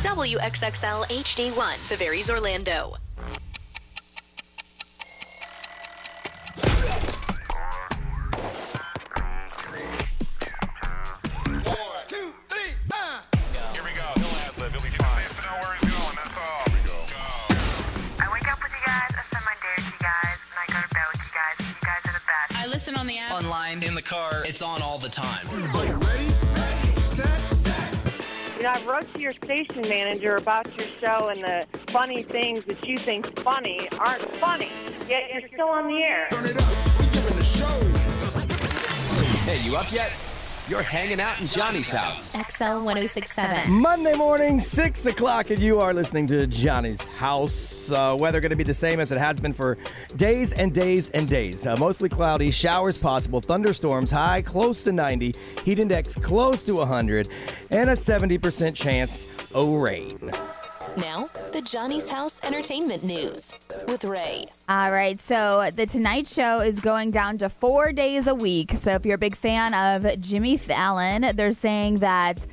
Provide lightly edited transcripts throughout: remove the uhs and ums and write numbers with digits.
WXXL HD1, Tavares, Orlando. On the app, online, in the car, it's on all the time. Are you ready? Set. I wrote to your station manager about your show, and the funny things that you think funny aren't funny, yet you're still on the air. Turn it up. We're giving the show. Hey, you up yet? You're hanging out in Johnny's house. XL 1067. Monday morning, 6 o'clock, and you are listening to Johnny's house. Weather going to be the same as it has been for days and days and days. Mostly cloudy, showers possible, thunderstorms, high close to 90, heat index close to 100, and a 70% chance of rain. Now, the Johnny's House Entertainment News with Ray. All right, so the Tonight Show is going down to 4 days a week. So if you're a big fan of Jimmy Fallon, they're saying that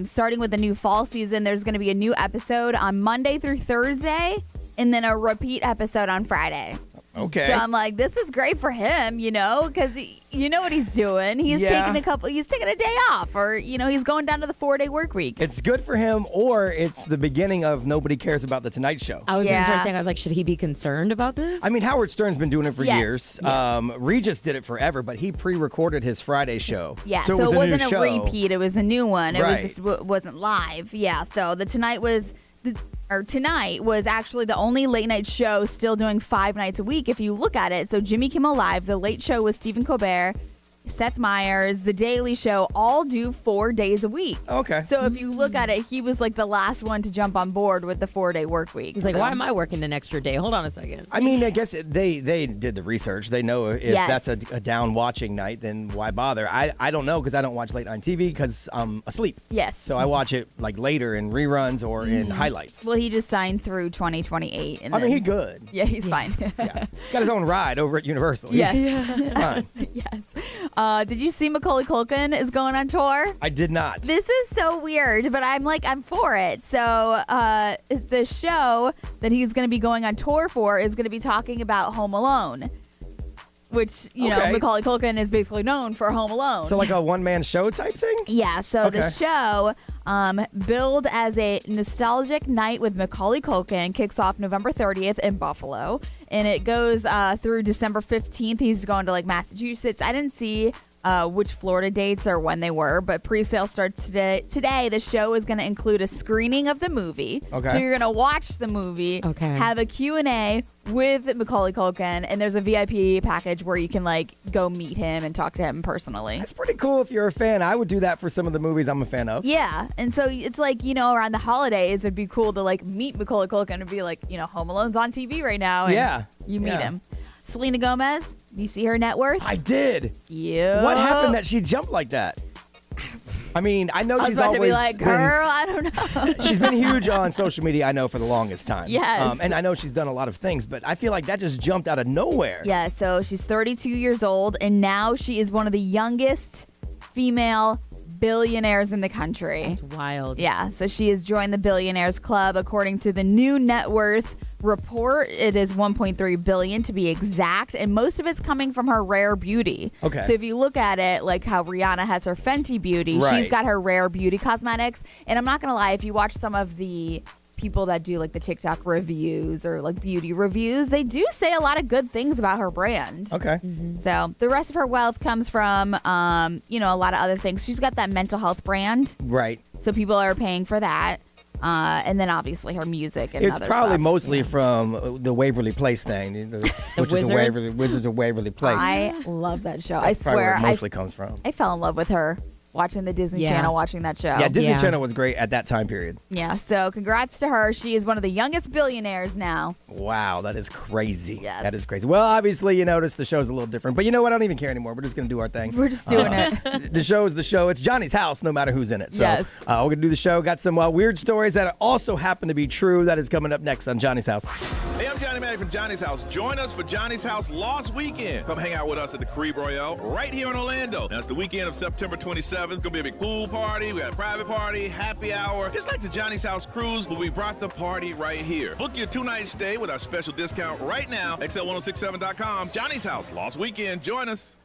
starting with the new fall season, there's going to be a new episode on Monday through Thursday and then a repeat episode on Friday. Okay. So I'm like, this is great for him, because you know what he's doing. He's taking a day off, or, he's going down to the 4-day work week. It's good for him, or it's the beginning of nobody cares about the Tonight Show. I was going to start saying, I was like, should he be concerned about this? I mean, Howard Stern's been doing it for years. Yeah. Regis did it forever, but he pre-recorded his Friday show. Yeah, so it was wasn't a a show. repeat. It was a new one. It Right. was just wasn't live. Yeah, so tonight was actually the only late night show still doing 5 nights a week if you look at it. So Jimmy Kimmel Live, The Late Show with Stephen Colbert, Seth Meyers, The Daily Show, all do 4 days a week. Okay. So if you look at it, he was like the last one to jump on board with the 4-day work week. He's like, why am I working an extra day? Hold on a second. I mean, I guess they did the research. They know if that's a down watching night, then why bother? I don't know, because I don't watch late night TV because I'm asleep. Yes. So I watch it like later in reruns or in highlights. Well, he just signed through 2028. And I mean, he's good. Yeah, he's fine. Yeah. Got his own ride over at Universal. Yes. He's fine. Yes. Did you see Macaulay Culkin is going on tour? I did not. This is so weird, but I'm for it. So the show that he's going to be going on tour for is going to be talking about Home Alone, which, Macaulay Culkin is basically known for Home Alone. So like a one-man show type thing? Yeah, so the show, billed as a nostalgic night with Macaulay Culkin, kicks off November 30th in Buffalo, and it goes through December 15th. He's going to like Massachusetts. I didn't see which Florida dates or when they were, but pre-sale starts today. The show is going to include a screening of the movie. Okay. So you're going to watch the movie, have a Q&A with Macaulay Culkin, and there's a VIP package where you can like go meet him and talk to him personally. That's pretty cool if you're a fan. I would do that for some of the movies I'm a fan of. Yeah, and so it's like, around the holidays, it'd be cool to like meet Macaulay Culkin and be like, Home Alone's on TV right now. And you meet him. Selena Gomez, you see her net worth? I did. Yeah. What happened that she jumped like that? I mean, I know she's always to be like, girl, I don't know. She's been huge on social media, I know, for the longest time. Yes. And I know she's done a lot of things, but I feel like that just jumped out of nowhere. Yeah, so she's 32 years old, and now she is one of the youngest female billionaires in the country. That's wild. Yeah, so she has joined the Billionaires Club. According to the new net worth report, it is $1.3 billion to be exact, and most of it's coming from her rare beauty. Okay. So if you look at it, like how Rihanna has her Fenty beauty, she's got her rare beauty cosmetics. And I'm not gonna lie, if you watch some of the people that do like the TikTok reviews or like beauty reviews, they do say a lot of good things about her brand. Okay. So the rest of her wealth comes from, a lot of other things. She's got that mental health brand. Right. So people are paying for that. And then obviously her music and it's other probably stuff. mostly from the Waverly Place thing, which is the Wizards of Waverly Place. I love that show. That's I swear, where it mostly comes from. I fell in love with her watching the Disney Channel, watching that show. Yeah, Disney Channel was great at that time period. Yeah, so congrats to her. She is one of the youngest billionaires now. Wow, that is crazy. Yes. That is crazy. Well, obviously, you notice the show's a little different. But you know what? I don't even care anymore. We're just going to do our thing. We're just doing it. The show is the show. It's Johnny's house, no matter who's in it. So Yes. we're going to do the show. Got some weird stories that also happen to be true. That is coming up next on Johnny's House. Hey, I'm Johnny Mac from Johnny's House. Join us for Johnny's House Lost Weekend. Come hang out with us at the Crib Royale right here in Orlando. Now, it's the weekend of September 27th. It's going to be a big pool party. We got a private party, happy hour. Just like the Johnny's House cruise, but we brought the party right here. Book your 2-night stay with our special discount right now. XL1067.com. Johnny's House Lost Weekend. Join us.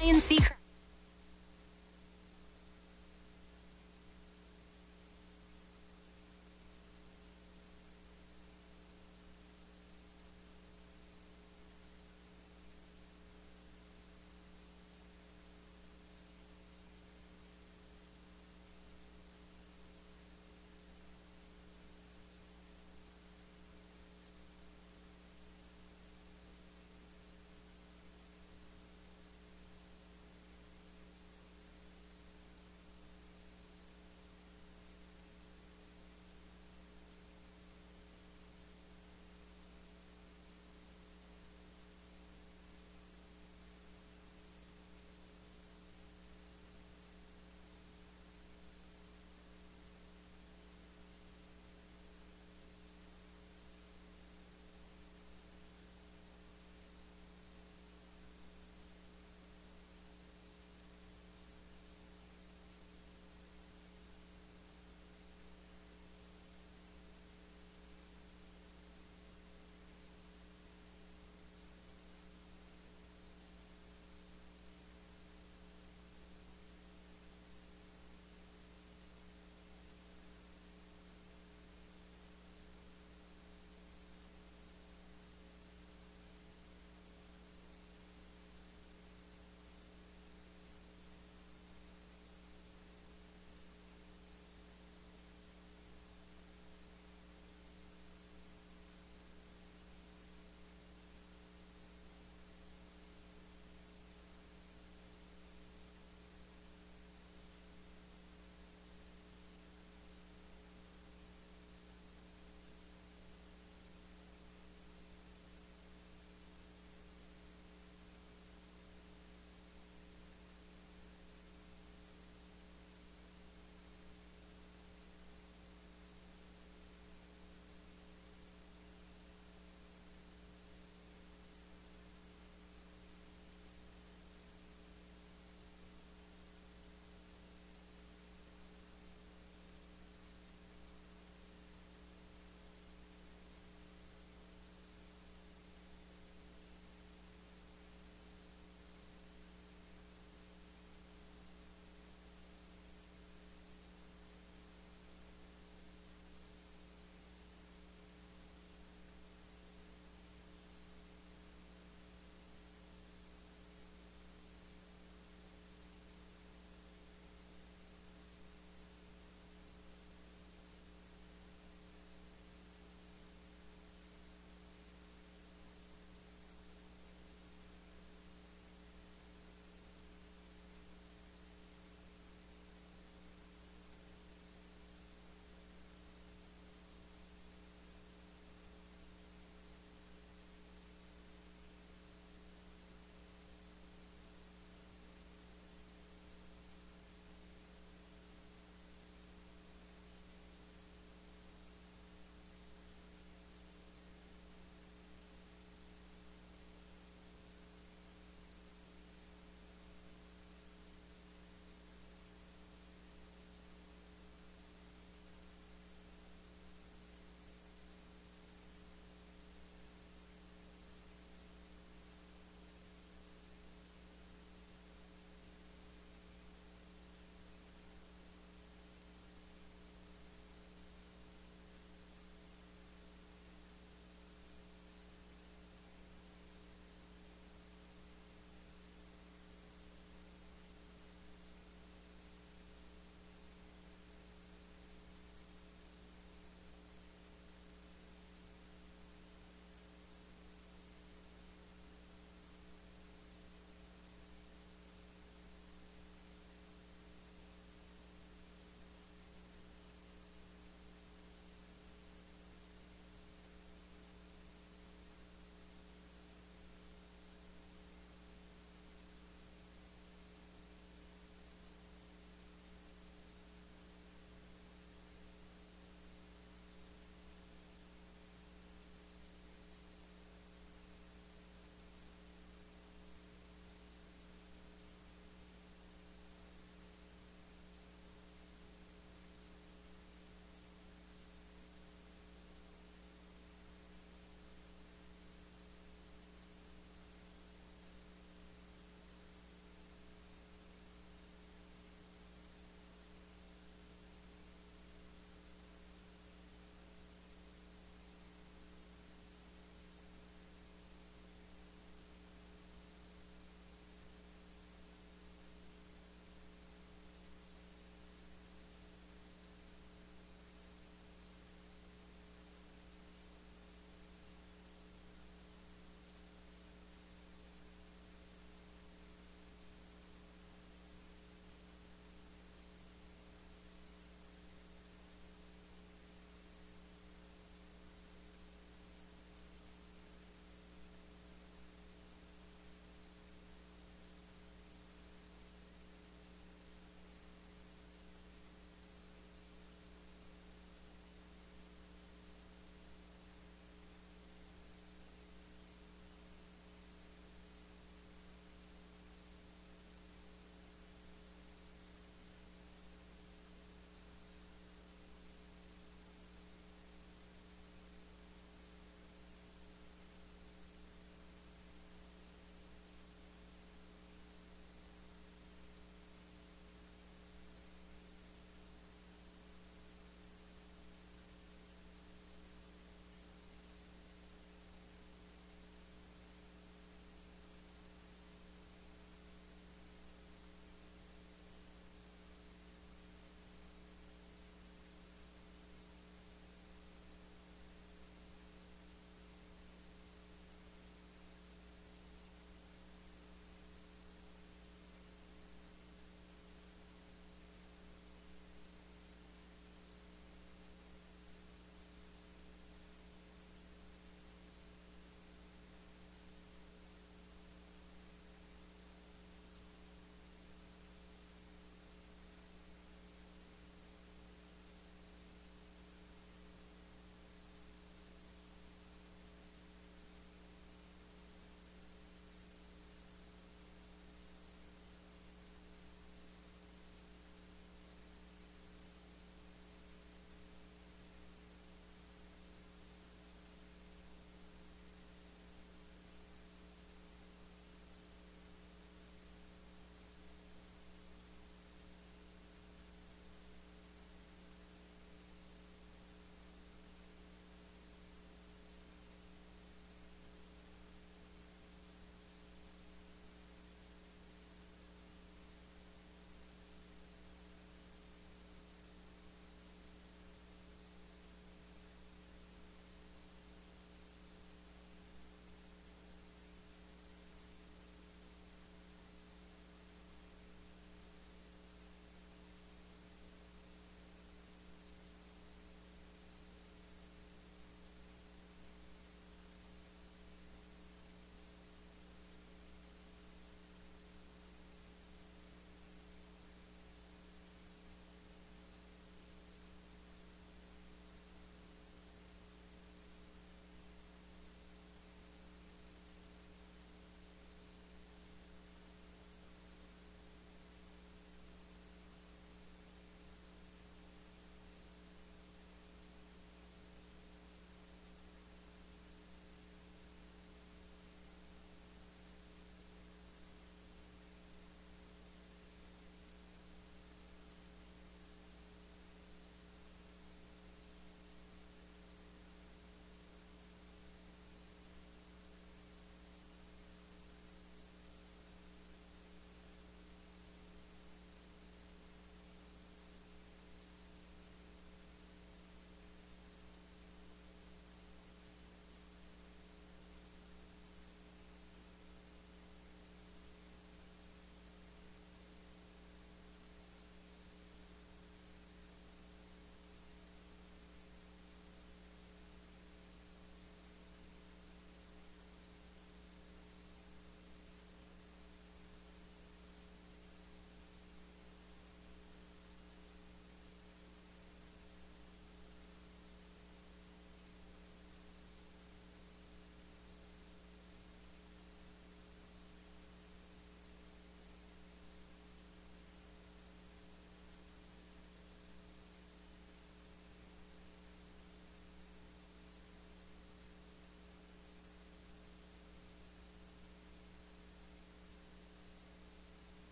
INC.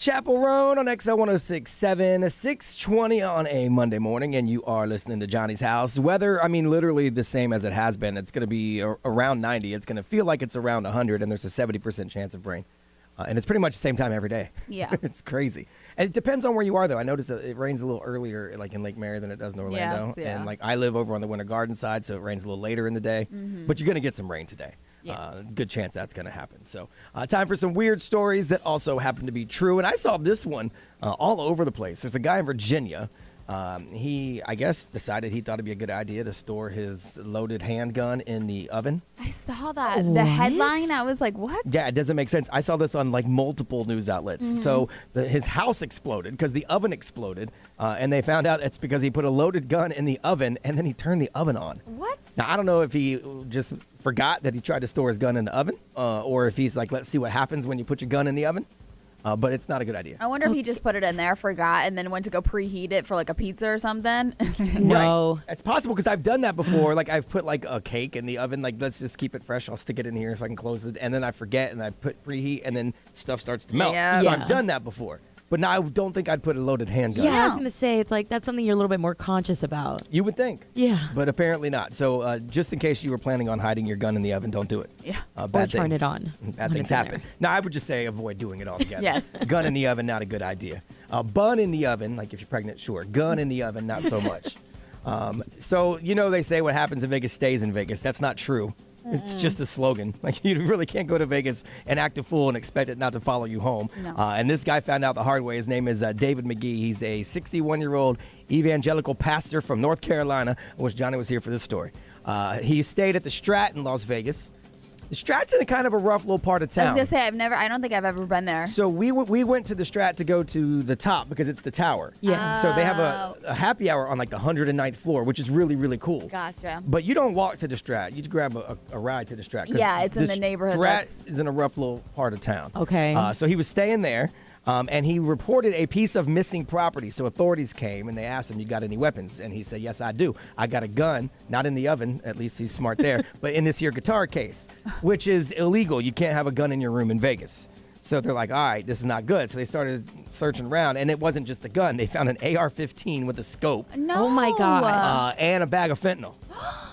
Chapel Roan on XL 106.7, 620 on a Monday morning, and you are listening to Johnny's House. Weather, I mean, literally the same as it has been. It's going to be around 90. It's going to feel like it's around 100, and there's a 70% chance of rain. And it's pretty much the same time every day. Yeah. It's crazy. And it depends on where you are, though. I noticed that it rains a little earlier, like in Lake Mary, than it does in Orlando. Yes, yeah. And like I live over on the Winter Garden side, so it rains a little later in the day. But you're going to get some rain today. Yeah. Good chance that's going to happen. So time for some weird stories that also happen to be true. And I saw this one all over the place. There's a guy in Virginia. He, I guess, decided he thought it'd be a good idea to store his loaded handgun in the oven. I saw that. The headline, I was like, what? Yeah, it doesn't make sense. I saw this on like multiple news outlets. So his house exploded because the oven exploded. And they found out it's because he put a loaded gun in the oven and then he turned the oven on. What? Now, I don't know if he just forgot that he tried to store his gun in the oven or if he's like, let's see what happens when you put your gun in the oven. But it's not a good idea. I wonder if he just put it in there, forgot, and then went to go preheat it for like a pizza or something. No. Right. It's possible because I've done that before. Like I've put like a cake in the oven. Like let's just keep it fresh. I'll stick it in here so I can close it. And then I forget and I put preheat and then stuff starts to melt. Yeah. So Yeah. I've done that before. But now I don't think I'd put a loaded handgun. Yeah, I was going to say, it's like that's something you're a little bit more conscious about. You would think. Yeah. But apparently not. So just in case you were planning on hiding your gun in the oven, don't do it. Yeah. Bad turn things- it on Bad when things it's in happen. there. Now, I would just say avoid doing it altogether. Yes. Gun in the oven, not a good idea. Bun in the oven, like if you're pregnant, sure. Gun in the oven, not so much. So, they say what happens in Vegas stays in Vegas. That's not true. It's just a slogan. Like, you really can't go to Vegas and act a fool and expect it not to follow you home. No. And this guy found out the hard way. His name is David McGee. He's a 61-year-old evangelical pastor from North Carolina. I wish Johnny was here for this story. He stayed at the Strat in Las Vegas. The Strat's in a kind of a rough little part of town. I was gonna say I don't think I've ever been there. So we went to the Strat to go to the top because it's the tower. Yeah. So they have a happy hour on like the 109th floor, which is really, really cool. Gotcha. But you don't walk to the Strat. You grab a ride to the Strat. 'cause Yeah, it's in the neighborhood. Strat is in a rough little part of town. Okay. So he was staying there. And he reported a piece of missing property. So authorities came and they asked him, you got any weapons? And he said, yes, I do. I got a gun, not in the oven, at least he's smart there, but in this here guitar case, which is illegal. You can't have a gun in your room in Vegas. So they're like, all right, this is not good. So they started searching around, and it wasn't just a gun. They found an AR-15 with a scope No. Oh my God. and a bag of fentanyl.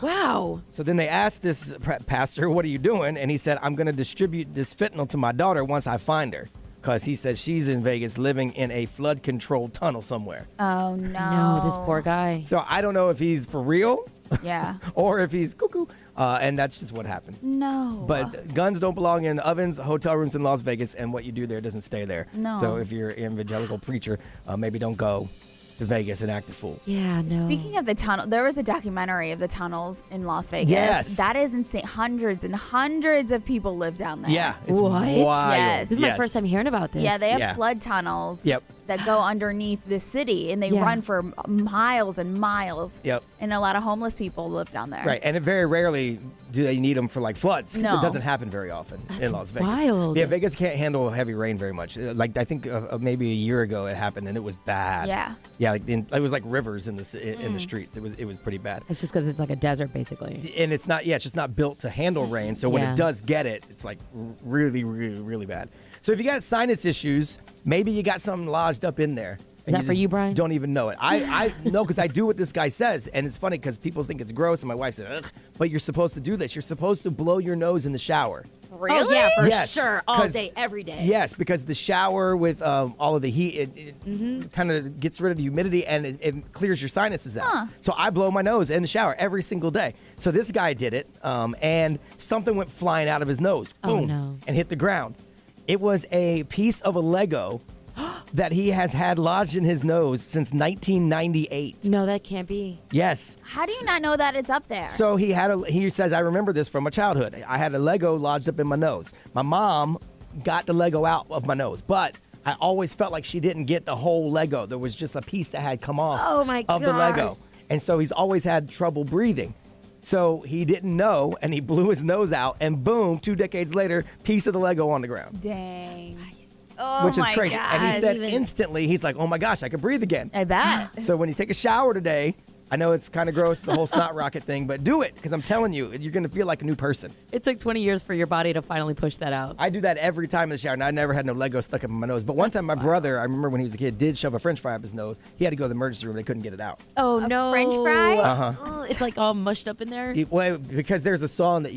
Wow. So then they asked this pastor, what are you doing? And he said, I'm going to distribute this fentanyl to my daughter once I find her. Because he said she's in Vegas living in a flood-controlled tunnel somewhere. Oh no. No, this poor guy. So I don't know if he's for real Yeah. or if he's cuckoo. And that's just what happened. No. But guns don't belong in ovens, hotel rooms in Las Vegas, and what you do there doesn't stay there. No. So if you're an evangelical preacher, maybe don't go to Vegas and act a fool. Yeah, no. Speaking of the tunnel, there was a documentary of the tunnels in Las Vegas. Yes. That is insane. Hundreds and hundreds of people live down there. Yeah, it's What? wild. Yes. This is my first time hearing about this. Yeah, they have Yeah. flood tunnels Yep. that go underneath the city, and they Yeah. run for miles and miles. Yep. And a lot of homeless people live down there. Right, and it very rarely do they need them for like floods because No. it doesn't happen very often in Las Vegas. wild. Yeah, Vegas can't handle heavy rain very much. Like I think maybe a year ago it happened and it was bad. Yeah. Yeah, like it was like rivers in the streets. It was pretty bad. It's just because it's like a desert, basically. And it's not. Yeah, it's just not built to handle rain. So when Yeah. it does get it, it's like really, really, really bad. So if you got sinus issues, maybe you got something lodged up in there. Is that for just you, Brian? Don't even know it. I know because I do what this guy says, and it's funny because people think it's gross, and my wife said, ugh, but you're supposed to do this. You're supposed to blow your nose in the shower. Really? Oh, yeah, for Yes, sure. All 'cause- day, every day. Yes, because the shower with all of the heat, it kind of gets rid of the humidity and it clears your sinuses out. So I blow my nose in the shower every single day. So this guy did it, and something went flying out of his nose, Oh, boom, no. and hit the ground. It was a piece of a Lego that he has had lodged in his nose since 1998. No, that can't be. Yes. How do you not know that it's up there? So he says, I remember this from my childhood. I had a Lego lodged up in my nose. My mom got the Lego out of my nose, but I always felt like she didn't get the whole Lego. There was just a piece that had come off Oh, my of the gosh. Lego. And so he's always had trouble breathing. So he didn't know, and he blew his nose out, and boom, 2 decades later, piece of the Lego on the ground. Dang. Oh Which is my crazy. gosh. And he said instantly, he's like, oh my gosh, I can breathe again. I bet. So when you take a shower today, I know it's kind of gross, the whole snot rocket thing, but do it because I'm telling you, you're going to feel like a new person. It took 20 years for your body to finally push that out. I do that every time in the shower, and I never had no Lego stuck up in my nose. But one time, my brother, I remember when he was a kid, did shove a French fry up his nose. He had to go to the emergency room. They couldn't get it out. Oh, no. French fry? Ugh, it's like all mushed up in there. Well, because there's a song that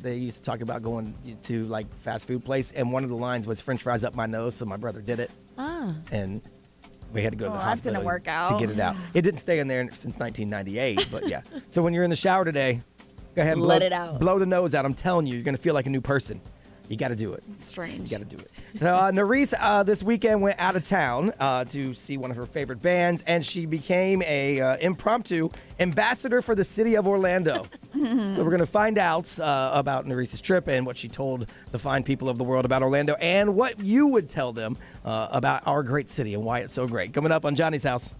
they used to talk about going to like fast food place, and one of the lines was French fries up my nose. So my brother did it, and we had to go to the that's hospital gonna work out. to get it out. It didn't stay in there since 1998, but yeah. So when you're in the shower today, go ahead and Let it out. blow the nose out. I'm telling you, you're gonna feel like a new person. You got to do it. It's strange. You got to do it. So Nerese this weekend went out of town to see one of her favorite bands, and she became a impromptu ambassador for the city of Orlando. So we're going to find out about Nerese's trip and what she told the fine people of the world about Orlando and what you would tell them about our great city and why it's so great. Coming up on Johnny's House.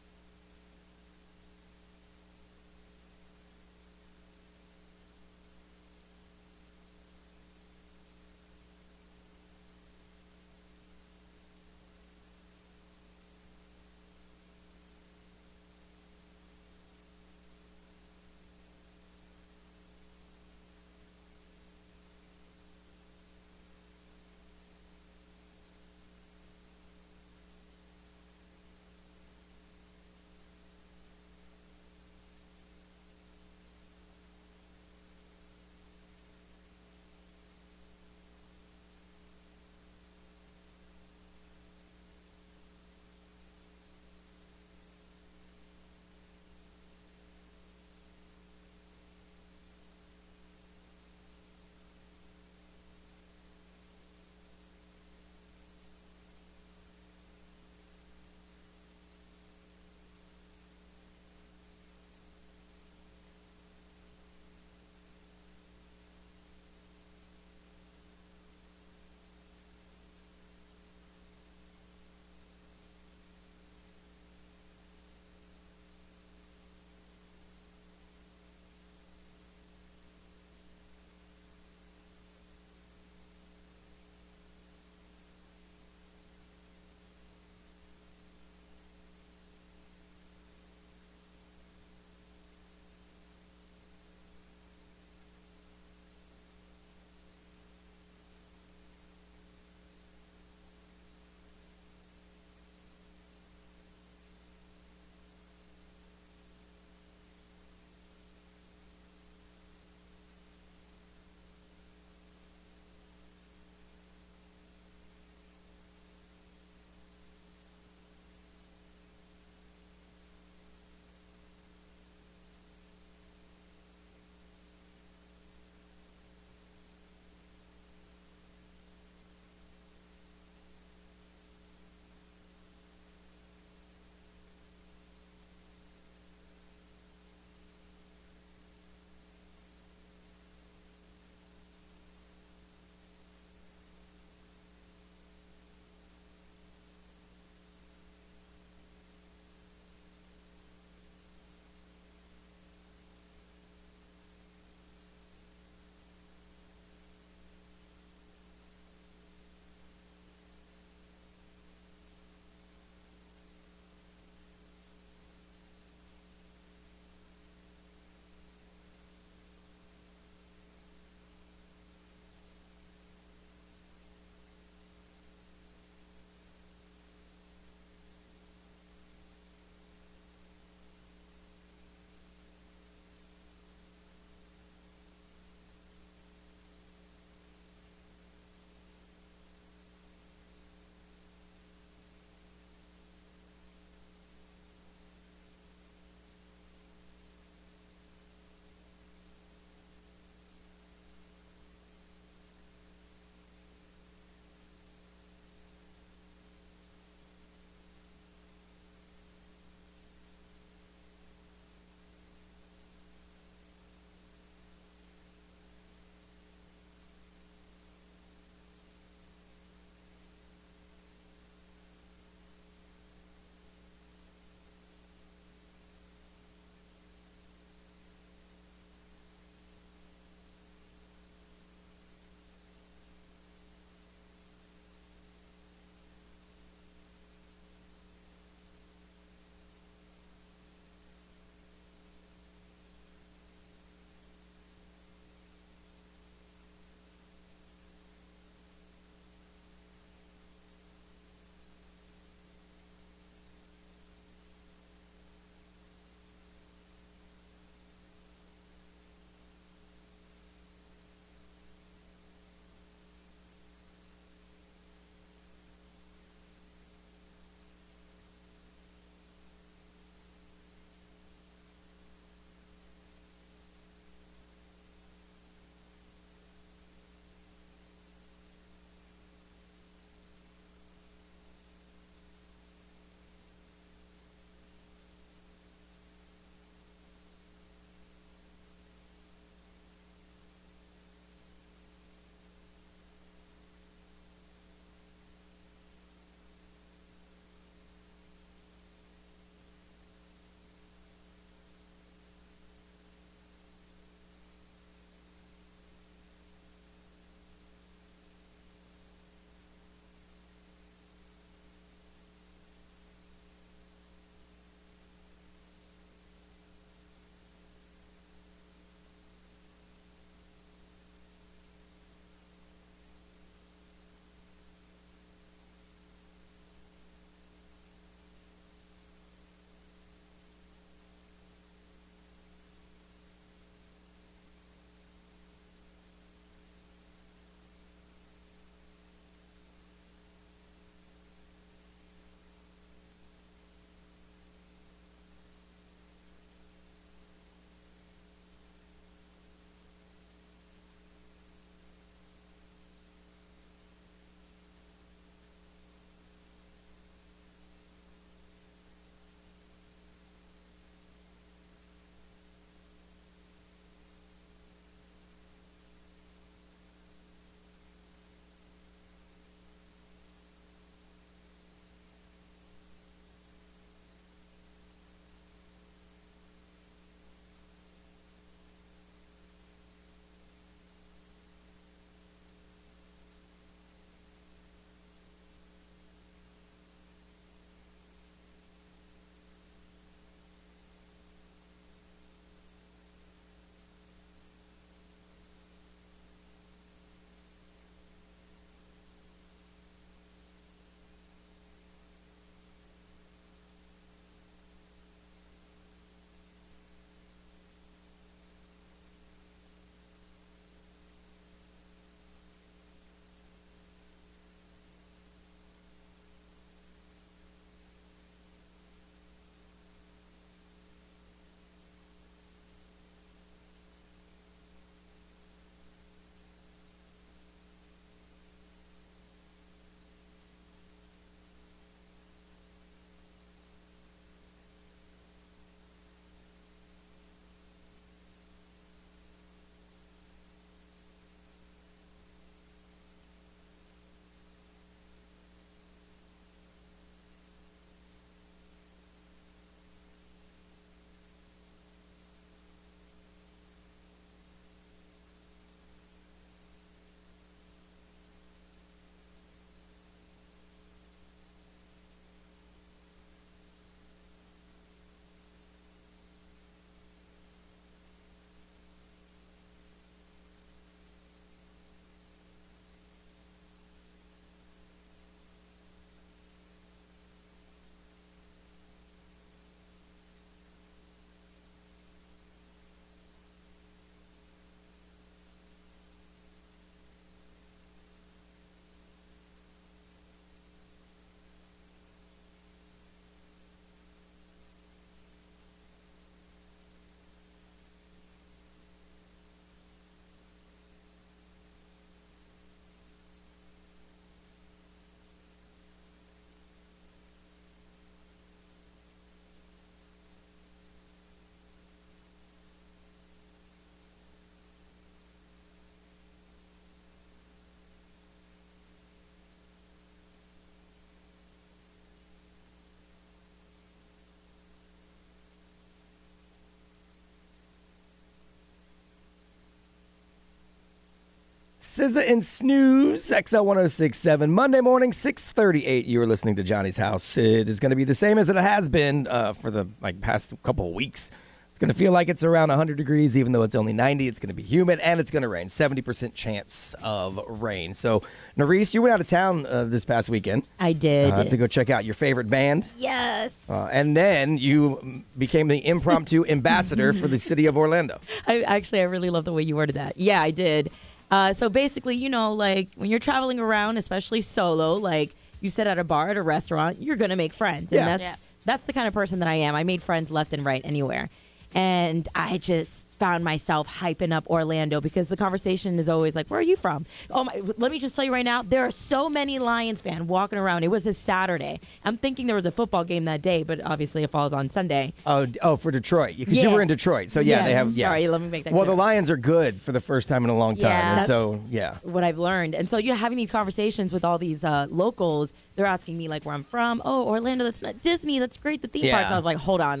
SZA and Snooze, XL 1067. Monday morning, 6:38. You are listening to Johnny's House. It is going to be the same as it has been for the past couple of weeks. It's going to feel like it's around 100 degrees, even though it's only 90. It's going to be humid, and it's going to rain. 70% chance of rain. So, Nerese, you went out of town this past weekend. I did. To go check out your favorite band. Yes. And then you became the impromptu ambassador for the city of Orlando. I really love the way you worded that. Yeah, I did. So basically, when you're traveling around, especially solo, like you sit at a bar, at a restaurant, you're going to make friends. And that's the kind of person that I am. I made friends left and right anywhere. And I just found myself hyping up Orlando because the conversation is always like, where are you from? Oh my, let me just tell you right now, there are so many Lions fans walking around. It was a Saturday. I'm thinking there was a football game that day, but obviously it falls on Sunday. Oh, for Detroit. Because you were in Detroit. So, yes, they have. Sorry, let me make that clear. clear. The Lions are good for the first time in a long time. Yeah. And That's so, what I've learned. And so you're having these conversations with all these locals. They're asking me, like, where I'm from. Oh, Orlando, that's not Disney. That's great, the theme parks. And I was like, hold on.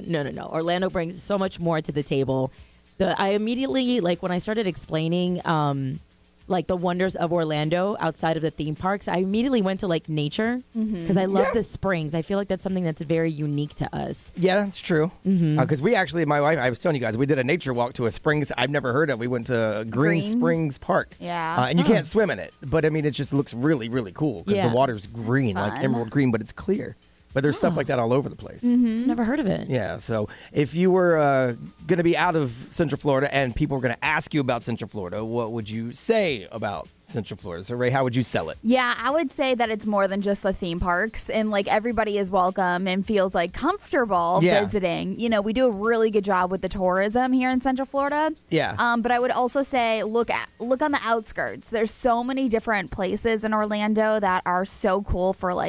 No. Orlando brings so much more to the table. I immediately, when I started explaining, the wonders of Orlando outside of the theme parks, I immediately went to, nature because I love the springs. I feel like that's something that's very unique to us. Yeah, that's true. Because we actually, my wife, I was telling you guys, we did a nature walk to a springs I've never heard of. We went to Green Springs Park. Yeah. And you can't swim in it. But, it just looks really, really cool because the water's green, like emerald green, but it's clear. But there's stuff like that all over the place. Never heard of it. Yeah, so if you were going to be out of Central Florida and people were going to ask you about Central Florida, what would you say about Central Florida? So, Ray, how would you sell it? Yeah, I would say that it's more than just the theme parks, and everybody is welcome and feels comfortable visiting. We do a really good job with the tourism here in Central Florida. Yeah. But I would also say look on the outskirts. There's so many different places in Orlando that are so cool for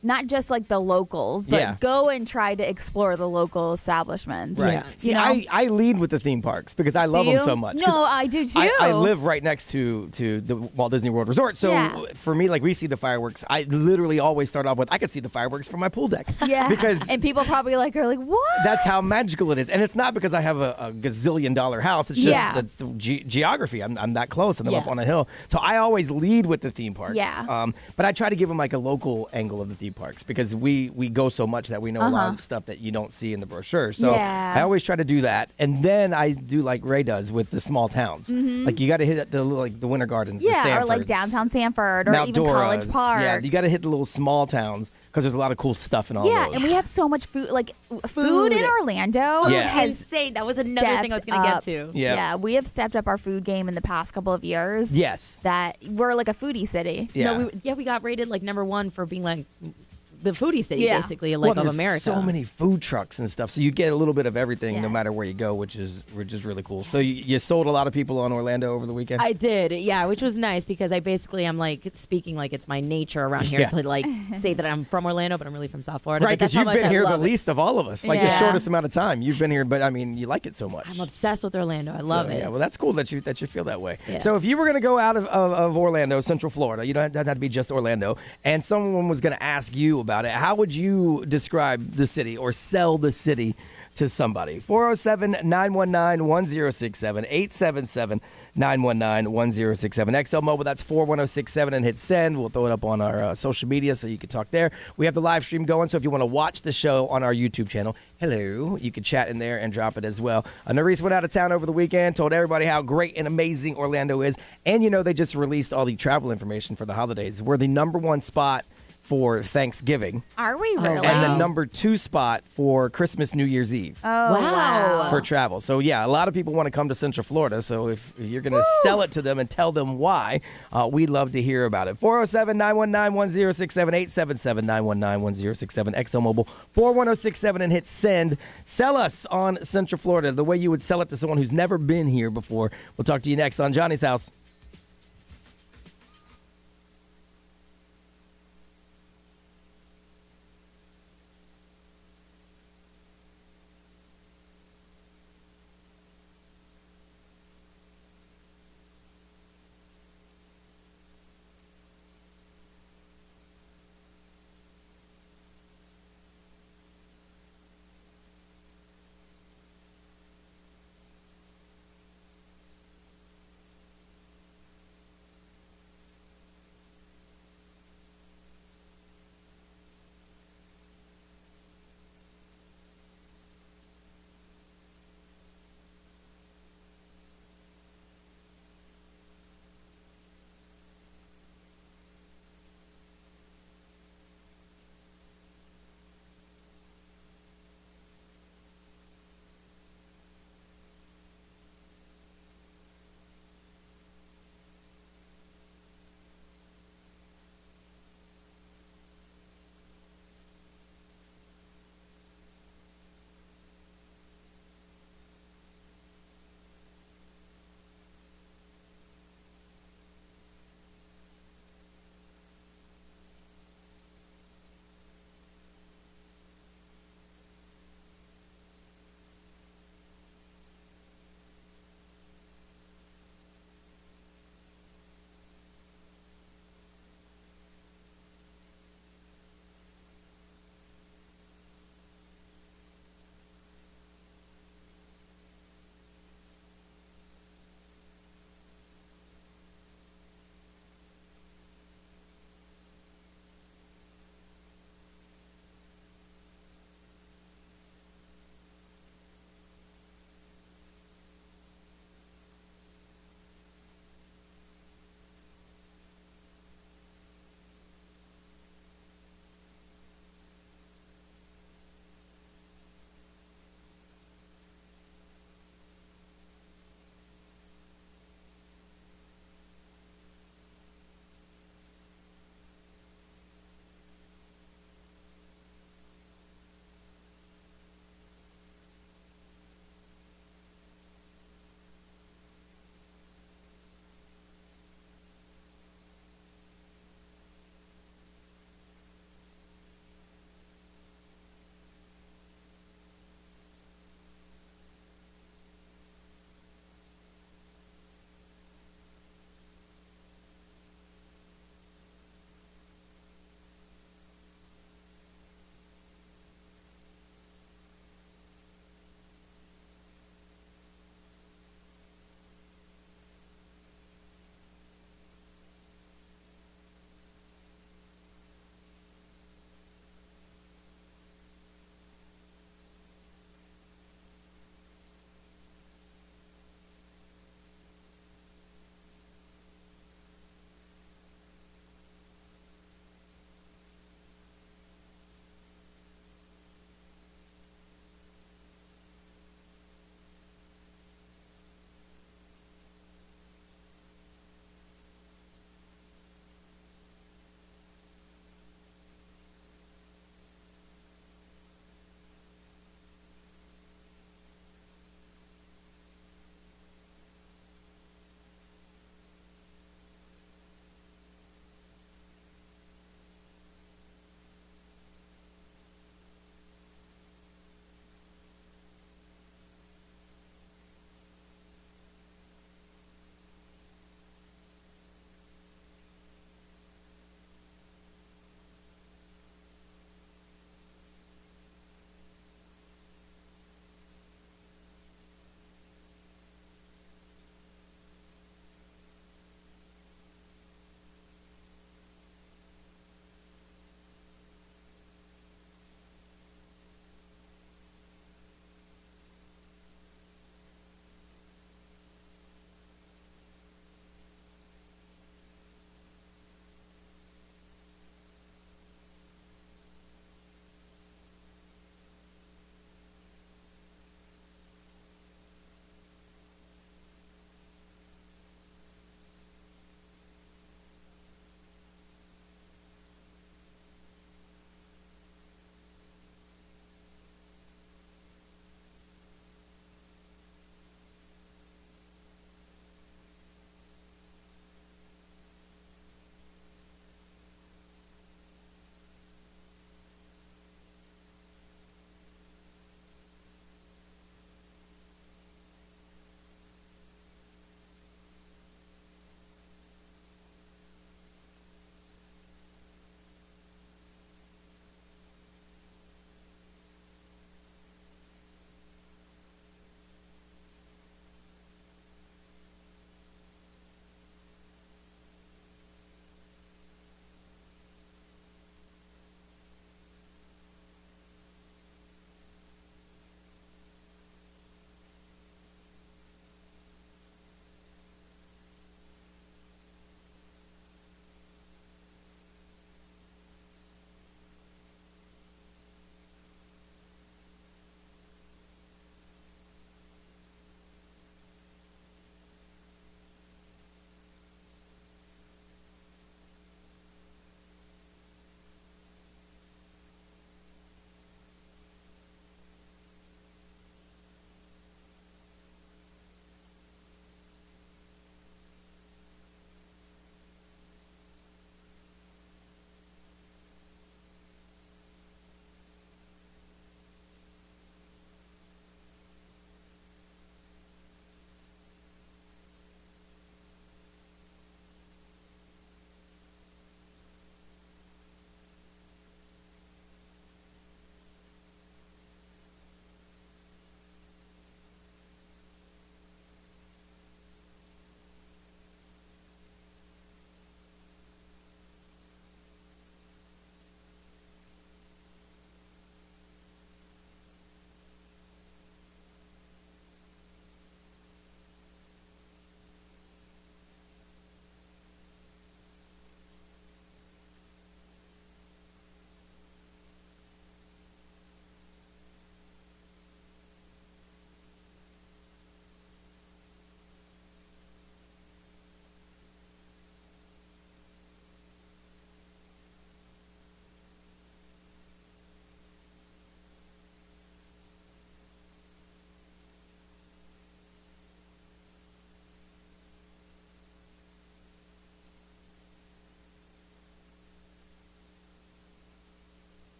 not just the locals, but go and try to explore the local establishments. Right. See, I lead with the theme parks because I love them so much. No, I do too. I live right next to the Walt Disney World Resort. So for me, we see the fireworks. I literally always start off with, I could see the fireworks from my pool deck. Yeah. Because and people probably are like, what? That's how magical it is. And it's not because I have a gazillion-dollar house. It's just that's the geography. I'm that close and I'm up on a hill. So I always lead with the theme parks. Yeah. But I try to give them a local angle of the theme parks because we go so much that we know a lot of stuff that you don't see in the brochure. So I always try to do that, and then I do like Ray does with the small towns. You got to hit the Winter Gardens, the Sanfords, or downtown Sanford, or Mount even Dora's. College Park. Yeah, you got to hit the little small towns because there's a lot of cool stuff in all those. Yeah, and we have so much food. Food in Orlando has insane. That was another thing I was going to get to. Yeah, we have stepped up our food game in the past couple of years. Yes, that we're a foodie city. Yeah, we got rated number one for being the foodie city, basically, of America. So many food trucks and stuff, so you get a little bit of everything, no matter where you go, which is really cool. So you sold a lot of people on Orlando over the weekend. I did, which was nice because I basically am speaking it's my nature around here to say that I'm from Orlando, but I'm really from South Florida. Right, because you've been here the least of all of us, the shortest amount of time you've been here. But I mean, you like it so much. I'm obsessed with Orlando. I love it. Yeah, well, that's cool that you feel that way. Yeah. So if you were going to go out of Orlando, Central Florida, you don't have to be just Orlando, and someone was going to ask you about it, how would you describe the city or sell the city to somebody? 407-919-1067, 877-919-1067. XL Mobile, that's 41067, and hit send. We'll throw it up on our social media so you can talk there. We have the live stream going, so if you want to watch the show on our YouTube channel, hello, you can chat in there and drop it as well. Nerese went out of town over the weekend, told everybody how great and amazing Orlando is, and they just released all the travel information for the holidays. We're the #1 spot for Thanksgiving. Are we really? And the #2 spot for Christmas, New Year's Eve. Oh, wow. For travel. So, yeah, a lot of people want to come to Central Florida. So if you're going to sell it to them and tell them why, we'd love to hear about it. 407-919-1067, 877-919-1067, XL Mobile, 41067, and hit send. Sell us on Central Florida the way you would sell it to someone who's never been here before. We'll talk to you next on Johnny's House.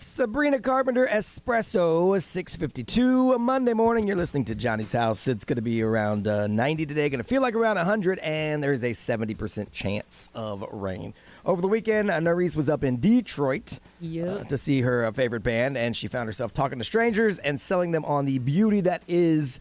Sabrina Carpenter, Espresso, 6:52. Monday morning, you're listening to Johnny's House. It's going to be around 90 today. Going to feel like around 100, and there's a 70% chance of rain. Over the weekend, Nerys was up in Detroit to see her favorite band, and she found herself talking to strangers and selling them on the beauty that is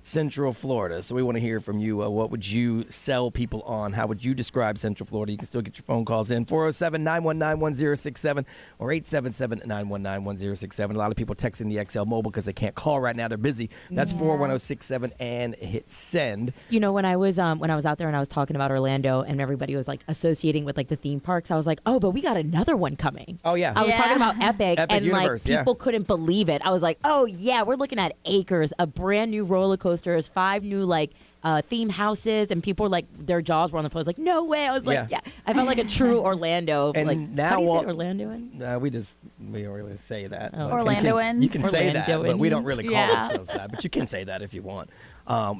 Central Florida. So we want to hear from you. What would you sell people on? How would you describe Central Florida? You can still get your phone calls in 407-919-1067 or 877-919-1067. A lot of people texting the XL mobile because they can't call right now. They're busy. That's 41067 and hit send. You know, when I was out there and I was talking about Orlando and everybody was like associating with like the theme parks, I was like, oh, but we got another one coming. Oh yeah. I was talking about Epic and Universe, like people couldn't believe it. I was like, oh yeah, we're looking at acres, a brand new roller coasters, 5 new like theme houses, and people were like, their jaws were on the floor. I was like, no way. I was like, yeah. I felt like a true Orlando. And like, now how do you say Orlandoan? we don't really say that. Orlandoans. You can say that, but we don't really call Yeah. ourselves that. But you can say that if you want.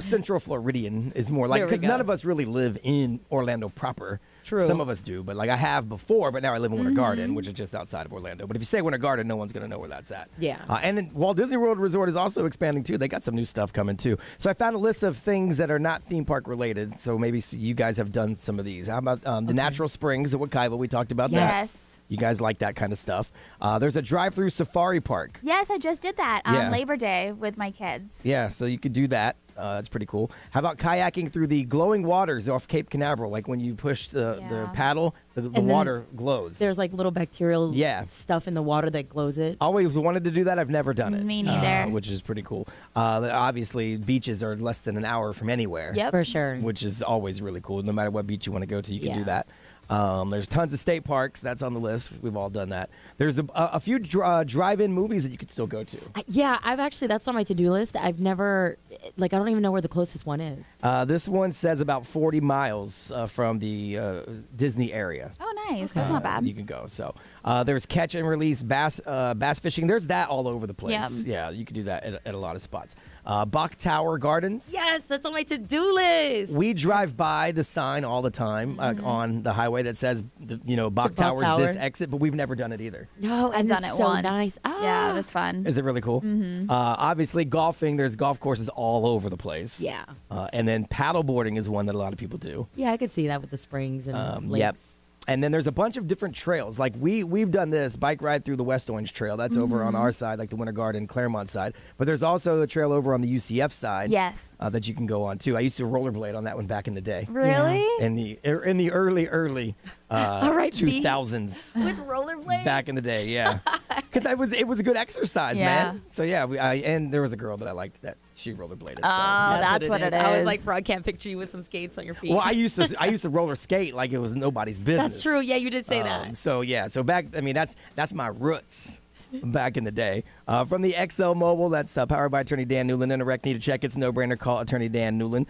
Central Floridian is more like, There we because none go. of us really live in Orlando proper. True. Some of us do, but like I have before, but now I live in Winter Garden, which is just outside of Orlando. But if you say Winter Garden, no one's going to know where that's at. Yeah. And then Walt Disney World Resort is also expanding too. They got some new stuff coming too. So I found a list of things that are not theme park related. So maybe you guys have done some of these. How about the Natural Springs at Wakaiva? We talked about that. Yes. You guys like that kind of stuff. There's a drive-through safari park. Yes, I just did that Yeah. on Labor Day with my kids. Yeah, so you could do that. That's pretty cool. How about kayaking through the glowing waters off Cape Canaveral? Like when you push the paddle, the then water glows. There's like little bacterial Yeah. stuff in the water that glows it. Always wanted to do that. I've never done it. Me neither. Which is pretty cool. Obviously, beaches are less than an hour from anywhere. Yep. For sure. Which is always really cool. No matter what beach you want to go to, you can do Yeah. that. There's tons of state parks. That's on the list. We've all done that. There's a few drive-in movies that you could still go to. Yeah, that's on my to-do list. I've never, I don't even know where the closest one is. This one says about 40 miles from the Disney area. Oh, nice. That's not bad. You can go. So there's catch and release bass fishing. There's that all over the place. Yeah, you can do that at a lot of spots. Bach Tower Gardens. Yes, that's on my to-do list. We drive by the sign all the time on the highway that says, Bach Tower's Tower. this exit, but we've never done it either. No, I've done it so once. nice. Yeah, it was fun. Is it really cool? Obviously, golfing. There's golf courses all over the place. Yeah. And then paddleboarding is one that a lot of people do. Yeah, I could see that with the springs and lakes. Yep. And then there's a bunch of different trails. Like we've done this bike ride through the West Orange Trail. That's over on our side, like the Winter Garden, Claremont side. But there's also the trail over on the UCF side. Yes. That you can go on too. I used to rollerblade on that one back in the day. Really? In the early All right, 2000s. With rollerblades? Back in the day, yeah. Because it was a good exercise, Yeah. man. So yeah, and there was a girl that I liked that she rollerbladed. Oh, that's what it is. I was like, bro, I can't picture you with some skates on your feet. Well, I used to roller skate like it was nobody's business. That's true. Yeah, you did say that. So yeah, that's my roots. Back in the day. From the XL Mobile, that's powered by Attorney Dan Newland. And a wreck need to check. It's a no-brainer. Call Attorney Dan Newland.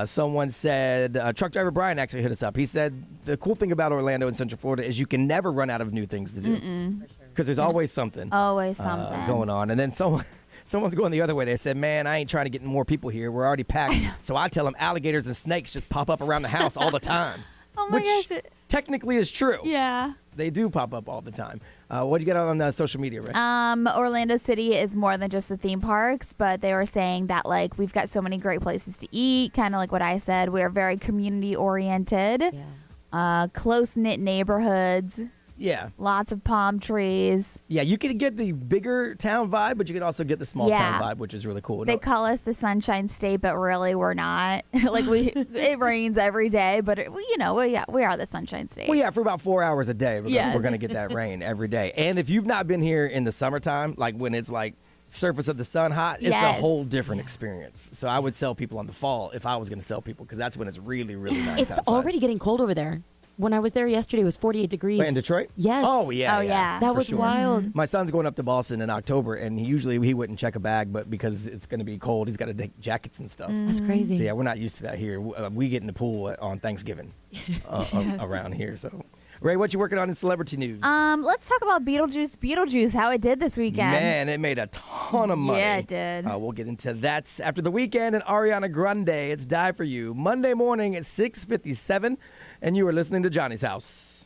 Someone said, truck driver Brian actually hit us up. He said, the cool thing about Orlando and Central Florida is you can never run out of new things to do. Because there's always something. Always something. Going on. And then someone's going the other way. They said, man, I ain't trying to get more people here. We're already packed. So I tell them alligators and snakes just pop up around the house all the time. Oh my which gosh. technically is true. Yeah. They do pop up all the time. What'd you get on social media, Ray? Orlando City is more than just the theme parks, but they were saying that like we've got so many great places to eat, kind of like what I said. We are very community oriented, close knit neighborhoods. Yeah. Lots of palm trees. Yeah, you can get the bigger town vibe, but you can also get the small town vibe, which is really cool. They call us the Sunshine State, but really we're not. It rains every day, but we are the Sunshine State. Well, yeah, for about 4 hours a day, Yes. we're going to get that rain every day. And if you've not been here in the summertime, like when it's like surface of the sun hot, it's a whole different experience. So I would sell people on the fall if I was going to sell people, because that's when it's really, really nice It's outside. already getting cold over there. When I was there yesterday, it was 48 degrees. Wait, in Detroit? Yes. Oh, yeah. Oh, yeah. That for was sure. wild. My son's going up to Boston in October, and he wouldn't check a bag, but because it's going to be cold, he's got to take jackets and stuff. That's crazy. So yeah, we're not used to that here. We get in the pool on Thanksgiving around here. So, Ray, what you working on in celebrity news? Let's talk about Beetlejuice, how it did this weekend. Man, it made a ton of money. Yeah, it did. We'll get into that after the weekend and Ariana Grande. It's Die For You. Monday morning at 6:57, and you are listening to Johnny's House.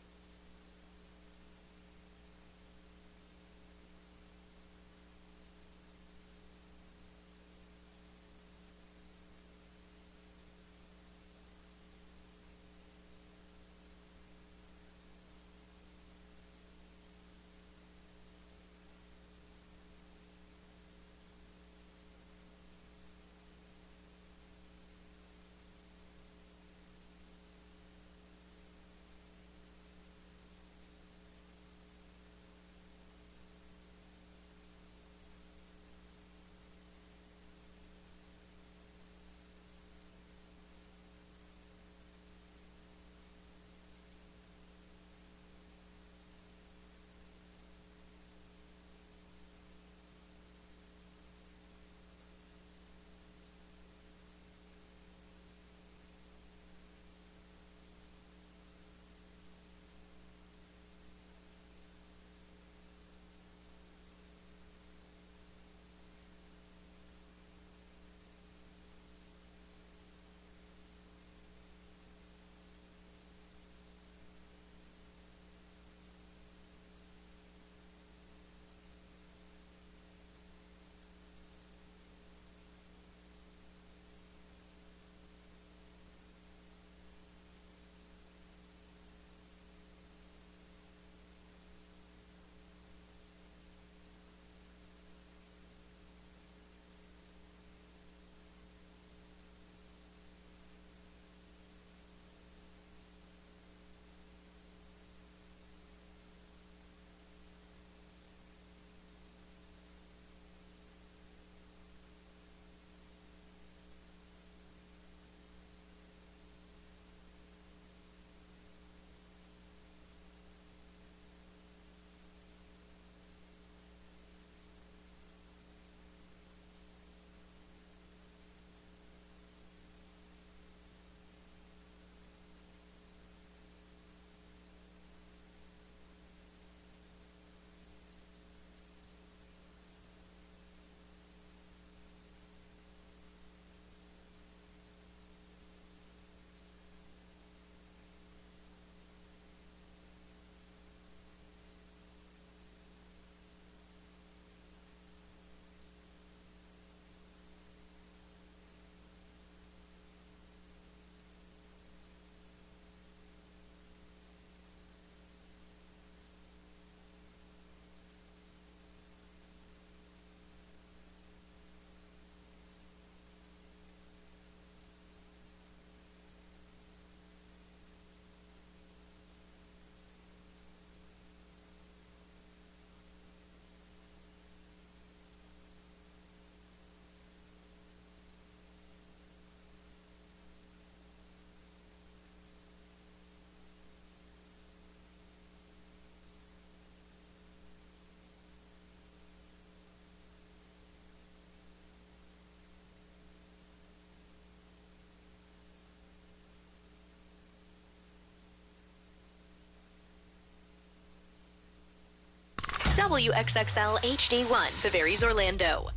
WXXL HD1, Tavares, Orlando.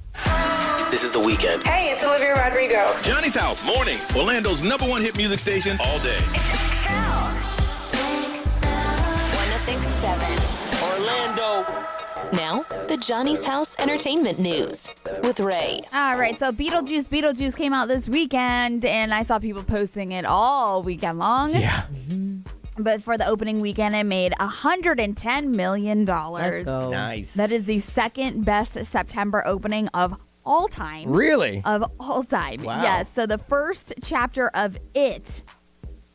This is The Weekend. Hey, it's Olivia Rodrigo. Johnny's House, mornings. Orlando's #1 hit music station all day. 1067. Orlando. Now, the Johnny's House Entertainment News with Ray. All right, so Beetlejuice came out this weekend, and I saw people posting it all weekend long. Yeah. But for the opening weekend, it made $110 million. Let's go. Nice. That is the second best September opening of all time. Really? Of all time. Wow. Yes. So the first chapter of It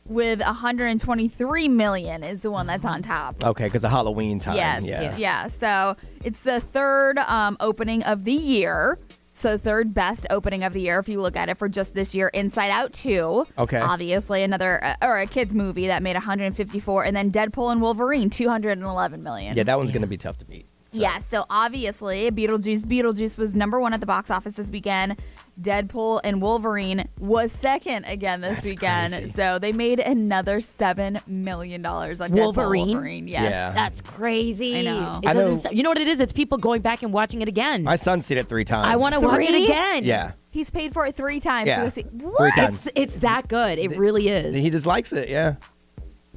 with 123 million is the one that's on top. Okay, because of Halloween time. Yes. Yeah. So it's the third opening of the year. So third best opening of the year if you look at it for just this year. Inside Out 2. Okay. Obviously another or a kids movie that made 154, and then Deadpool and Wolverine 211 million. Yeah, that one's going to be tough to beat. So. Yeah, so obviously Beetlejuice was #1 at the box office this weekend. Deadpool and Wolverine was second again this weekend. Crazy. So they made another $7 million on Deadpool Wolverine. Yes. Yeah. That's crazy. I know. It doesn't stop. You know what it is? It's people going back and watching it again. My son's seen it 3 times. I want to watch it again. Yeah. He's paid for it 3 times. Yeah. So 3 times. It's that good. It really is. He just likes it, yeah.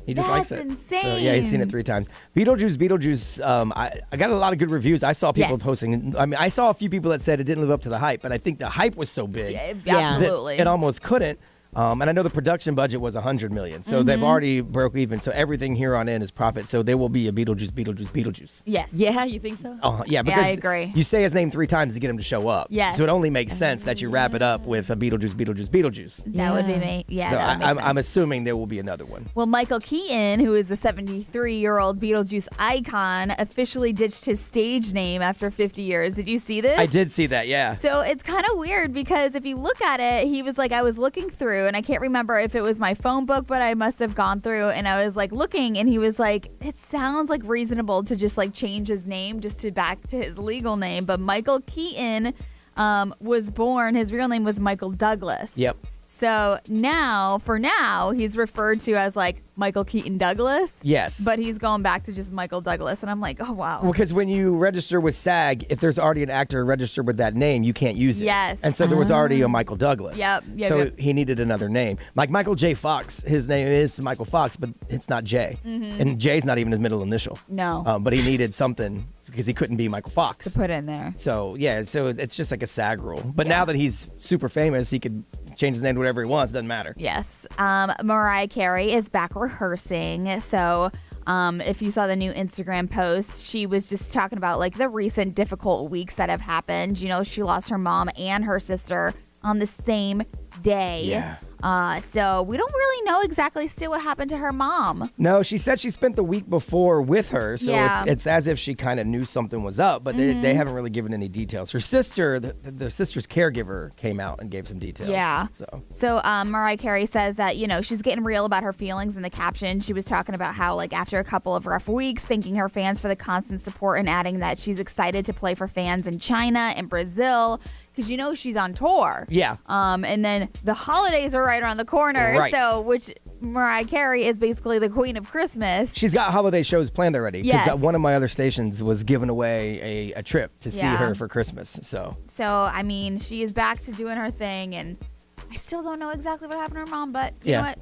He just likes it. That's So, yeah, he's seen it 3 times. Beetlejuice, I got a lot of good reviews. I saw people posting. I mean, I saw a few people that said it didn't live up to the hype, but I think the hype was so big Absolutely. that it almost couldn't. And I know the production budget was $100 million, so they've already broke even. So everything here on in is profit. So there will be a Beetlejuice. Yes. Yeah, you think so? Yeah, because I agree. you say his name 3 times to get him to show up. Yes. So it only makes sense that you wrap it up with a Beetlejuice. That would be me. Yeah. So that would make sense. I'm assuming there will be another one. Well, Michael Keaton, who is a 73-year-old Beetlejuice icon, officially ditched his stage name after 50 years. Did you see this? I did see that, yeah. So it's kind of weird because if you look at it, he was like, I was looking through, and I can't remember if it was my phone book, but I must have gone through, and I was like looking, and he was like, it sounds like reasonable to just like change his name just to back to his legal name. But Michael Keaton was born, his real name was Michael Douglas. Yep. So for now, he's referred to as like Michael Keaton Douglas. Yes. But he's going back to just Michael Douglas. And I'm like, oh, wow. Well, because when you register with SAG, if there's already an actor registered with that name, you can't use it. Yes. And so there was already a Michael Douglas. Yep. So he needed another name. Like Michael J. Fox, his name is Michael Fox, but it's not J. Mm-hmm. And J's not even his middle initial. No. But he needed something because he couldn't be Michael Fox. To put in there. So, yeah, so it's just like a SAG rule. But now that he's super famous, he could change his name to whatever he wants. Doesn't matter. Yes. Mariah Carey is back rehearsing. So if you saw the new Instagram post, she was just talking about like the recent difficult weeks that have happened. You know, she lost her mom and her sister on the same day. Yeah. So we don't really know exactly still what happened to her mom. No, she said she spent the week before with her, so Yeah. it's as if she kind of knew something was up, but they haven't really given any details. Her sister, the sister's caregiver, came out and gave some details. Yeah. So Mariah Carey says that, you know, she's getting real about her feelings in the caption. She was talking about how, like, after a couple of rough weeks, thanking her fans for the constant support and adding that she's excited to play for fans in China and Brazil. Because you know she's on tour. Yeah. And then the holidays are right around the corner. Right. So, which Mariah Carey is basically the queen of Christmas. she's got holiday shows planned already. Because Yes. one of my other stations was giving away a trip to see Yeah. her for Christmas. So I mean, she is back to doing her thing. And I still don't know exactly what happened to her mom. But you know what?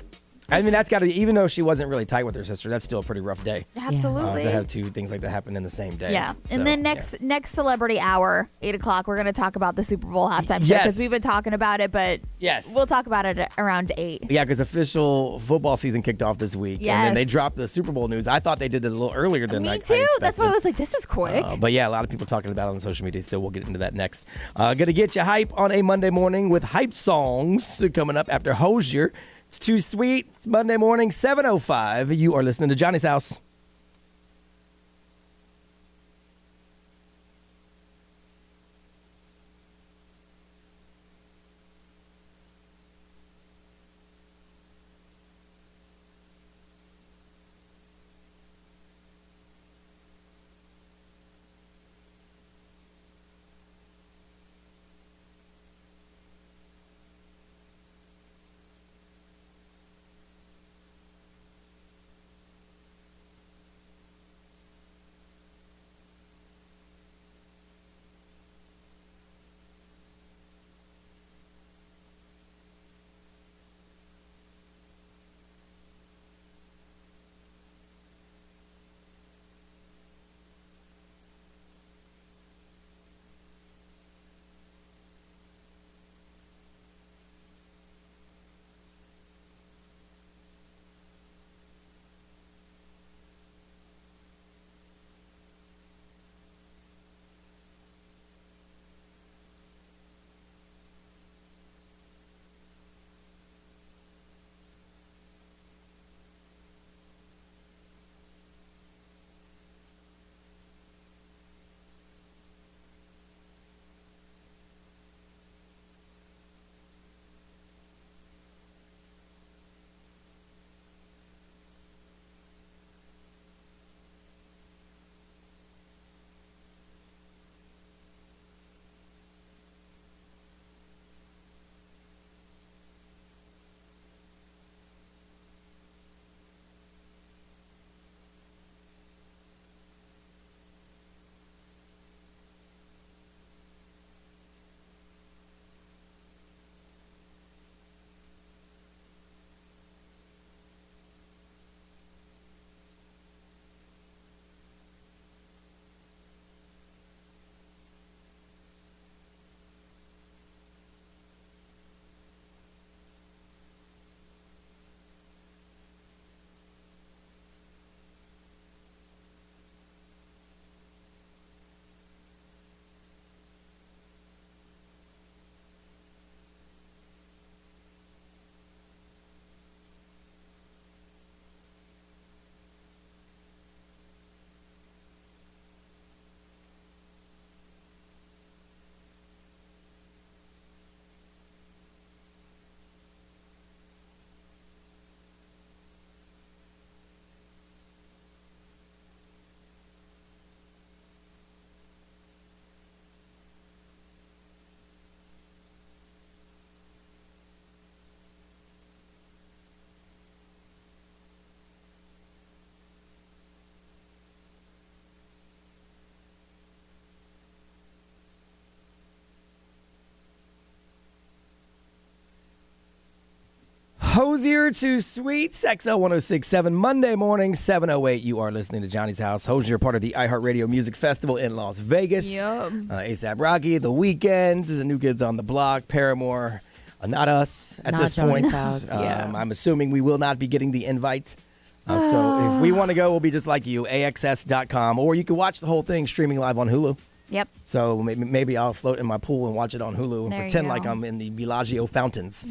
I mean, that's got to be, even though she wasn't really tight with her sister, that's still a pretty rough day. Absolutely. To have 2 things like that happen in the same day. Yeah. So, And then next celebrity hour, 8 o'clock, we're going to talk about the Super Bowl halftime show. Yes. Because we've been talking about it, but Yes. we'll talk about it around 8. Yeah, because official football season kicked off this week. And then they Yes. dropped the Super Bowl news. I thought they did it a little earlier than Me I too. That's why I expected. was like, this is quick. But yeah, a lot of people talking about it on social media, so we'll get into that next. Gonna get you hype on a Monday morning with hype songs coming up after Hosier. It's Too Sweet. It's Monday morning, 7:05. You are listening to Johnny's House. Hosier to Sweets, XL 1067, Monday morning, 7:08. You are listening to Johnny's House. Hosier, part of the iHeartRadio Music Festival in Las Vegas. Yep. ASAP Rocky, The Weeknd, the New Kids on the Block, Paramore, not us at Not this Johnny's point. House, yeah. I'm assuming we will not be getting the invite. So if we want to go, we'll be just like you, AXS.com, or you can watch the whole thing streaming live on Hulu. Yep. So maybe I'll float in my pool and watch it on Hulu and There you pretend go. like I'm in the Bellagio fountains.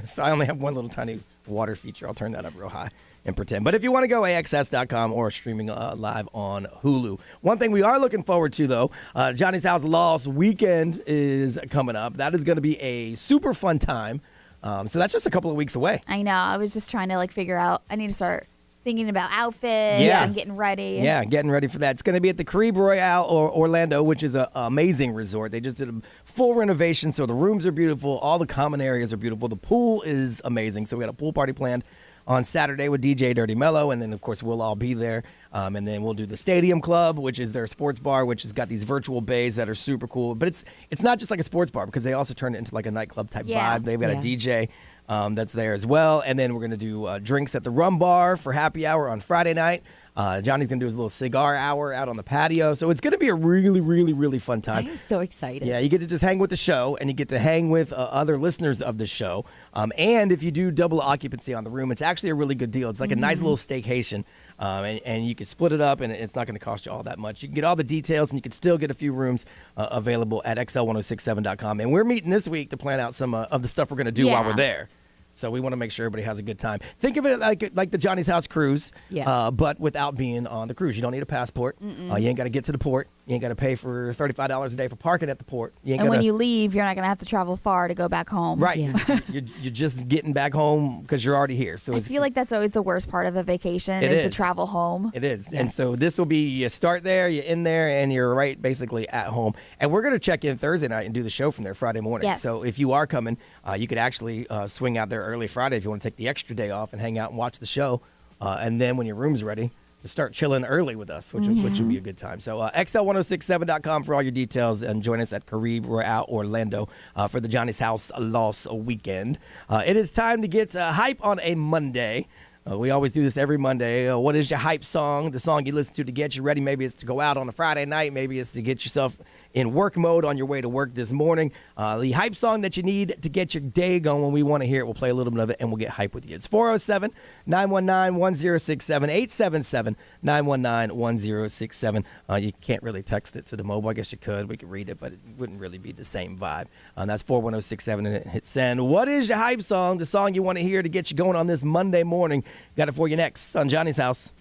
So I only have one little tiny water feature. I'll turn that up real high and pretend. But if you want to go, AXS.com or streaming live on Hulu. One thing we are looking forward to, though, Johnny's House Lost Weekend is coming up. That is going to be a super fun time. So that's just a couple of weeks away. I know. I was just trying to figure out. I need to start thinking about outfits Yes. and getting ready. Yeah, getting ready for that. It's going to be at the Caribe Royale or Orlando, which is an amazing resort. They just did a full renovation, so the rooms are beautiful. All the common areas are beautiful. The pool is amazing. So we got a pool party planned on Saturday with DJ Dirty Mello, and then, of course, we'll all be there. And then we'll do the Stadium Club, which is their sports bar, which has got these virtual bays that are super cool. But it's not just like a sports bar because they also turn it into like a nightclub type vibe. They've got a DJ that's there as well. And then we're going to do drinks at the Rum Bar for happy hour on Friday night. Johnny's going to do his little cigar hour out on the patio. So it's going to be a really, really, really fun time. I'm so excited. Yeah, you get to just hang with the show, and you get to hang with other listeners of the show. And if you do double occupancy on the room, it's actually a really good deal. It's like a nice little staycation. And you can split it up, and it's not going to cost you all that much. You can get all the details, and you can still get a few rooms available at XL1067.com. And we're meeting this week to plan out some of the stuff we're going to do while we're there. So we want to make sure everybody has a good time. Think of it like the Johnny's House cruise, but without being on the cruise. You don't need a passport. You ain't got to get to the port. You ain't got to pay for $35 a day for parking at the port. And when you leave, you're not going to have to travel far to go back home. Right. Yeah. you're just getting back home because you're already here. So I feel like that's always the worst part of a vacation is to travel home. It is. Yes. And so this will be, you start there, you're in there, and you're right basically at home. And we're going to check in Thursday night and do the show from there Friday morning. Yes. So if you are coming, you could actually swing out there early Friday if you want to take the extra day off and hang out and watch the show. And then when your room's ready, to start chilling early with us, which would be a good time. So XL1067.com for all your details, and join us at Caribe Royale Orlando for the Johnny's House Lost Weekend. It is time to get hype on a Monday. We always do this every Monday. What is your hype song? The song you listen to get you ready. Maybe it's to go out on a Friday night. Maybe it's to get yourself in work mode on your way to work this morning. The hype song that you need to get your day going. When we want to hear it, we'll play a little bit of it and we'll get hype with you. It's 407-919-1067, 877-919-1067. You can't really text it to the mobile. I guess you could. We could read it, but it wouldn't really be the same vibe. That's 41067 and hit send. What is your hype song? The song you want to hear to get you going on this Monday morning. Got it for you next on Johnny's House.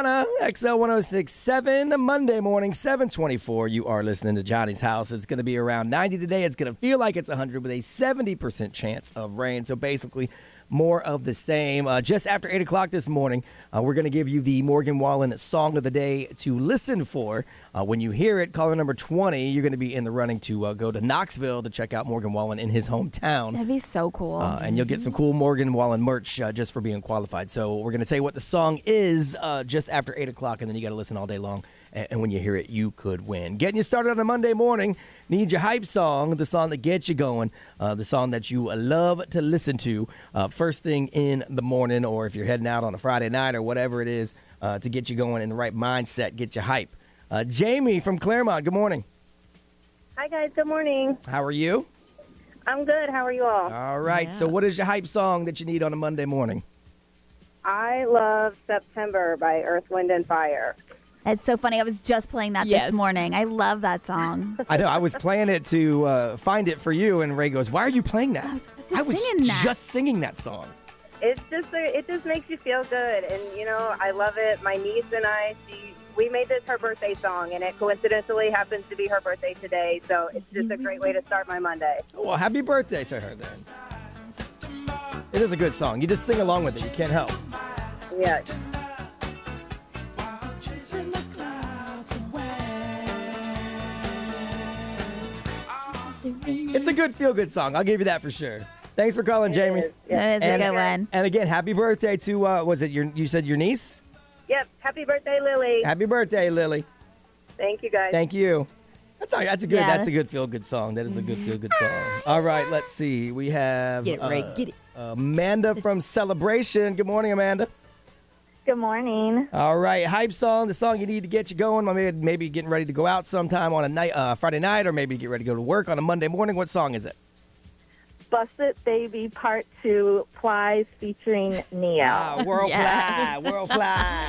Rihanna, XL 1067, Monday morning, 724. You are listening to Johnny's House. It's going to be around 90 today. It's going to feel like it's 100 with a 70% chance of rain. So basically, more of the same. Just after 8 o'clock this morning, we're going to give you the Morgan Wallen Song of the Day to listen for. When you hear it, caller number 20, you're going to be in the running to go to Knoxville to check out Morgan Wallen in his hometown. That'd be so cool. And you'll get some cool Morgan Wallen merch just for being qualified. So we're going to tell you what the song is just after 8 o'clock, and then you got to listen all day long. And when you hear it, you could win. Getting you started on a Monday morning, need your hype song, the song that gets you going, the song that you love to listen to first thing in the morning, or if you're heading out on a Friday night or whatever it is to get you going in the right mindset, get you hype. Jamie from Claremont, good morning. Hi, guys. Good morning. How are you? I'm good. How are you all? All right. Yeah. So what is your hype song that you need on a Monday morning? I love September by Earth, Wind, and Fire. It's so funny. I was just playing that Yes. this morning. I love that song. I know. I was playing it to find it for you, and Ray goes, "Why are you playing that?" I was singing that. just singing that song. It just makes you feel good, and I love it. My niece and I, we made this her birthday song, and it coincidentally happens to be her birthday today. So it's just a great way to start my Monday. Well, happy birthday to her then. It is a good song. You just sing along with it. You can't help. Yeah. It's a good feel-good song. I'll give you that for sure. Thanks for calling, Jamie. That is a good one. And again, happy birthday to was it you said your niece? Yep. Happy birthday, Lily. Happy birthday, Lily. Thank you, guys. Thank you. That's all right. That's a good. Yeah. That's a good feel-good song. That is a good feel-good song. All right. Let's see. We have Get it, Ray. Get it. Amanda from Celebration. Good morning, Amanda. Good morning. All right, hype song, the song you need to get you going. Maybe getting ready to go out sometime on a night, Friday night, or maybe get ready to go to work on a Monday morning. What song is it? Bust It Baby Part 2, Plies featuring Neo. World Yeah. Fly, World Fly.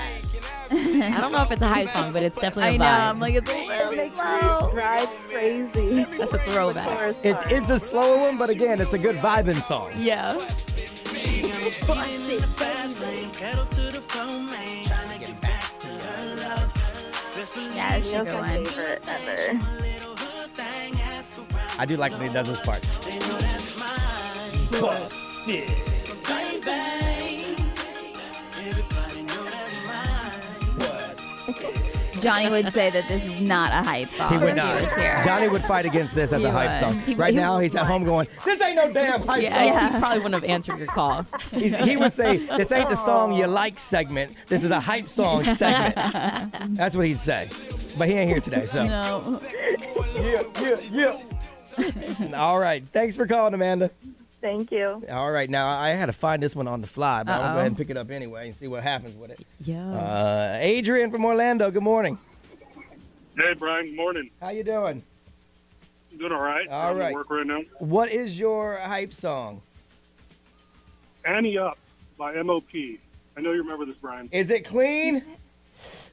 I don't know if it's a hype song, but it's definitely I a know. vibe. I'm like, it's a little slow. Drive crazy. That's a throwback. It's a slow one, but again, it's a good vibing song. Yeah. Yeah, it's a good one. Favorite ever. I do like when he does this part. Johnny would say that this is not a hype song. He would if not. was here. Johnny would fight against this as a He hype would. song. Right now, he's at home going, "This ain't no damn hype Yeah, song." he probably wouldn't have answered your call. He would say, "This ain't the song you like segment. This is a hype song segment." That's what he'd say. But he ain't here today, so. No. Yeah. All right. Thanks for calling, Amanda. Thank you. All right. Now, I had to find this one on the fly, but I'm going to go Uh-oh. ahead and pick it up anyway and see what happens with it. Yeah. Adrian from Orlando, good morning. Hey, Brian. Good morning. How you doing? Doing all right. All I'm right. at work right now. What is your hype song? Annie Up by MOP. I know you remember this, Brian. Is it clean?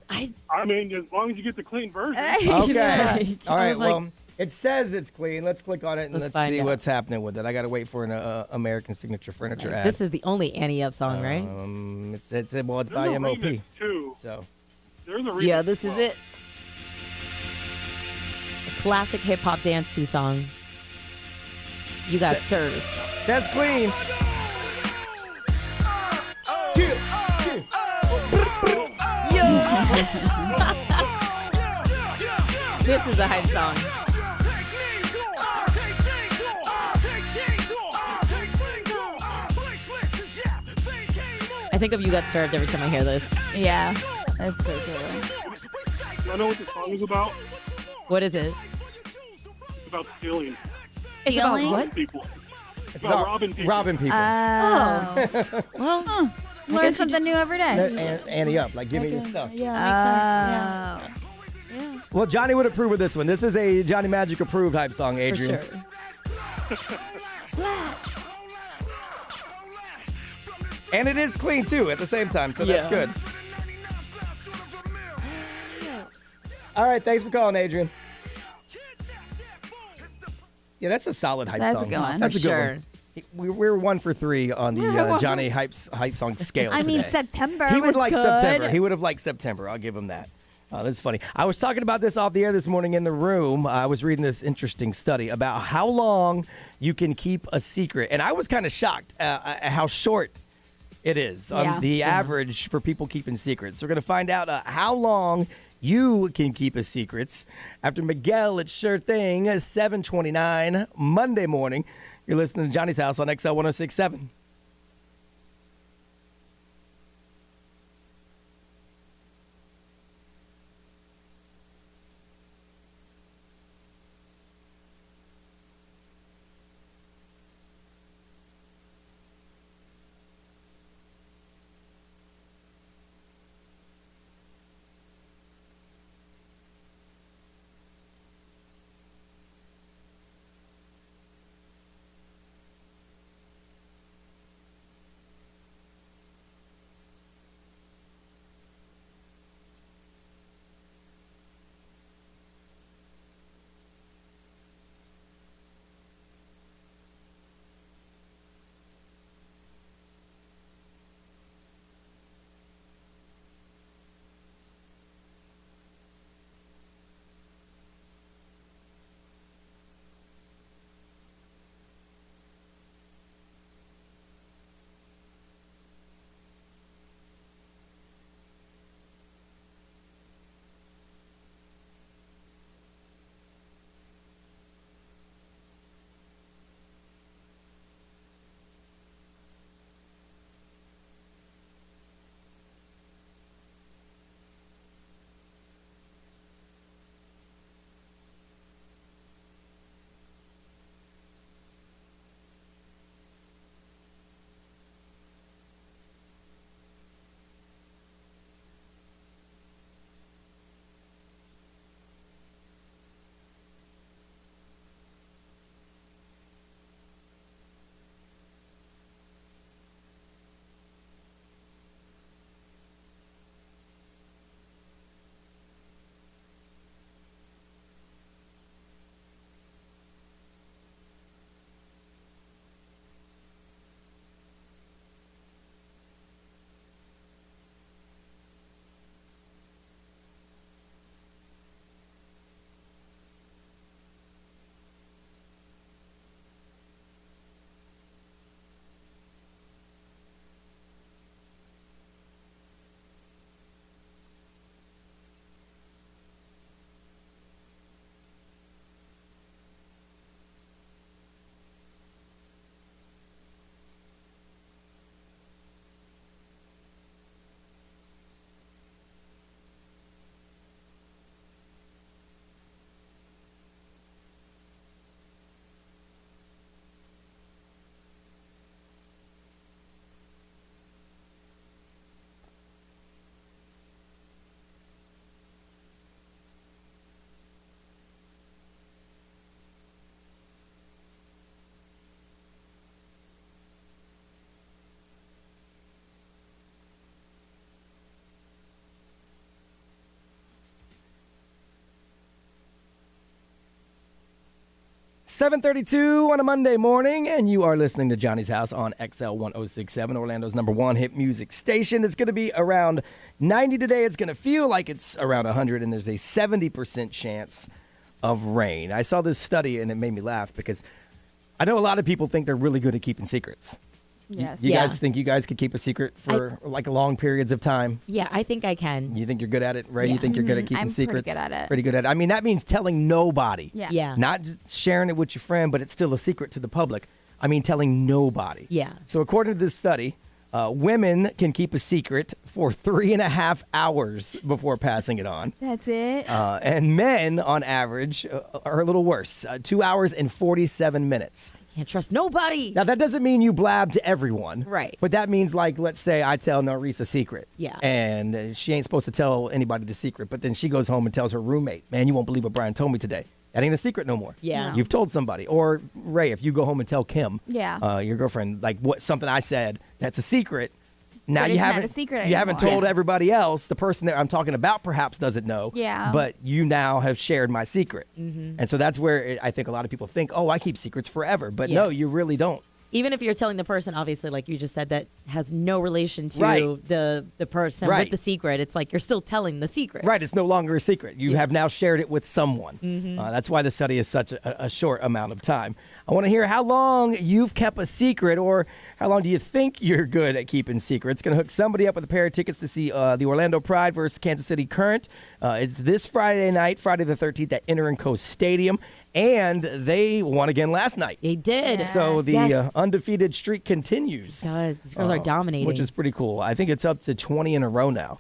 I mean, as long as you get the clean version. Okay. All I right. was like- Well, it says it's clean. Let's click on it and Let's let's find see out. what's happening with it. I got to wait for an American Signature Furniture ad. This is the only Annie Up song, right? It's by There's a MOP. remix, too. So There's a remix. Yeah, this as is well. it. A classic hip hop dance to song. You got served. says clean. This is a hype song. I think of You Got Served every time I hear this. Yeah, that's so cool. Do I know what this song is about? What is it? It's about stealing It's about Stealing? what? people. It's about robbing people. Robbing people. Oh. Well, Learn something new every day. Annie up, like give me your stuff. Yeah, makes sense. Oh. Well, Johnny would approve of this one. This is a Johnny Magic approved hype song, Yeah, Adrian. for sure. And it is clean too at the same time, so that's Yeah. good. All right, thanks for calling, Adrian. Yeah, that's a solid hype That's a song. good one. That's For a good sure. one. We're 1 for 3 on the Johnny hype song scale. I mean, today. September. He would was like good. September. He would have liked September. I'll give him that. That's funny. I was talking about this off the air this morning in the room. I was reading this interesting study about how long you can keep a secret, and I was kind of shocked at how short it is. The average for people keeping secrets. We're going to find out how long you can keep a secret. After Miguel, it's Sure Thing, 7:29 Monday morning. You're listening to Johnny's House on XL 106.7. $7:32 on a Monday morning, and you are listening to Johnny's House on XL 106.7, Orlando's #1 hit music station. It's going to be around 90 today. It's going to feel like it's around 100, and there's a 70% chance of rain. I saw this study, and it made me laugh because I know a lot of people think they're really good at keeping secrets. Yes. You guys think you guys could keep a secret for like long periods of time? Yeah, I think I can. You think you're good at it, right? You think you're good at keeping I'm secrets? pretty good at it. Pretty good at it. I mean, that means telling nobody. Yeah. Not just sharing it with your friend, but it's still a secret to the public. I mean, telling nobody. Yeah. So according to this study, women can keep a secret for 3.5 hours before passing it on. That's it. And men, on average, are a little worse. 2 hours and 47 minutes. Can't trust nobody. Now, that doesn't mean you blab to everyone. Right. But that means, like, let's say I tell Norris a secret. Yeah. And she ain't supposed to tell anybody the secret, but then she goes home and tells her roommate, man, you won't believe what Brian told me today. That ain't a secret no more. Yeah. No. You've told somebody. Or, Ray, if you go home and tell Kim, Yeah. your girlfriend, like, something I said that's a secret, now But you it's not haven't a secret you haven't anymore. told everybody else. The person that I'm talking about perhaps doesn't know. Yeah. But you now have shared my secret. Mm-hmm. And so that's where I think a lot of people think, oh, I keep secrets forever. But Yeah. no, you really don't. Even if you're telling the person, obviously, like you just said, that has no relation to Right. the person Right. with the secret, it's like you're still telling the secret. Right, it's no longer a secret. You have now shared it with someone. Mm-hmm. That's why the study is such a short amount of time. I want to hear how long you've kept a secret, or how long do you think you're good at keeping secrets. Going to hook somebody up with a pair of tickets to see the Orlando Pride versus Kansas City Current. It's this Friday night, Friday the 13th at Inter & Co Stadium. And they won again last night. They did. Yes. So the undefeated streak continues. Guys, these girls are dominating. Which is pretty cool. I think it's up to 20 in a row now.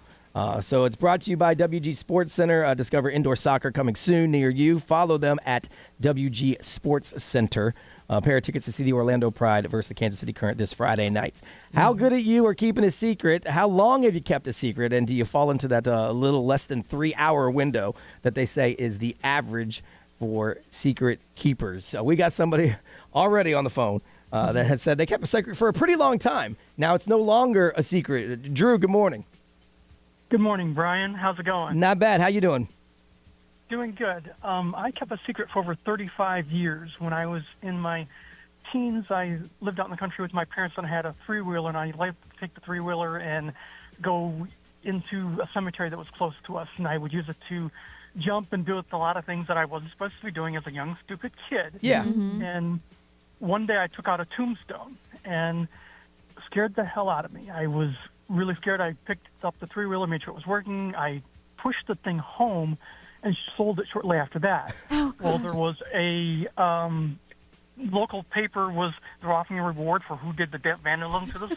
So it's brought to you by WG Sports Center. Discover indoor soccer coming soon near you. Follow them at WG Sports Center. A pair of tickets to see the Orlando Pride versus the Kansas City Current this Friday night. How good at you are keeping a secret? How long have you kept a secret? And do you fall into that little less than 3-hour window that they say is the average for secret keepers? So we got somebody already on the phone that has said they kept a secret for a pretty long time. Now it's no longer a secret. Drew, good morning. Good morning, Brian. How's it going? Not bad. How you doing? Doing good. I kept a secret for over 35 years. When I was in my teens, I lived out in the country with my parents, and I had a three-wheeler, and I liked to take the three-wheeler and go into a cemetery that was close to us, and I would use it to jump and do a lot of things that I wasn't supposed to be doing as a young, stupid kid. Yeah. And one day I took out a tombstone and scared the hell out of me. I was really scared. I picked up the three-wheeler, made sure it was working. I pushed the thing home and sold it shortly after that. Well, there was a local paper they're offering a reward for who did the vandalism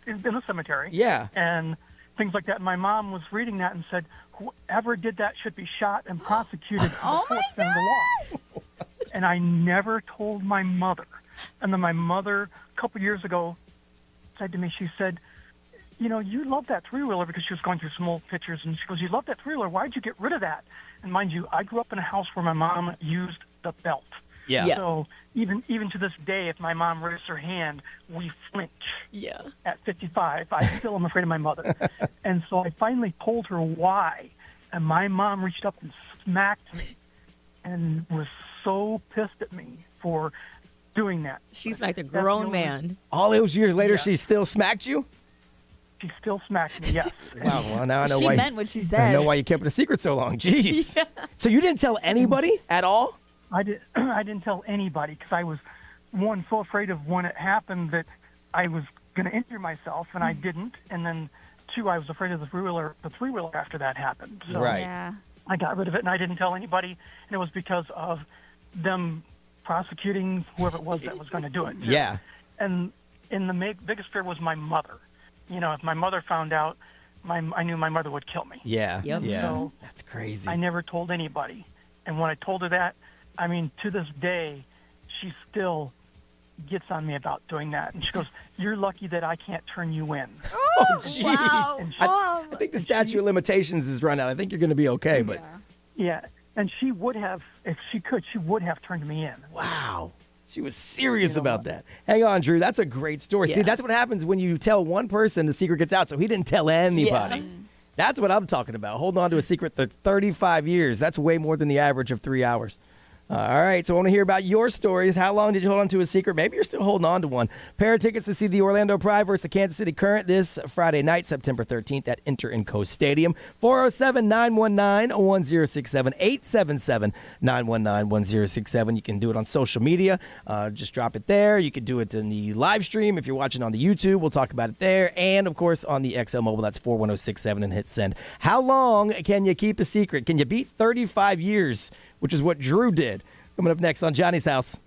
in the cemetery. Yeah. And things like that. And my mom was reading that and said, whoever did that should be shot and prosecuted for the full extent of the law. And I never told my mother. And then my mother, a couple years ago, said to me, she said, you know, you love that three-wheeler, because she was going through some old pictures, and she goes, you love that three-wheeler. Why'd you get rid of that? And mind you, I grew up in a house where my mom used the belt. Yeah. So even to this day, if my mom raised her hand, we flinch. Yeah. At 55, I still am afraid of my mother. And so I finally told her why, and my mom reached up and smacked me and was so pissed at me for doing that. She smacked a grown man. All those years later, she still smacked you? She still smacked me, yes. Wow, well, now I know She why. meant what she said. I know why you kept it a secret so long. Jeez. Yeah. So you didn't tell anybody at all? I didn't tell anybody, because I was, one, so afraid of when it happened that I was going to injure myself, and I didn't. And then, two, I was afraid of the three-wheeler after that happened. So Right. Yeah. I got rid of it, and I didn't tell anybody, and it was because of them prosecuting whoever it was that was going to do it. Yeah. And the biggest fear was my mother. You know, if my mother found out, I knew my mother would kill me. Yeah. Yep. Yeah. So That's crazy. I never told anybody. And when I told her that, I mean, to this day, she still gets on me about doing that. And she goes, you're lucky that I can't turn you in. Oh, jeez. Wow. And she, I think the statute of limitations is run out. I think you're going to be okay, but yeah. And she would have, if she could, she would have turned me in. wow. She was serious about that. Hang on, Drew. That's a great story. See, Yeah. that's what happens when you tell one person, the secret gets out. So he didn't tell anybody. Yeah. That's what I'm talking about. Holding on to a secret for 35 years. That's way more than the average of 3 hours. All right, so I want to hear about your stories. How long did you hold on to a secret? Maybe you're still holding on to one. Pair of tickets to see the Orlando Pride versus the Kansas City Current this Friday night, September 13th at Inter & Co Stadium. 407-919-1067, 877-919-1067. You can do it on social media. Just drop it there. You can do it in the live stream. If you're watching on the YouTube, we'll talk about it there. And, of course, on the XL Mobile, that's 41067 and hit send. How long can you keep a secret? Can you beat 35 years, which is what Drew did? Coming up next on Johnny's House.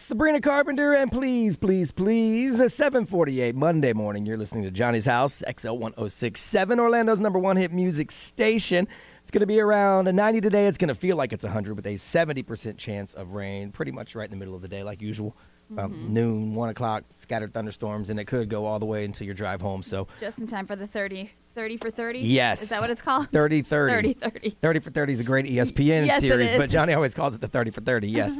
Sabrina Carpenter, and please, 7:48 Monday morning. You're listening to Johnny's House, XL 1067, Orlando's #1 hit music station. It's going to be around 90 today. It's going to feel like it's 100 with a 70% chance of rain, pretty much right in the middle of the day, like usual. Noon, 1 o'clock, scattered thunderstorms, and it could go all the way until your drive home. So just in time for the 30 for 30? Yes. Is that what it's called? 30-30. 30-30. 30 for 30 is a great ESPN Yes, series, it is. but Johnny always calls it the 30 for 30, yes.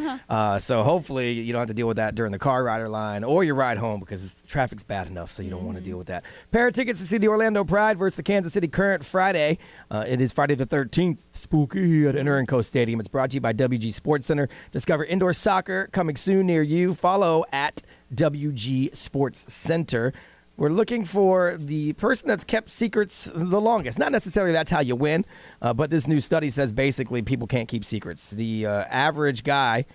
So hopefully you don't have to deal with that during the car rider line or your ride home because traffic's bad enough, so you don't want to deal with that. Pair of tickets to see the Orlando Pride versus the Kansas City Current Friday. It is Friday the 13th, spooky, at Inter-Co Stadium. It's brought to you by WG Sports Center. Discover indoor soccer coming soon near you. Follow at WG Sports Center. We're looking for the person that's kept secrets the longest. Not necessarily that's how you win, but this new study says basically people can't keep secrets. The average guy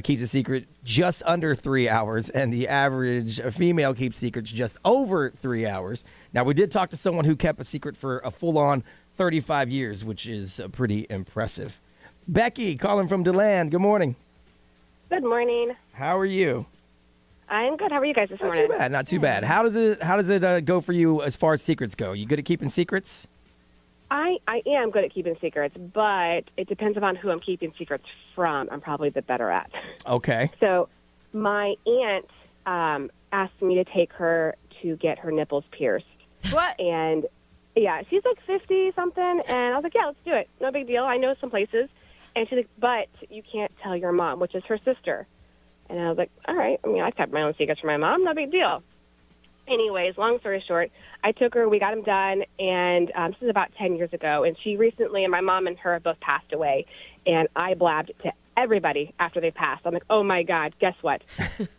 keeps a secret just under 3 hours, and the average female keeps secrets just over 3 hours. Now, we did talk to someone who kept a secret for a full-on 35 years, which is pretty impressive. Becky, calling from DeLand. Good morning. Good morning. How are you? I'm good. How are you guys this morning? Not too bad. How does it go for you as far as secrets go? You good at keeping secrets? I am good at keeping secrets, but it depends upon who I'm keeping secrets from. I'm probably the better at. Okay. So my aunt asked me to take her to get her nipples pierced. What? And, yeah, she's like 50-something, and I was like, yeah, let's do it. No big deal. I know some places. And she's like, but you can't tell your mom, which is her sister. And I was like, all right. I mean, I kept my own secrets from my mom. No big deal. Anyways, long story short, I took her. We got them done. And this is about 10 years ago. And she recently, and my mom and her have both passed away. And I blabbed to everybody after they passed. I'm like, oh, my God, guess what?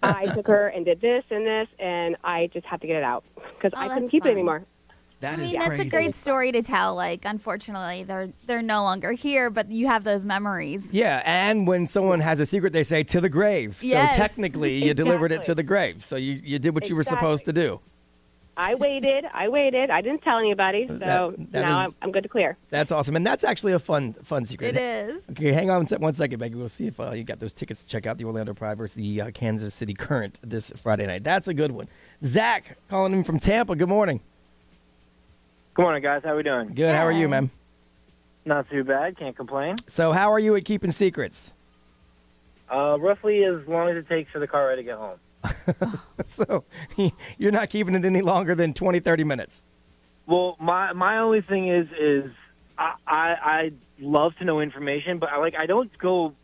I took her and did this, and I just had to get it out because I couldn't keep it anymore. That's a great story to tell. Like, unfortunately, they're no longer here, but you have those memories. Yeah, and when someone has a secret, they say to the grave. Yes. So technically, you delivered it to the grave. So you did what you were supposed to do. I waited. I didn't tell anybody, so now I'm good to clear. That's awesome, and that's actually a fun secret. It is. Okay, hang on 1 second, Becky. We'll see if you got those tickets to check out the Orlando Pride versus the Kansas City Current this Friday night. That's a good one. Zach, calling in from Tampa. Good morning. Good morning, guys. How we doing? Good. How are you, man? Not too bad. Can't complain. So how are you at keeping secrets? Roughly as long as it takes for the car ride to get home. So you're not keeping it any longer than 20, 30 minutes? Well, my only thing is I love to know information, but I don't go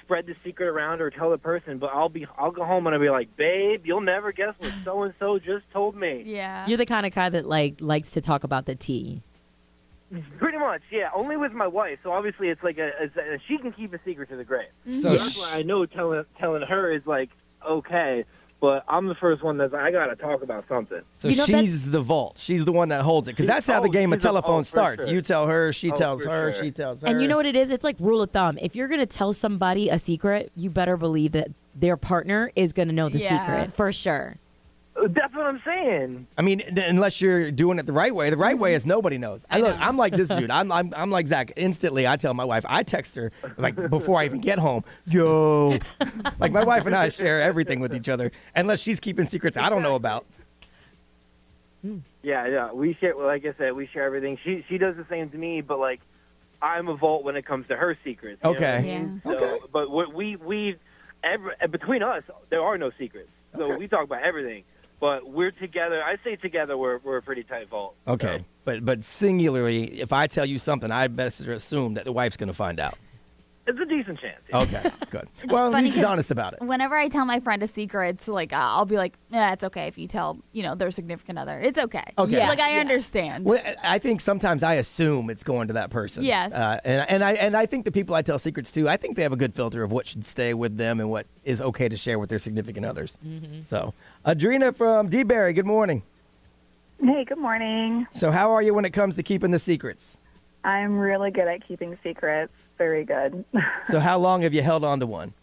spread the secret around or tell the person, but I'll go home and I'll be like, babe, you'll never guess what so-and-so just told me. Yeah. You're the kind of guy that likes to talk about the tea. Pretty much, yeah. Only with my wife, so obviously it's like she can keep a secret to the grave. So that's why I know telling her is like okay, but I'm the first one that's I gotta talk about something. So she's the vault. She's the one that holds it because that's how the game of telephone starts. Sure. You tell her, she tells her, sure. she tells her. And you know what it is? It's like rule of thumb. If you're going to tell somebody a secret, you better believe that their partner is going to know the secret for sure. That's what I'm saying. I mean, unless you're doing it the right way. The right way is nobody knows. I'm like this dude. I'm like Zach. Instantly, I tell my wife. I text her like before I even get home. Yo, like my wife and I share everything with each other, unless she's keeping secrets I don't know about. Yeah. We share. Like I said, we share everything. She does the same to me, but like I'm a vault when it comes to her secrets. You know what I mean? So, okay. But we between us, there are no secrets. So we talk about everything. But we're together. I say together we're a pretty tight vault. Okay, so. But singularly, if I tell you something, I best assume that the wife's going to find out. It's a decent chance. Yeah. Okay, good. Well, at least he's honest about it. Whenever I tell my friend a secret, it's like I'll be like, "Yeah, it's okay if you tell their significant other. It's okay." Okay. Yeah. Like I understand. Well, I think sometimes I assume it's going to that person. Yes. And I think the people I tell secrets to, I think they have a good filter of what should stay with them and what is okay to share with their significant others. Mm-hmm. So, Adrena from DeBerry, good morning. Hey, good morning. So, how are you when it comes to keeping the secrets? I'm really good at keeping secrets. Very good. So how long have you held on to one?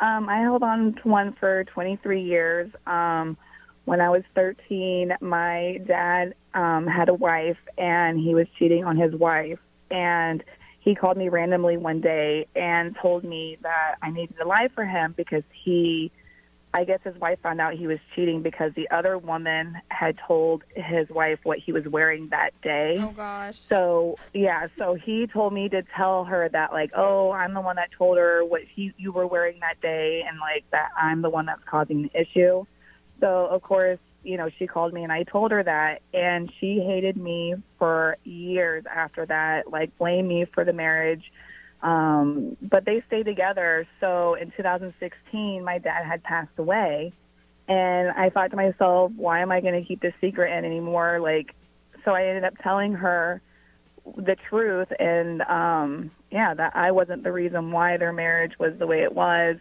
I held on to one for 23 years. When I was 13, my dad had a wife, and he was cheating on his wife. And he called me randomly one day and told me that I needed to lie for him because he I guess his wife found out he was cheating because the other woman had told his wife what he was wearing that day. Oh, gosh. So, so he told me to tell her that, like, oh, I'm the one that told her what you were wearing that day, and, like, that I'm the one that's causing the issue. So, of course, she called me and I told her that, and she hated me for years after that, like, blamed me for the marriage. But they stayed together. So in 2016, my dad had passed away, and I thought to myself, why am I going to keep this secret in anymore? Like, so I ended up telling her the truth, and that I wasn't the reason why their marriage was the way it was.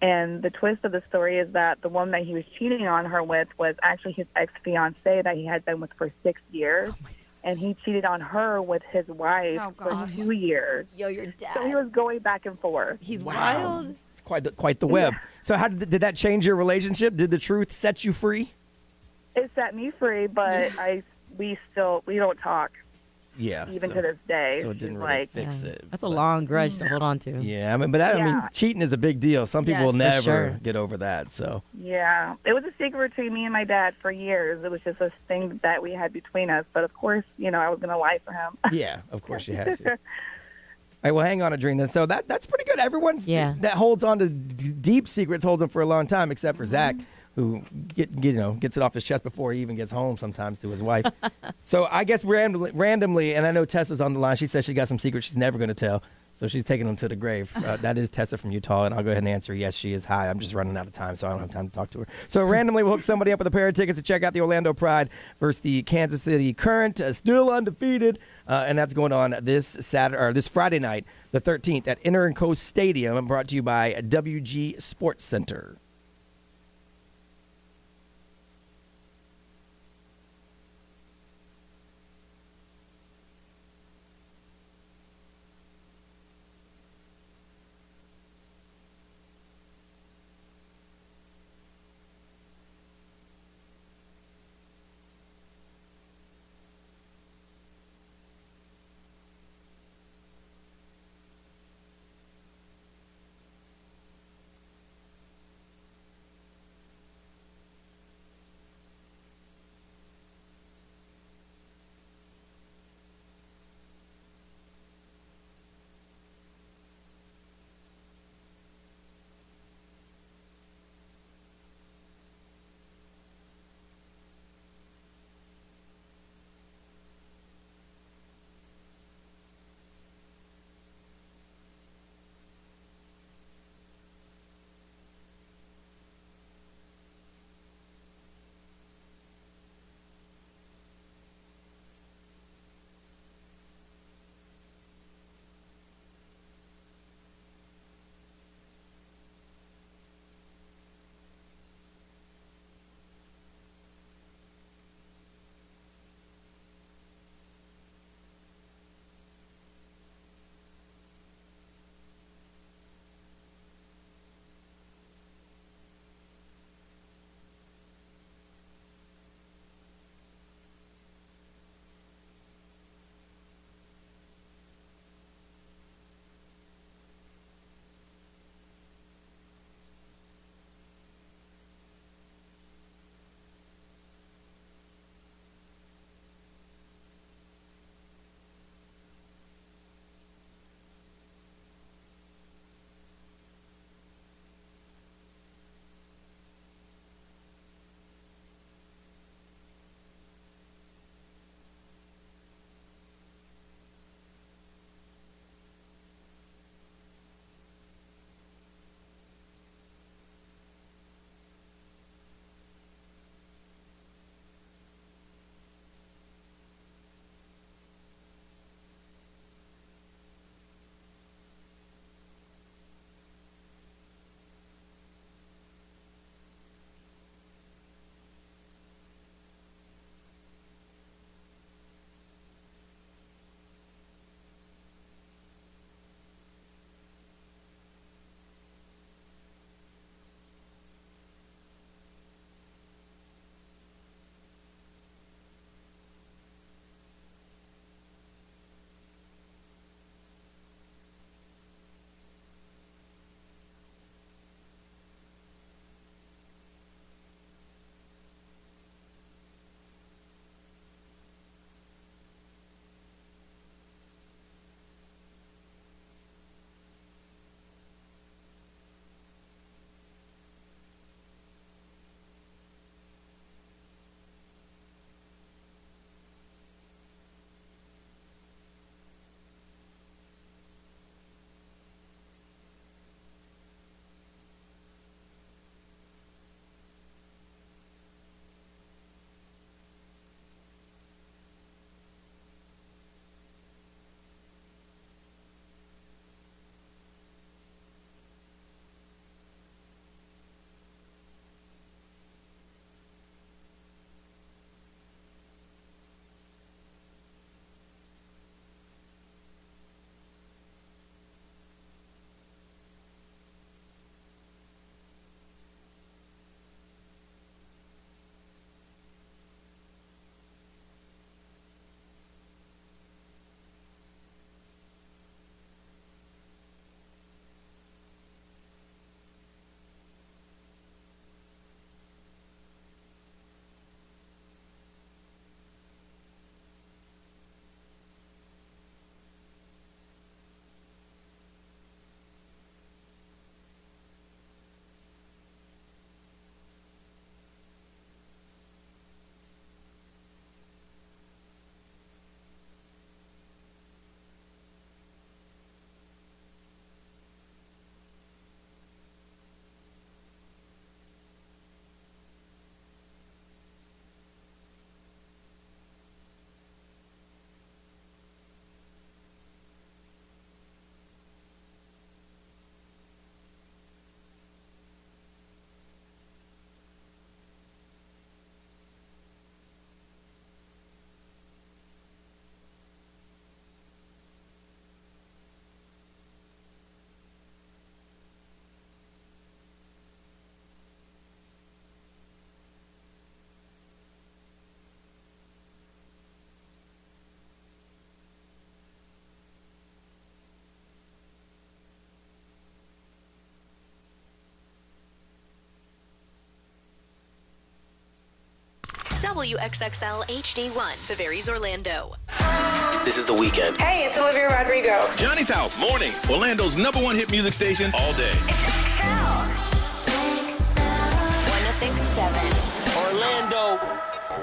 And the twist of the story is that the woman that he was cheating on her with was actually his ex-fiancée that he had been with for 6 years. And he cheated on her with his wife for 2 years. Yo, your dad. So he was going back and forth. He's wild. It's quite the web. So how did that change your relationship? Did the truth set you free? It set me free, but we don't talk. Yeah. Even to this day. So it didn't really fix it. That's a long grudge to hold on to. Yeah, I mean, cheating is a big deal. Some people will never get over that. So. Yeah, it was a secret between me and my dad for years. It was just this thing that we had between us. But of course, I was going to lie for him. Yeah, of course you had to. All right, well, hang on, Adrena. So that's pretty good. Everyone's that holds on to deep secrets holds them for a long time, except for Zach, who gets it off his chest before he even gets home sometimes to his wife. So I guess randomly, and I know Tessa's on the line. She says she got some secrets she's never going to tell. So she's taking them to the grave. That is Tessa from Utah, and I'll go ahead and answer yes, she is. Hi, I'm just running out of time, so I don't have time to talk to her. So randomly, we'll hook somebody up with a pair of tickets to check out the Orlando Pride versus the Kansas City Current, still undefeated, and that's going on this Friday night, the 13th, at Inter and Coast Stadium, brought to you by WG Sports Center. WXXL HD1, Tavares, Orlando. This is The Weekend. Hey, it's Olivia Rodrigo. Johnny's House, mornings. Orlando's #1 hit music station all day. 1067. Orlando.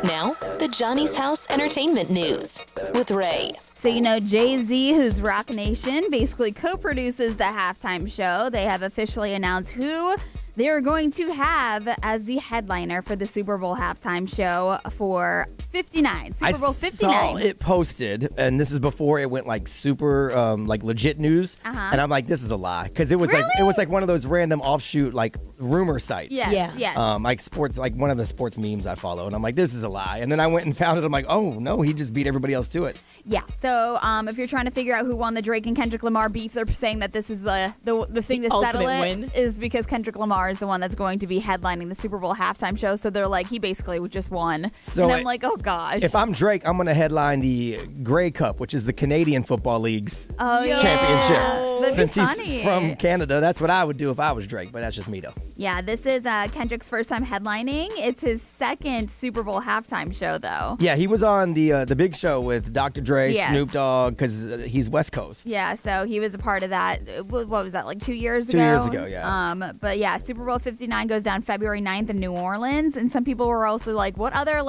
Now, the Johnny's House Entertainment News with Ray. So, Jay-Z, who's Rock Nation, basically co-produces the halftime show. They have officially announced who they're going to have as the headliner for the Super Bowl halftime show for 59. Super Bowl 59. I saw it posted, and this is before it went super legit news. And I'm like, this is a lie, because it was like one of those random offshoot rumor sites. Yes. Like sports, like one of the sports memes I follow, and I'm like, this is a lie. And then I went and found it. I'm like, oh no, he just beat everybody else to it. Yeah. So if you're trying to figure out who won the Drake and Kendrick Lamar beef, they're saying that this is the thing to settle it win. is because Kendrick Lamar is the one that's going to be headlining the Super Bowl halftime show. So they're like, he basically just won. So and I'm like, oh gosh. If I'm Drake, I'm going to headline the Grey Cup, which is the Canadian Football League's championship. That'd Since be he's funny. from Canada, that's what I would do if I was Drake, but that's just me though. Yeah, this is Kendrick's first time headlining. It's his second Super Bowl halftime show, though. Yeah, he was on the Big Show with Dr. Dre, Yes. Snoop Dogg, because he's West Coast. Yeah, so he was a part of that. What was that, 2 years ago? 2 years ago, yeah. But yeah, Super Bowl 59 goes down February 9th in New Orleans. And some people were also like, what other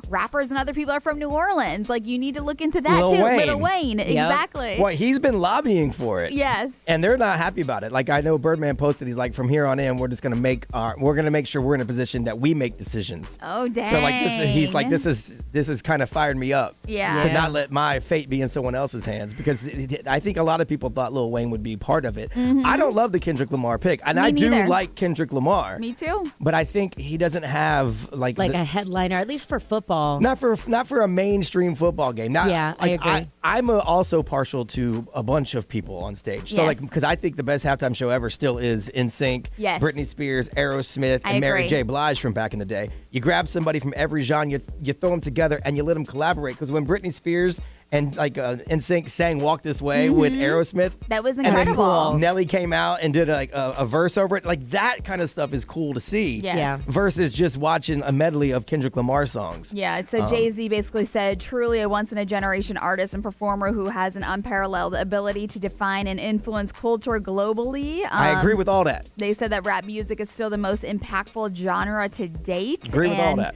rappers and other people are from New Orleans? You need to look into that Lil too. Wayne. Lil Wayne, exactly. Well, he's been lobbying for it. Yes. And they're not happy about it. I know Birdman posted, he's like, from here on in, we're just going to make sure we're in a position that we make decisions. Oh, dang. So he's like, this has kind of fired me up. Yeah. To not let my fate be in someone else's hands, because I think a lot of people thought Lil Wayne would be part of it. Mhm. I don't love the Kendrick Lamar pick, and Me I do neither. like Kendrick Lamar. Me too. But I think he doesn't have a headliner, at least for football. Not for a mainstream football game. Yeah, I agree. I'm also partial to a bunch of people on stage. So Yes. because I think the best halftime show ever still is NSYNC, Yes. Britney Spears, Aerosmith, I and Mary agree. J. Blige from back in the day. You grab somebody from every genre, you throw them together, and you let them collaborate. Because when Britney Spears and NSYNC sang "Walk This Way" with Aerosmith, That was and then incredible. Nelly came out and did a verse over it. That kind of stuff is cool to see. Yes. Yeah. Versus just watching a medley of Kendrick Lamar songs. Yeah, so Jay-Z basically said, truly a once-in-a-generation artist and performer who has an unparalleled ability to define and influence culture globally. I agree with all that. They said that rap music is still the most impactful genre to date. Agree with all that.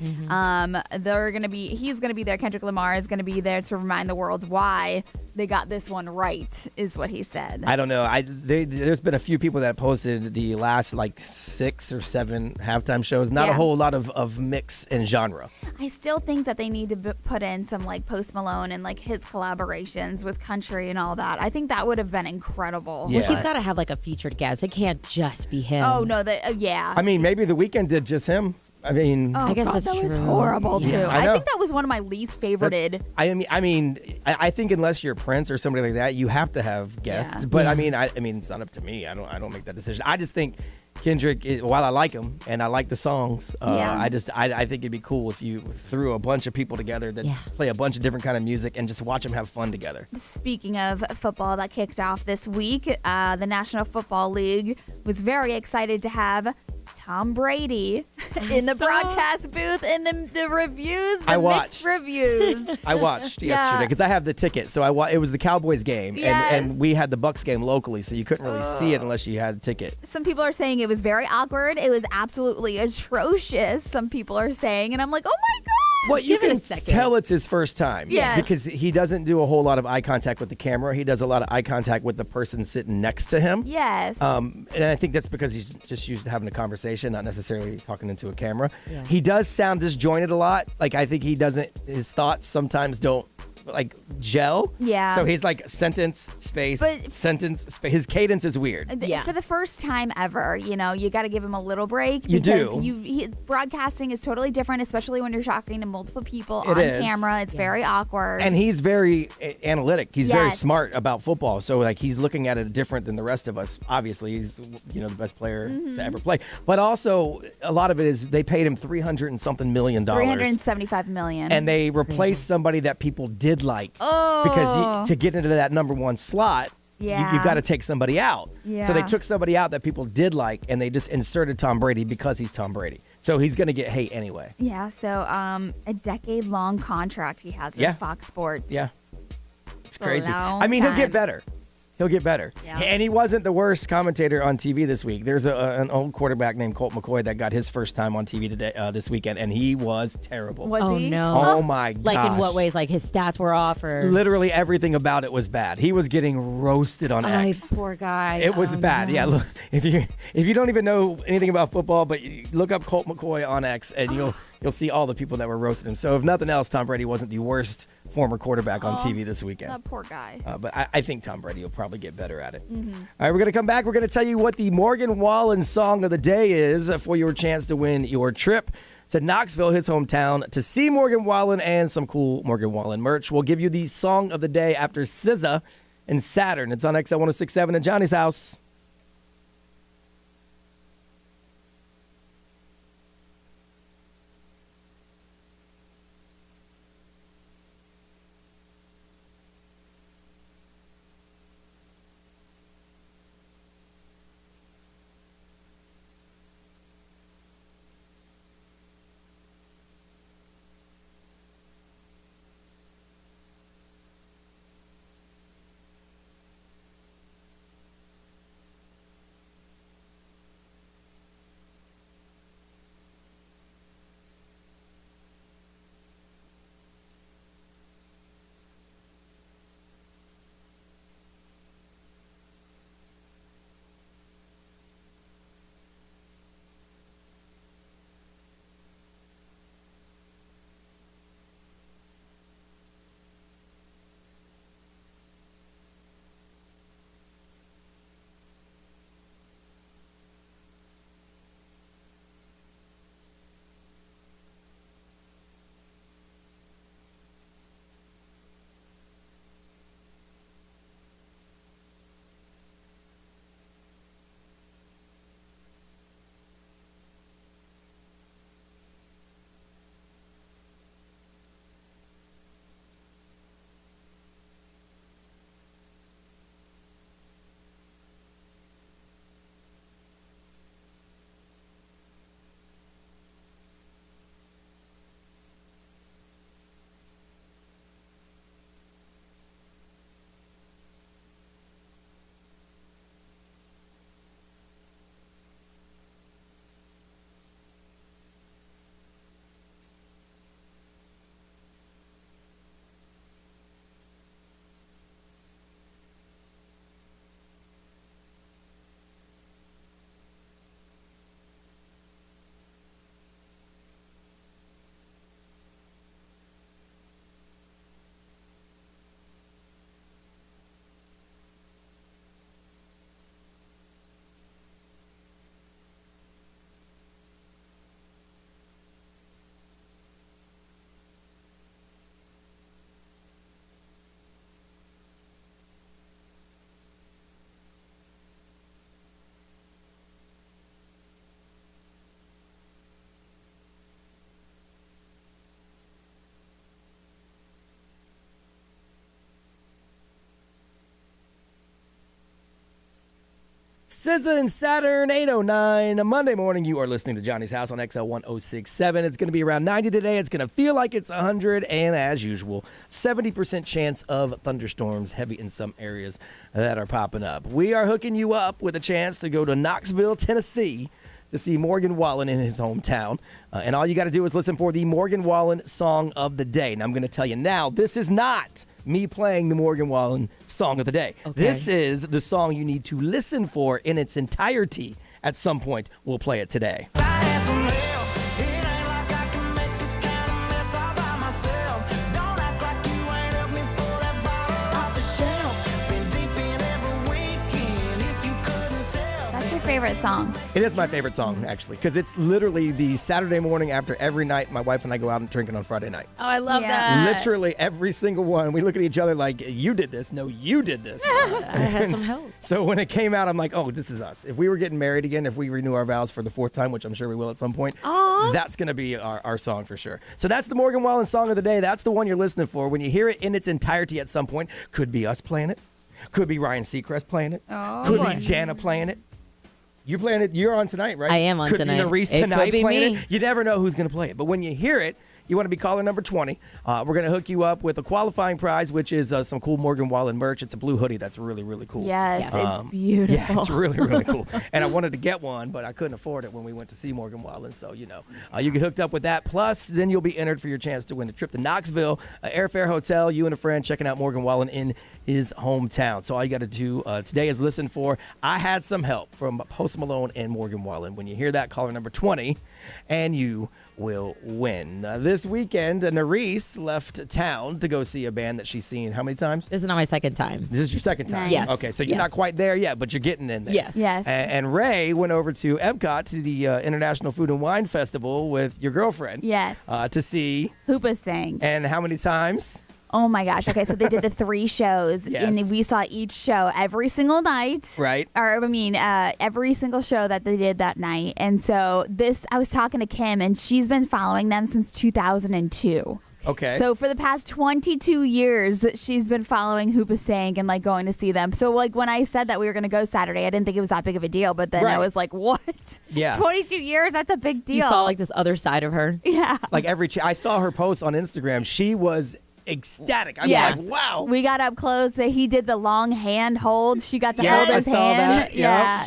He's going to be there. Kendrick Lamar is going to be there to remind the world why they got this one right, is what he said. I don't know. There's been a few people that posted the last 6 or 7 halftime shows. Not a whole lot of mix in genre. I still think that they need to put in some Post Malone and his collaborations with country and all that. I think that would have been incredible. Well, he's got to have a featured guest. It can't just be him. Oh no, yeah. I mean, maybe The Weeknd did just him. I mean, Oh, I guess God, that's that was true. horrible too. Yeah, I I know. think that was one of my least favorited. I think unless you're Prince or somebody like that, you have to have guests. Yeah. But Yeah. I mean, it's not up to me. I don't make that decision. I just think Kendrick, while I like him and I like the songs, I think it'd be cool if you threw a bunch of people together that play a bunch of different kind of music and just watch them have fun together. Speaking of football, that kicked off this week. The National Football League was very excited to have Tom Brady in the broadcast booth and the reviews, the I mixed watched. reviews. I watched Yeah. yesterday because I have the ticket. So it was the Cowboys game, Yes. and we had the Bucks game locally, so you couldn't really see it unless you had a ticket. Some people are saying it was very awkward. It was absolutely atrocious, some people are saying. And I'm like, oh my God. Well, you Give it can a second. tell it's his first time. Yes. Because he doesn't do a whole lot of eye contact with the camera. He does a lot of eye contact with the person sitting next to him. Yes. And I think that's because he's just used to having a conversation, not necessarily talking into a camera. Yeah. He does sound disjointed a lot. I think his thoughts sometimes don't gel. Yeah. So he's sentence, space, sentence, space. His cadence is weird. For the first time ever, you got to give him a little break. You because do. Broadcasting is totally different, especially when you're talking to multiple people It on is. camera. It's very awkward. And he's very analytic. He's very Yes. smart about football. So he's looking at it different than the rest of us. Obviously, he's the best player to ever play. But also, a lot of it is they paid him $300 and something million. $375 million. And they replaced somebody that people did like. Oh. Because to get into that number 1 slot, Yeah. you've got to take somebody out. So they Yeah. took somebody out that people did like, and they just inserted Tom Brady because he's Tom Brady. So he's going to get hate anyway. Yeah, so a decade-long contract he has with Fox Sports. Yeah. It's a crazy. long I mean, he'll time. get better. He'll get better. Yeah. And he wasn't the worst commentator on TV this week. There's an old quarterback named Colt McCoy that got his first time on TV today this weekend, and he was terrible. Was he? No. Oh, my gosh. Like in what ways? Like his stats were off or? Literally everything about it was bad. He was getting roasted on X. Poor guy. It was bad. No. Yeah, look, if you don't even know anything about football, but you look up Colt McCoy on X, and you'll see all the people that were roasting him. So if nothing else, Tom Brady wasn't the worst former quarterback on TV this weekend. That poor guy. But I think Tom Brady will probably get better at it. Mm-hmm. All right, we're going to come back. We're going to tell you what the Morgan Wallen song of the day is for your chance to win your trip to Knoxville, his hometown, to see Morgan Wallen and some cool Morgan Wallen merch. We'll give you the song of the day after SZA and Saturn. It's on XL 1067 at Johnny's house. SZA and Saturn 809. Monday morning, you are listening to Johnny's House on XL 1067. It's going to be around 90 today. It's going to feel like it's 100. And as usual, 70% chance of thunderstorms, heavy in some areas that are popping up. We are hooking you up with a chance to go to Knoxville, Tennessee, to see Morgan Wallen in his hometown. And all you got to do is listen for the Morgan Wallen song of the day. And I'm going to tell you now, this is not me playing the Morgan Wallen song of the day. Okay. This is the song you need to listen for in its entirety. At some point, we'll play it today. Favorite song? It is my favorite song, actually, because it's literally the Saturday morning after every night my wife and I go out and drinking on Friday night. Oh, I love that. Literally every single one. We look at each other like, you did this. No, you did this. I had some help. So when it came out, I'm like, oh, this is us. If we were getting married again, if we renew our vows for the fourth time, which I'm sure we will at some point, that's going to be our song for sure. So that's the Morgan Wallen song of the day. That's the one you're listening for. When you hear it in its entirety at some point, could be us playing it. Could be Ryan Seacrest playing it. Oh, could boy. be Jana playing it. You're playing it. You're on tonight, right? I am on could tonight. Be Nerese It could tonight be playing me. it. You never know who's going to play it. But when you hear it, you want to be caller number 20. We're going to hook you up with a qualifying prize, which is some cool Morgan Wallen merch. It's a blue hoodie that's really, really cool. Yes, it's beautiful. Yeah, it's really, really cool. And I wanted to get one, but I couldn't afford it when we went to see Morgan Wallen. So, you get hooked up with that. Plus, then you'll be entered for your chance to win a trip to Knoxville, Airfare Hotel, you and a friend checking out Morgan Wallen in his hometown. So all you got to do today is listen for I Had Some Help from Post Malone and Morgan Wallen. When you hear that, caller number 20, and you will win. This weekend, Nerese left town to go see a band that she's seen how many times? This is not my second time. This is your second time? Nice. Yes. Okay, so you're Yes. not quite there yet, but you're getting in there. Yes. Yes. And Ray went over to Epcot to the International Food and Wine Festival with your girlfriend. Yes. To see. Hoopa sang. And how many times? Oh my gosh. Okay, so they did the 3 shows, Yes. and we saw each show every single night. Right. Or, every single show that they did that night. And so I was talking to Kim, and she's been following them since 2002. Okay. So for the past 22 years, she's been following Hoopa Sang and like going to see them. So like when I said that we were going to go Saturday, I didn't think it was that big of a deal. But then I was like, what? Yeah. 22 years? That's a big deal. You saw like this other side of her. Yeah. Like I saw her post on Instagram. She was ecstatic. I was like, wow. We got up close. He did the long hand hold. She got to Yes, hold his I saw hand. that. Yeah.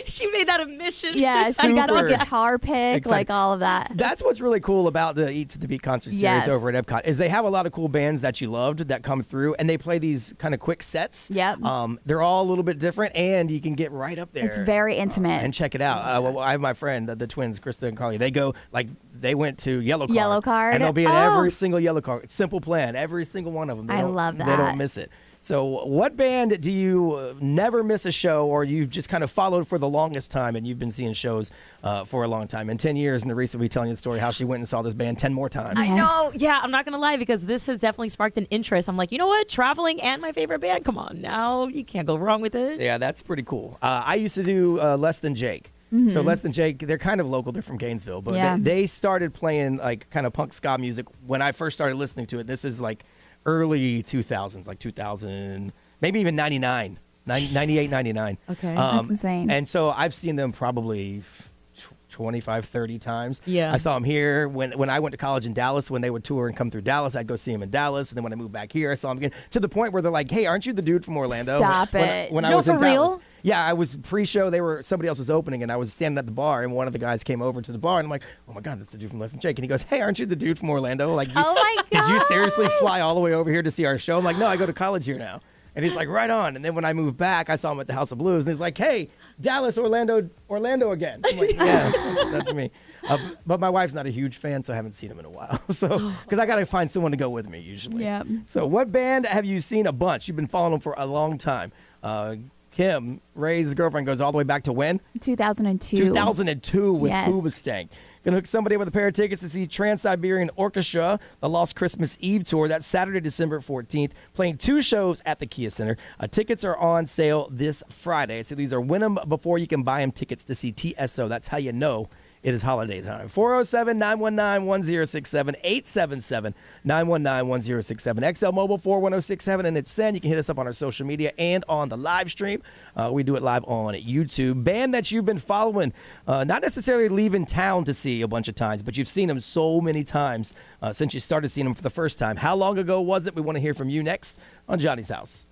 She made that a mission. Yeah, she got the Super guitar pick, excited. like all of that. That's what's really cool about the Eat to the Beat concert series Yes. over at Epcot is they have a lot of cool bands that you loved that come through, and they play these kind of quick sets. Yep. They're all a little bit different, and you can get right up there. It's very intimate. And check it out. I have my friend, the twins, Krista and Carly. They went to Yellow Card. Yellow Card? And they'll be in Oh. every single Yellow Card. Simple Plan, every single one of them. I love They that. don't miss it. So what band do you never miss a show, or you've just kind of followed for the longest time and you've been seeing shows for a long time? In 10 years, Nerese will be telling you the story how she went and saw this band 10 more times. I know. Yeah, I'm not going to lie because this has definitely sparked an interest. I'm like, you know what? Traveling and my favorite band. Come on now. You can't go wrong with it. Yeah, that's pretty cool. I used to do Less Than Jake. So Less Than Jake, they're kind of local. They're from Gainesville. But Yeah. they started playing like kind of punk ska music when I first started listening to it. This is like early 2000s, like 2000, maybe even 99, 98, 99. Okay. That's insane. And so I've seen them probably 25, 30 times. Yeah. I saw them here when I went to college in Dallas. When they would tour and come through Dallas, I'd go see them in Dallas. And then when I moved back here, I saw them again to the point where they're like, "Hey, aren't you the dude from Orlando?" Stop When- it. When I No, was in for real? Dallas. Yeah, I was pre-show. Somebody else was opening, and I was standing at the bar, and one of the guys came over to the bar, and I'm like, "Oh my God, that's the dude from Less Than Jake." And he goes, "Hey, aren't you the dude from Orlando? Like, Oh my did you God. seriously fly all the way over here to see our show?" I'm like, "No, I go to college here now." And he's like, "Right on." And then when I moved back, I saw him at the House of Blues, and he's like, "Hey, Dallas, Orlando again." I'm like, "Yeah, that's me." But my wife's not a huge fan, so I haven't seen him in a while. So, because I got to find someone to go with me usually. Yep. So, what band have you seen a bunch? You've been following them for a long time. Kim, Ray's girlfriend, goes all the way back to when? 2002. 2002 with Yes. Hoobastank. Gonna hook somebody up with a pair of tickets to see Trans-Siberian Orchestra, the Lost Christmas Eve tour. That's Saturday, December 14th, playing 2 shows at the Kia Center. Tickets are on sale this Friday, so these are win them before you can buy them tickets to see TSO. That's how you know it is holiday time. 407-919-1067, 877-919-1067. XL Mobile 41067, and it's send. You can hit us up on our social media and on the live stream. We do it live on YouTube. Band that you've been following, not necessarily leaving town to see a bunch of times, but you've seen them so many times since you started seeing them for the first time. How long ago was it? We want to hear from you next on Johnny's House.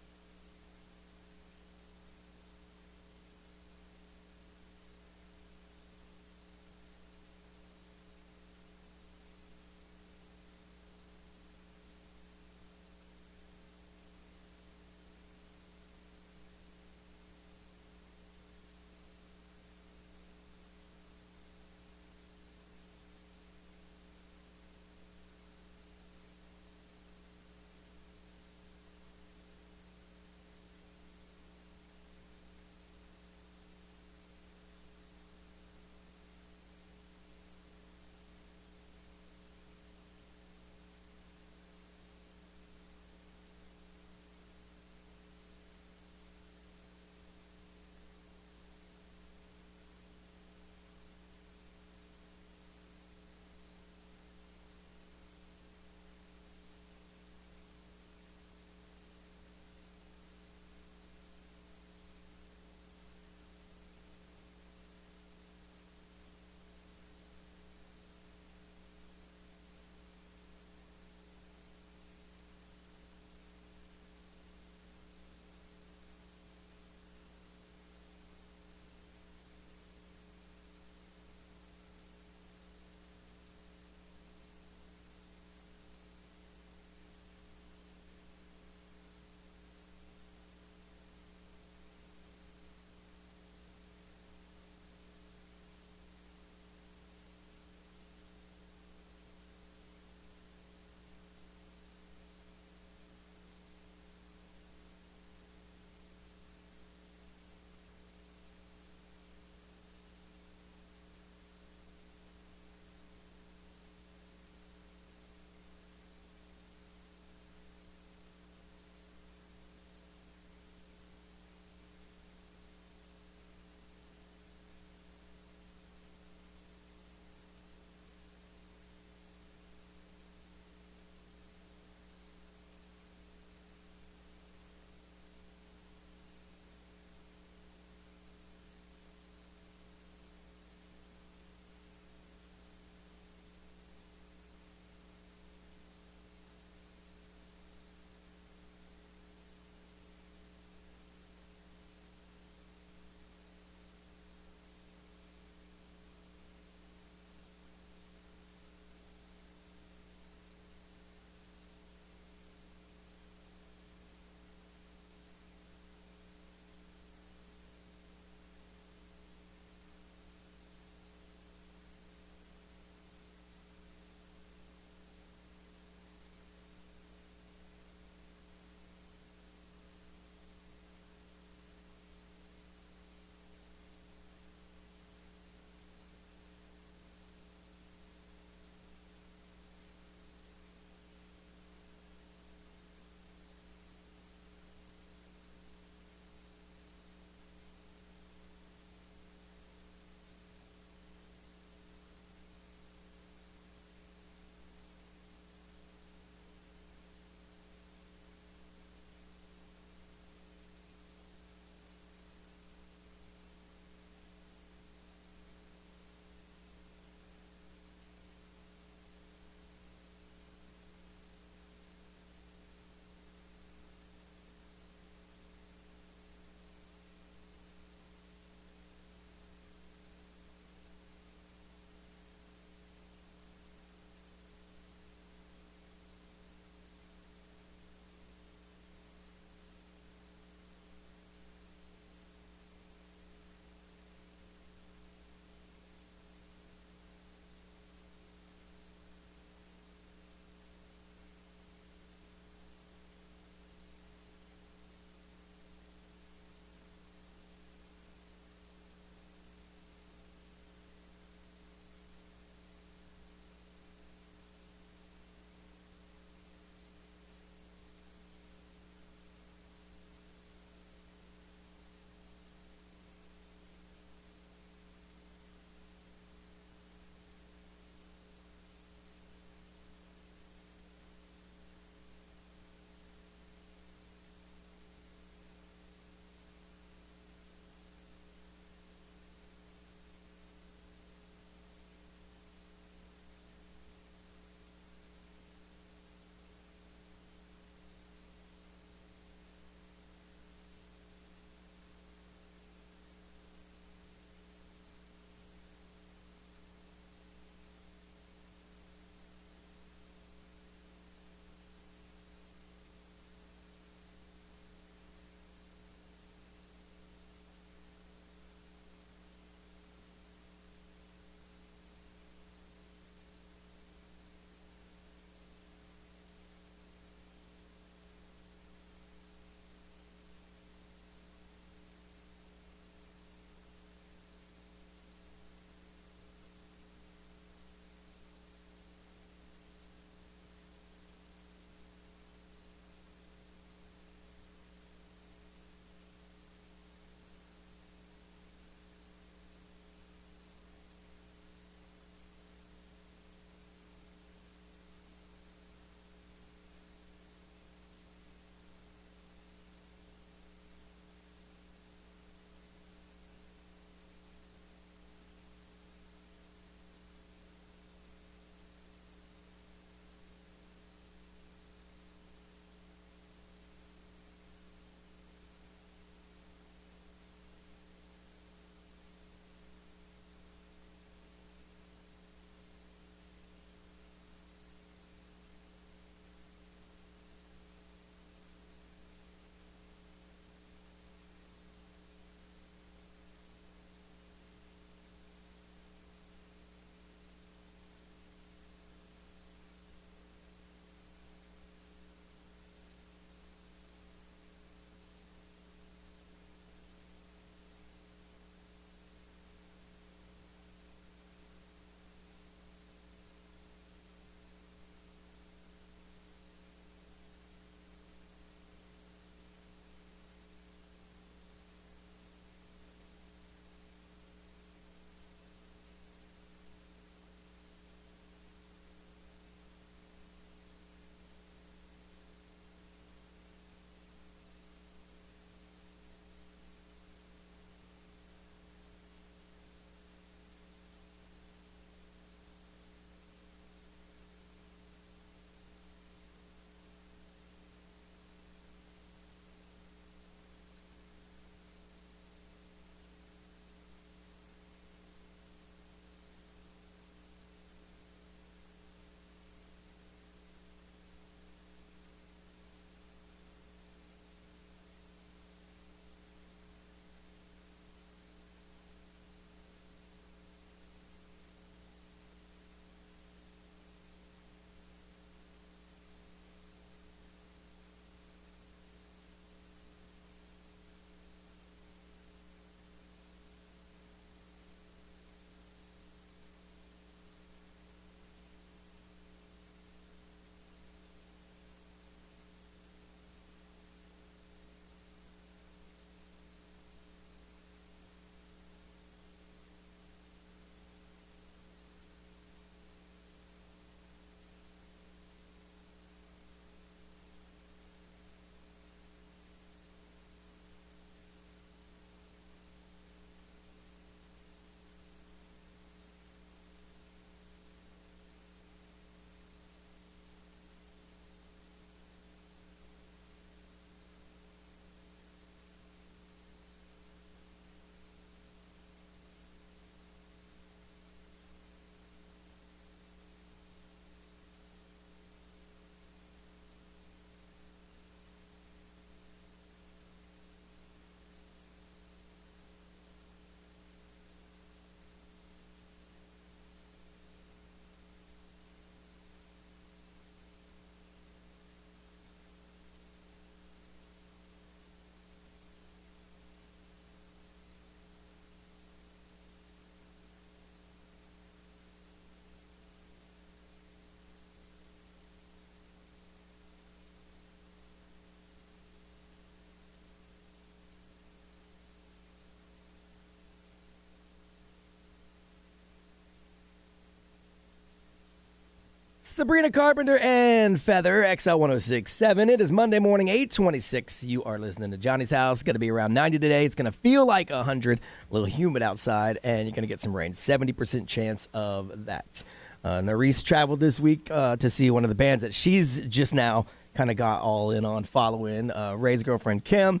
Sabrina Carpenter and Feather, XL 1067. It is Monday morning, 8:26. You are listening to Johnny's House. It's going to be around 90 today. It's going to feel like 100, a little humid outside, and you're going to get some rain. 70% chance of that. Nerese traveled this week to see one of the bands that she's just now kind of got all in on following. Ray's girlfriend, Kim.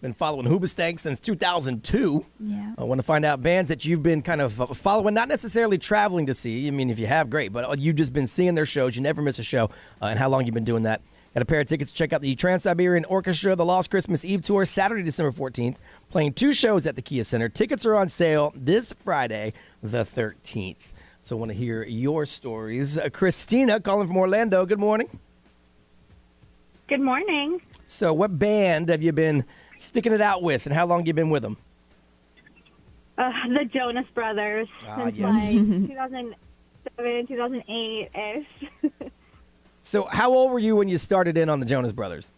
Been following Hoobastank since 2002. Yeah. I want to find out bands that you've been kind of following, not necessarily traveling to see. I mean, if you have, great, but you've just been seeing their shows. You never miss a show, and how long you've been doing that. Got a pair of tickets to check out the Trans-Siberian Orchestra, the Lost Christmas Eve Tour, Saturday, December 14th, playing 2 shows at the Kia Center. Tickets are on sale this Friday, the 13th. So I want to hear your stories. Christina, calling from Orlando. Good morning. Good morning. So what band have you been sticking it out with, and how long you been with them? The Jonas Brothers. Since yes. like 2007, 2008-ish. So how old were you when you started in on the Jonas Brothers?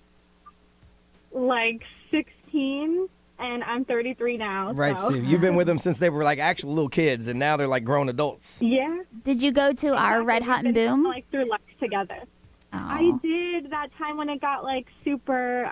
Like 16, and I'm 33 now. Right, so you've been with them since they were like actual little kids, and now they're like grown adults. Yeah. Did you go to our Red Hot and Boom? Like through life together. I did that time when it got like super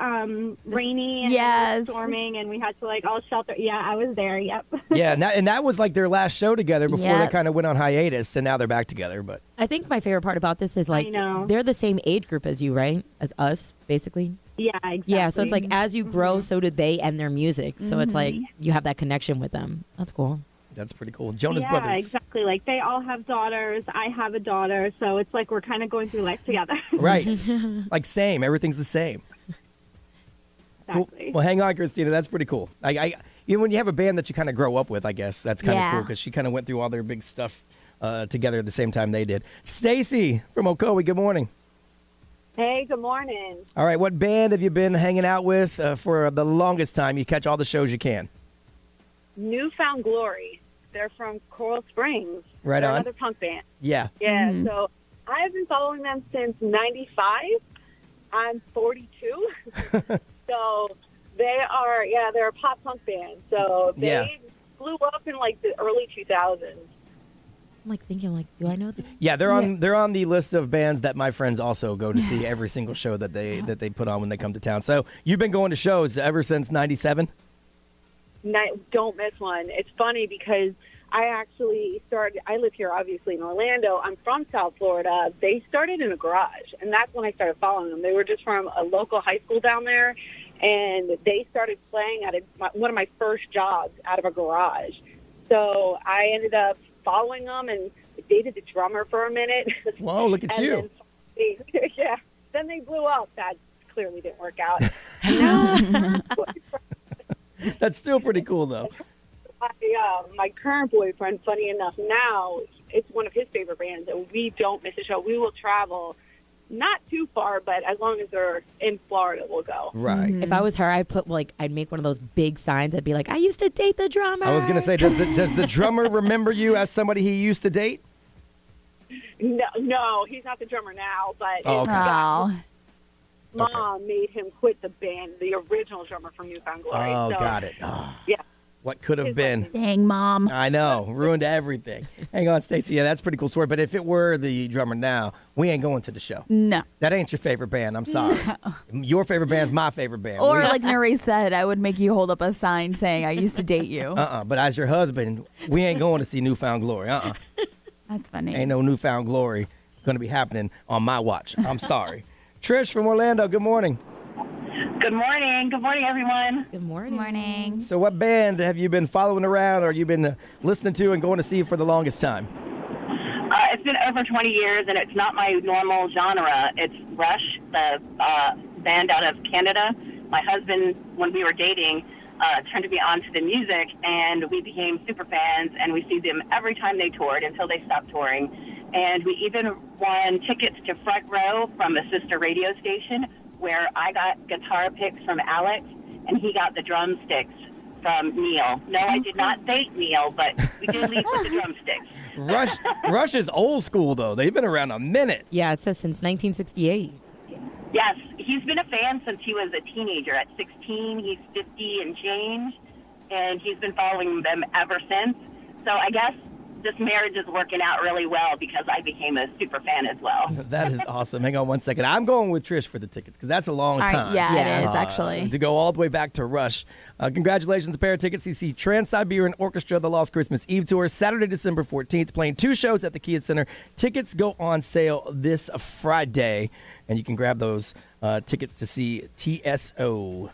rainy and Yes. storming, and we had to like all shelter. Yeah, I was there. Yep. Yeah, and that was like their last show together before they Yep. kind of went on hiatus, and now they're back together. But I think my favorite part about this is like they're the same age group as you, right? As us, basically. Yeah, exactly. Yeah, so it's like as you grow, so did they and their music. So it's like you have that connection with them. That's cool. That's pretty cool. Jonas yeah, Brothers. exactly. Like they all have daughters. I have a daughter, so it's like we're kind of going through life together. Right. Like same. Everything's the same. Exactly. Well, hang on, Christina. That's pretty cool. When you have a band that you kind of grow up with, I guess that's kind of Yeah. cool because she kind of went through all their big stuff together at the same time they did. Stacy from Ocoee, good morning. Hey, good morning. All right, what band have you been hanging out with for the longest time? You catch all the shows you can. Newfound Glory. They're from Coral Springs. Right They're on. another punk band. Yeah. Yeah, so I've been following them since 95. I'm 42. So they're a pop punk band. So they blew up in like the early 2000s. I'm like thinking, like, do I know them? Yeah, they're on the list of bands that my friends also go to see every single show that they put on when they come to town. So you've been going to shows ever since 97? Don't miss one. It's funny because I live here obviously in Orlando. I'm from South Florida. They started in a garage, and that's when I started following them. They were just from a local high school down there, and they started playing at one of my first jobs out of a garage. So I ended up following them and dated the drummer for a minute. Whoa, look at you. Then they blew up. That clearly didn't work out. That's still pretty cool, though. My current boyfriend, funny enough, now it's one of his favorite bands, and we don't miss a show. We will travel not too far, but as long as they're in Florida, we'll go. Right. If I was her, I'd make one of those big signs. I'd be like, I used to date the drummer. I was going to say, does the drummer remember you as somebody he used to date? No, he's not the drummer now, but Oh, okay. Mom made him quit the band, the original drummer from Newfound Glory. Oh, so, got it. Oh. Yeah. What could have been? Dang, Mom. I know. Ruined everything. Hang on, Stacey. Yeah, that's a pretty cool story. But if it were the drummer now, we ain't going to the show. No. That ain't your favorite band. I'm sorry. Your favorite band's my favorite band. Or like Nerese said, I would make you hold up a sign saying I used to date you. But as your husband, we ain't going to see Newfound Glory. That's funny. Ain't no Newfound Glory going to be happening on my watch. I'm sorry. Trish from Orlando, good morning. Good morning. Good morning, everyone. Good morning. Good morning. So what band have you been following around or you been listening to and going to see for the longest time? It's been over 20 years, and it's not my normal genre. It's Rush, the band out of Canada. My husband, when we were dating, turned to be onto the music, and we became super fans, and we see them every time they toured until they stopped touring. And we even won tickets to front row from a sister radio station where I got guitar picks from Alex, and he got the drumsticks from Neil. No, I did not date Neil, but we did leave with the drumsticks. Rush is old school, though. They've been around a minute. Yeah, it says since 1968. Yes, he's been a fan since he was a teenager. At 16, he's 50 and change, and he's been following them ever since. So I guess this marriage is working out really well because I became a super fan as well. That is awesome. Hang on one second. I'm going with Trish for the tickets because that's a long time. Yeah, it is, actually. To go all the way back to Rush. Congratulations, a pair of tickets. You see Trans-Siberian Orchestra, the Lost Christmas Eve Tour, Saturday, December 14th, playing 2 shows at the Kia Center. Tickets go on sale this Friday, and you can grab those tickets to see TSO.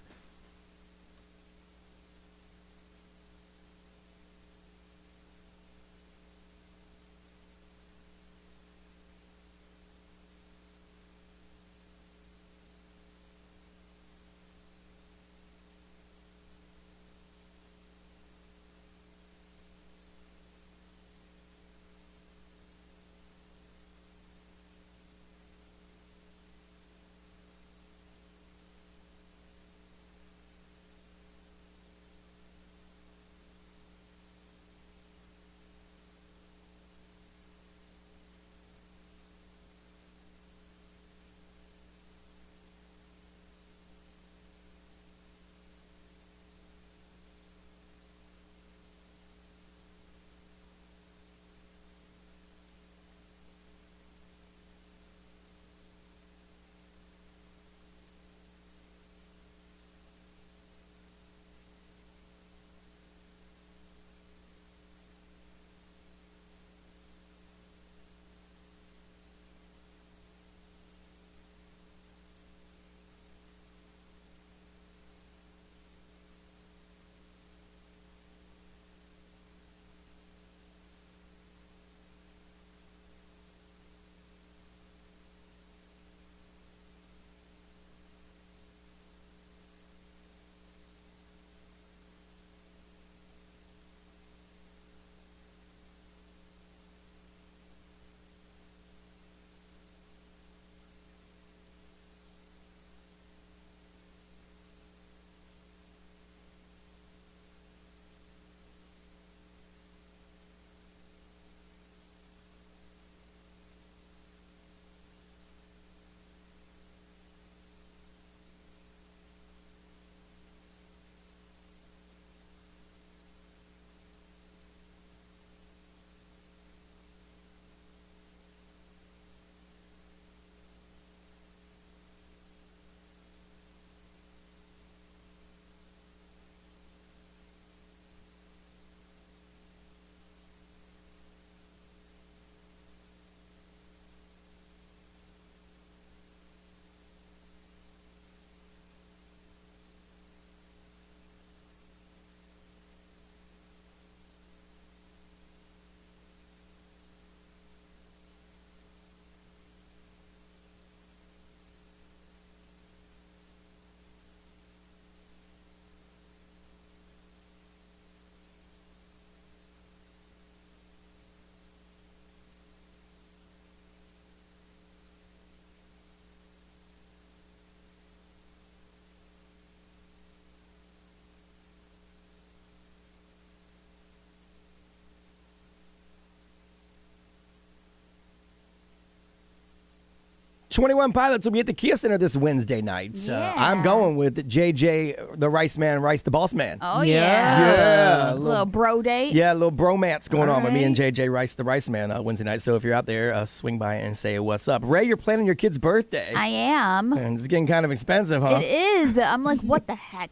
Twenty-One Pilots will be at the Kia Center this Wednesday night. I'm going with JJ, the Rice Man, Rice the Boss Man. Oh, yeah. Yeah. A little bro date. Yeah, a little bromance going on with me and JJ Rice the Rice Man Wednesday night. So if you're out there, swing by and say what's up. Ray, you're planning your kid's birthday. I am. And it's getting kind of expensive, huh? It is. I'm like, what the heck?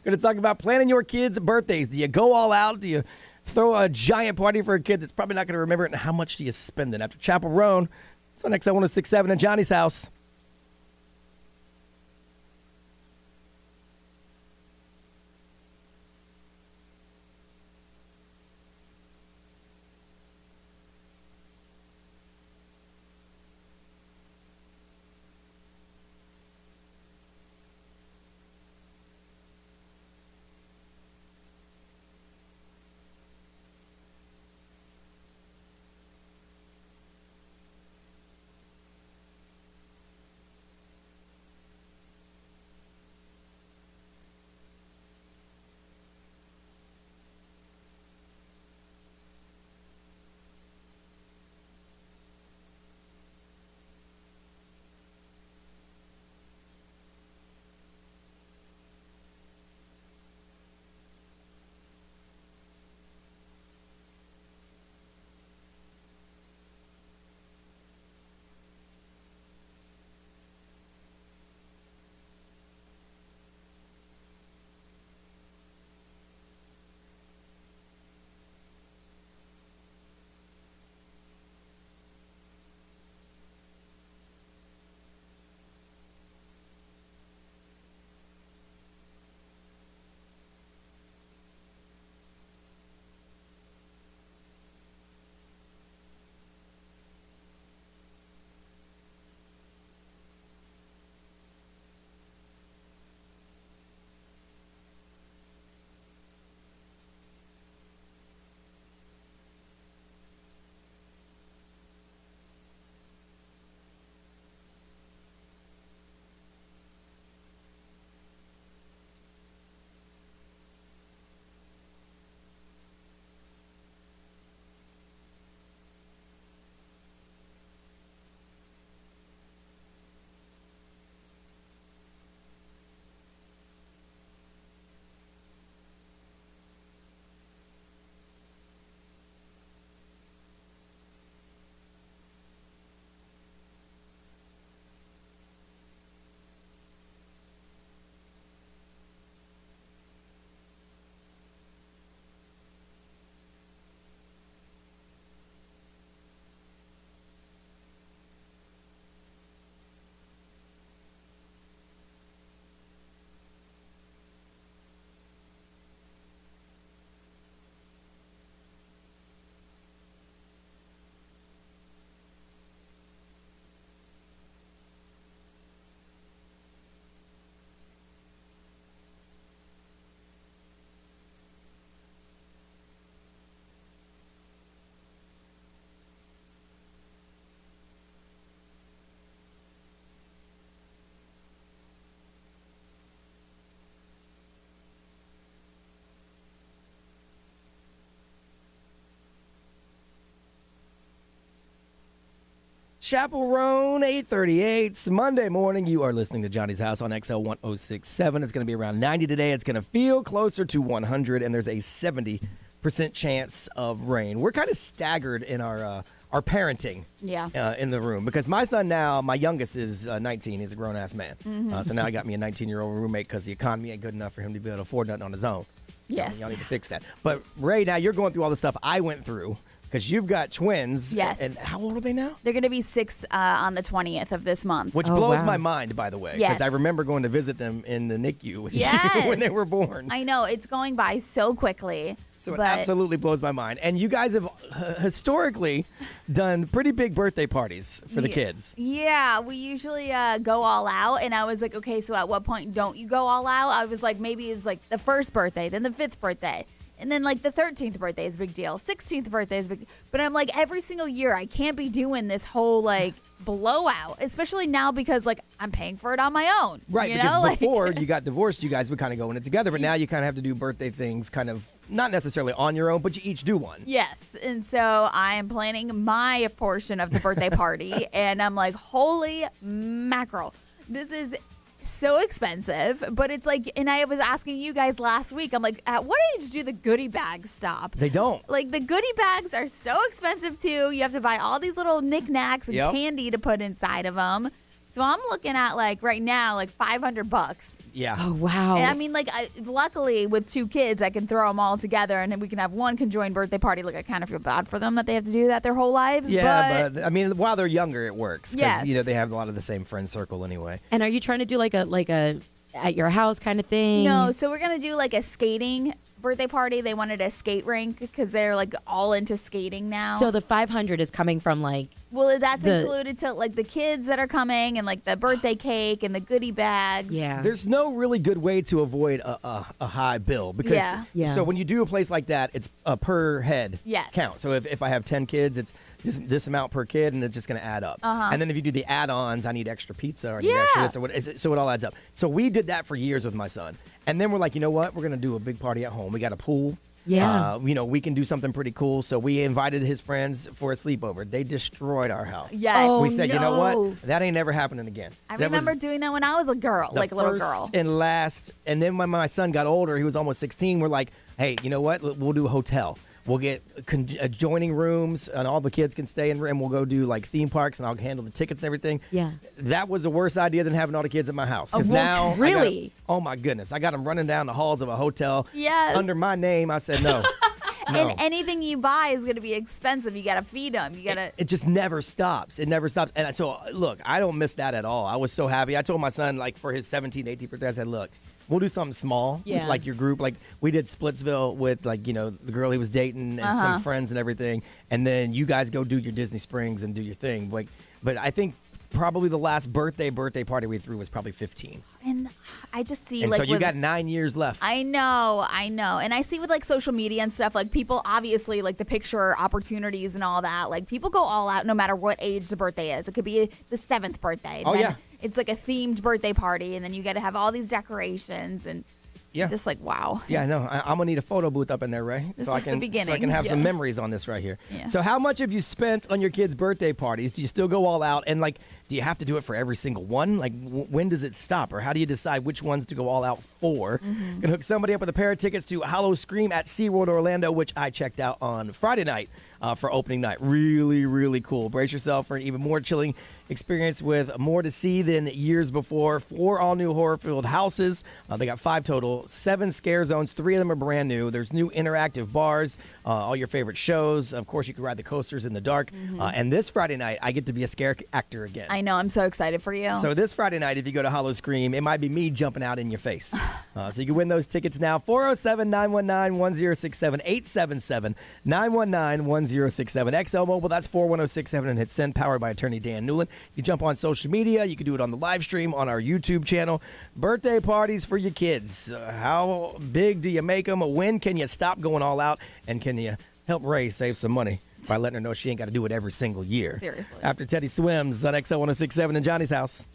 Going to talk about planning your kids' birthdays. Do you go all out? Do you throw a giant party for a kid that's probably not going to remember it? And how much do you spend it? After Chapel Roan, it's on XL 1067 at Johnny's house. Chapel Roan, 8:38. It's Monday morning. You are listening to Johnny's House on XL 1067. It's going to be around 90 today. It's going to feel closer to 100, and there's a 70% chance of rain. We're kind of staggered in our parenting in the room because my son now, my youngest is 19. He's a grown-ass man. So now I got me a 19-year-old roommate because the economy ain't good enough for him to be able to afford nothing on his own. Yes. Y'all need to fix that. But Ray, now you're going through all the stuff I went through. Because you've got twins. Yes. And how old are they now? They're going to be 6 on the 20th of this month. Which blows my mind, by the way. Yes. Because I remember going to visit them in the NICU with you when they were born. I know. It's going by so quickly. So it absolutely blows my mind. And you guys have historically done pretty big birthday parties for the kids. Yeah, we usually go all out. And I was like, okay, so at what point don't you go all out? I was like, maybe it's like the first birthday, then the 5th birthday. And then, like, the 13th birthday is a big deal. 16th birthday is a big deal. But I'm like, every single year, I can't be doing this whole, like, blowout. Especially now because, like, I'm paying for it on my own. Right, you because know? before you got divorced, you guys would kind of go in it together. But now you kind of have to do birthday things kind of not necessarily on your own, but you each do one. Yes. And so I am planning my portion of the birthday party. And I'm like, holy mackerel. This is so expensive, but it's like, and I was asking you guys last week, I'm like, at what age do the goodie bags stop? They don't. Like, the goodie bags are so expensive too. You have to buy all these little knickknacks and candy to put inside of them. So I'm looking at, like, right now, like $500. Yeah. Oh, wow. And I mean, like, luckily with 2 kids, I can throw them all together and then we can have one conjoined birthday party. Like, I kind of feel bad for them that they have to do that their whole lives. Yeah, but I mean, while they're younger, it works. Because, Yes. they have a lot of the same friend circle anyway. And are you trying to do like a at your house kind of thing? No, so we're going to do, like, a skating birthday party. They wanted a skate rink because they're, like, all into skating now. So the 500 is coming from, like, well, that's included to, like, the kids that are coming and, like, the birthday cake and the goodie bags. Yeah. There's no really good way to avoid a high bill because so when you do a place like that, it's a per head count. So if I have 10 kids, it's this amount per kid, and it's just going to add up. And then if you do the add-ons, I need extra pizza or I need extra this or what, so it all adds up. So we did that for years with my son. And then we're like, you know what? We're going to do a big party at home. We got a pool. Yeah. We can do something pretty cool. So we invited his friends for a sleepover. They destroyed our house. Yes. We said, you know what? That ain't never happening again. I remember doing that when I was a girl, like a little girl. And last, and then when my son got older, he was almost 16, we're like, hey, you know what? We'll do a hotel. We'll get adjoining rooms, and all the kids can stay in, and we'll go do, like, theme parks, and I'll handle the tickets and everything. Yeah. That was a worse idea than having all the kids at my house. Because now, really? Oh, my goodness. I got them running down the halls of a hotel under my name. I said no. No. And anything you buy is going to be expensive. You got to feed them. You got to. It just never stops. It never stops. And so, look, I don't miss that at all. I was so happy. I told my son, like, for his 17th, 18th birthday, I said, look, we'll do something small with, like, your group. Like, we did Splitsville with, like, the girl he was dating and some friends and everything. And then you guys go do your Disney Springs and do your thing. Like, but I think probably the last birthday party we threw was probably 15. And I just see, and like, so you got 9 years left. I know. And I see with, like, social media and stuff, like, people obviously, like, the picture opportunities and all that, like, people go all out no matter what age the birthday is. It could be the 7th birthday. Oh, yeah. It's like a themed birthday party, and then you got to have all these decorations and just like, wow. Yeah, I know. I'm going to need a photo booth up in there, Ray. This so is the beginning. So I can have some memories on this right here. Yeah. So how much have you spent on your kids' birthday parties? Do you still go all out? And, like, do you have to do it for every single one? Like, when does it stop? Or how do you decide which ones to go all out for? Gonna hook somebody up with a pair of tickets to Hollow Scream at SeaWorld Orlando, which I checked out on Friday night for opening night. Really, really cool. Brace yourself for an even more chilling experience with more to see than years before. 4 all-new horror-filled houses. They got 5 total, 7 scare zones. 3 of them are brand new. There's new interactive bars, all your favorite shows. Of course, you can ride the coasters in the dark. And this Friday night, I get to be a scare actor again. I know. I'm so excited for you. So this Friday night, if you go to Hollow Scream, it might be me jumping out in your face. So you can win those tickets now. 407-919-1067. 877-919-1067. XL Mobile, that's 41067 and hit send, powered by attorney Dan Newland. You jump on social media. You can do it on the live stream on our YouTube channel. Birthday parties for your kids. How big do you make them? When can you stop going all out? And can you help Ray save some money by letting her know she ain't got to do it every single year? Seriously. After Teddy Swims on XL 1067 in Johnny's house.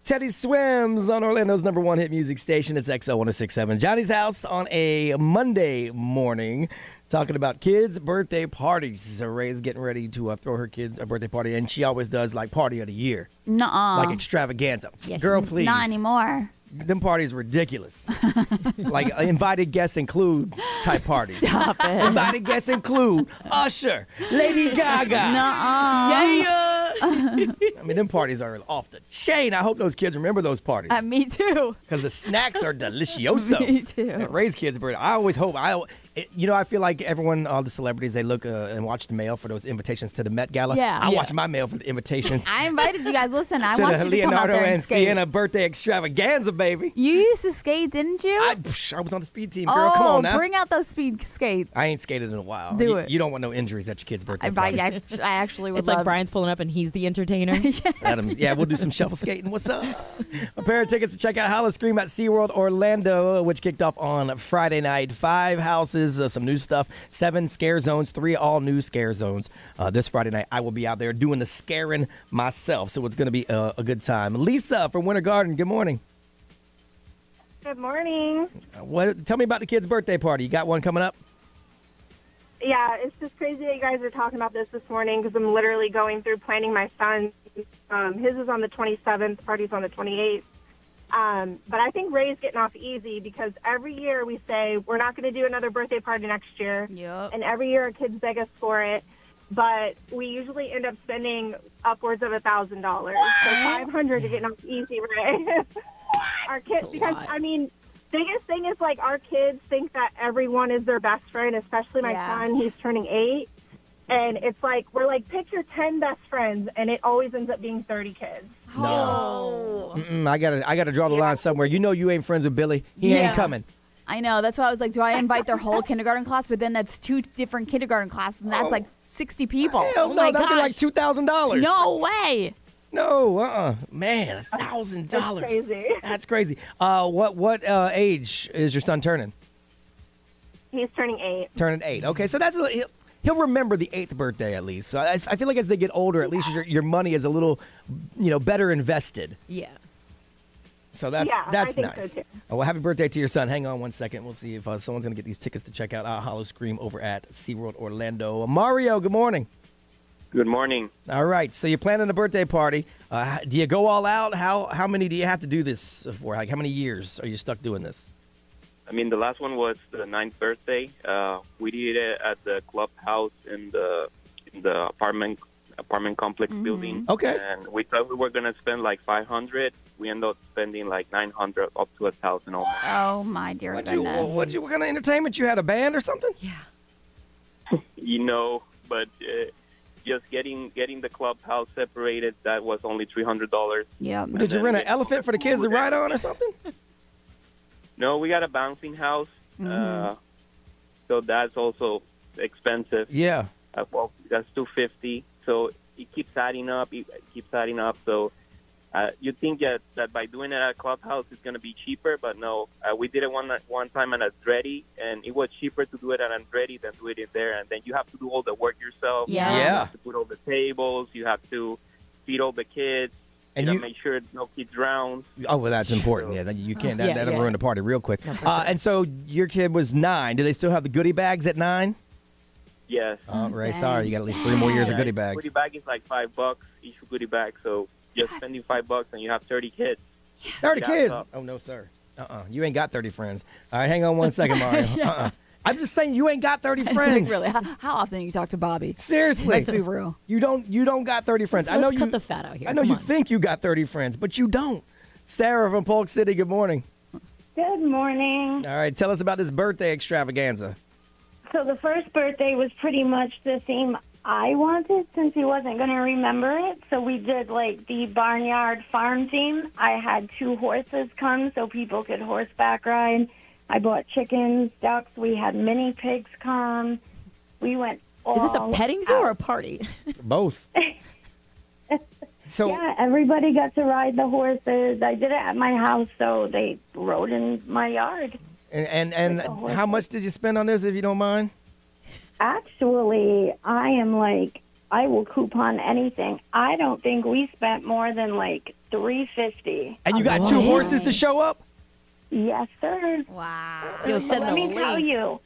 Teddy Swims on Orlando's #1 hit music station. It's XO 1067. Johnny's House on a Monday morning. Talking about kids' birthday parties. So Ray's getting ready to throw her kids a birthday party, and she always does like party of the year. Nuh-uh. Like extravaganza. Yeah, Girl, please. Not anymore. Them parties ridiculous. Like invited guests include type parties. Stop it. Invited guests include Usher, Lady Gaga. Nuh-uh. Yeah. I mean, them parties are off the chain. I hope those kids remember those parties. Me too. Because the snacks are delicioso. Me too. At Ray's kids' birthday. I always hope. I feel like everyone, all the celebrities, they look and watch the mail for those invitations to the Met Gala. Yeah. I watch my mail for the invitation I invited you guys. Listen, I to want the you to come out Leonardo there and and skate. Sienna birthday extravaganza, baby. You used to skate, didn't you? I was on the speed team, girl. Come on now. Bring out those speed skates. I ain't skated in a while. Do it. You don't want no injuries at your kid's birthday I party. actually would It's love. like Brian's pulling up and he's the entertainer. Adams, yeah, we'll do some shuffle skating. What's up? A pair of tickets to check out Holla Scream at SeaWorld Orlando, which kicked off on Friday night. 5 houses, some new stuff, 7 scare zones, 3 all-new scare zones. This Friday night, I will be out there doing the scaring myself, so it's going to be a good time. Lisa from Winter Garden, good morning. Good morning. Tell me about the kid's birthday party. You got one coming up? Yeah, it's just crazy that you guys are talking about this morning because I'm literally going through planning my son's. His is on the 27th, party's on the 28th. But I think Ray's getting off easy because every year we say we're not going to do another birthday party next year. Yep. And every year our kids beg us for it. But we usually end up spending upwards of $1,000. So $500 to getting off easy, Ray. Our kids, because, I mean, biggest thing is like our kids think that everyone is their best friend, especially my son. He's turning 8. And it's like, we're like, pick your 10 best friends, and it always ends up being 30 kids. No. I gotta draw the line somewhere. You know you ain't friends with Billy. He ain't coming. I know. That's why I was like, do I invite their whole kindergarten class? But then that's 2 different kindergarten classes, and that's like 60 people. Hell no, that'd be like $2,000. No way. No, man, $1,000. That's crazy. That's crazy. What age is your son turning? He's turning 8. Turning 8. Okay, so that's he'll remember the 8th birthday at least. So I feel like as they get older, at least your money is a little, better invested. Yeah. So that's I think nice. so too. Well, happy birthday to your son. Hang on one second. We'll see if someone's going to get these tickets to check out Hollow Scream over at SeaWorld Orlando. Mario, good morning. Good morning. All right, so you're planning a birthday party. Do you go all out? How many do you have to do this for? Like, how many years are you stuck doing this? I mean, the last one was the 9th birthday. We did it at the clubhouse in the apartment complex building. Okay. And we thought we were going to spend like $500. We ended up spending like $900 up to $1,000 almost. Oh, my dear goodness. What kind of entertainment? You had a band or something? Yeah. But just getting the clubhouse separated, that was only $300. Yeah. Did you rent an elephant for the kids to ride on or something? No, we got a bouncing house. So that's also expensive. Yeah. Well, that's $250. So it keeps adding up. So you think that by doing it at a clubhouse it's going to be cheaper, but no. We did it one time at Andretti, and it was cheaper to do it at Andretti than do it in there. And then you have to do all the work yourself. Yeah. You have to put all the tables. You have to feed all the kids. And you make sure no kids drown. Oh, well, that's important. Yeah, you can't. That'll ruin the party real quick. And so your kid was 9. Do they still have the goodie bags at 9? Yes. Oh, Ray, sorry. You got at least 3 more years of goodie bags. Goodie bag is like $5 each goodie bag. So just spending $5 and you have 30 kids. 30 kids? Oh, no, sir. You ain't got 30 friends. All right, hang on one second, Mario. I'm just saying you ain't got 30 friends. Like, really? How often do you talk to Bobby? Seriously. Let's be real. You don't got 30 friends. Let's cut the fat out here. I know Come you on. think you got 30 friends, but you don't. Sarah from Polk City, good morning. Good morning. All right, tell us about this birthday extravaganza. So the first birthday was pretty much the theme I wanted since he wasn't going to remember it. So we did like the barnyard farm theme. I had 2 horses come so people could horseback ride. I bought chickens, ducks. We had mini pigs come. We went all Is this a petting zoo out. or a party? Both. So yeah, everybody got to ride the horses. I did it at my house, so they rode in my yard. And how much did you spend on this, if you don't mind? Actually, I am like, I will coupon anything. I don't think we spent more than like $350. And you got 2 horses to show up? Yes, sir. Wow. You'll But send let the me link. tell you.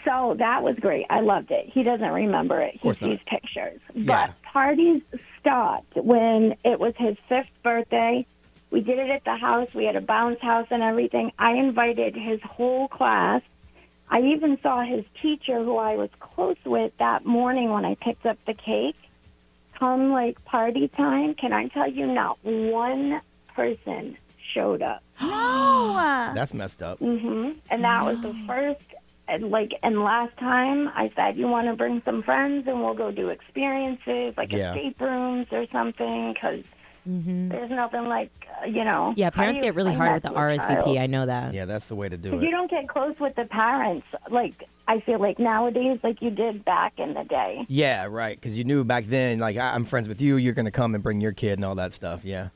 So that was great. I loved it. He doesn't remember it. He course not. sees pictures. Yeah. But parties stopped when it was his 5th birthday. We did it at the house. We had a bounce house and everything. I invited his whole class. I even saw his teacher, who I was close with, that morning when I picked up the cake. Come, like, party time, can I tell you, not one person showed up. No. That's messed up. And that was the first, and last time I said, you want to bring some friends and we'll go do experiences, like escape rooms or something, because there's nothing like, Yeah, parents get really hard with the RSVP. I know that. Yeah, that's the way to do You it. don't get close with the parents, like, I feel like nowadays, like you did back in the day. Yeah, right. Because you knew back then, like, I'm friends with you. You're going to come and bring your kid and all that stuff. Yeah.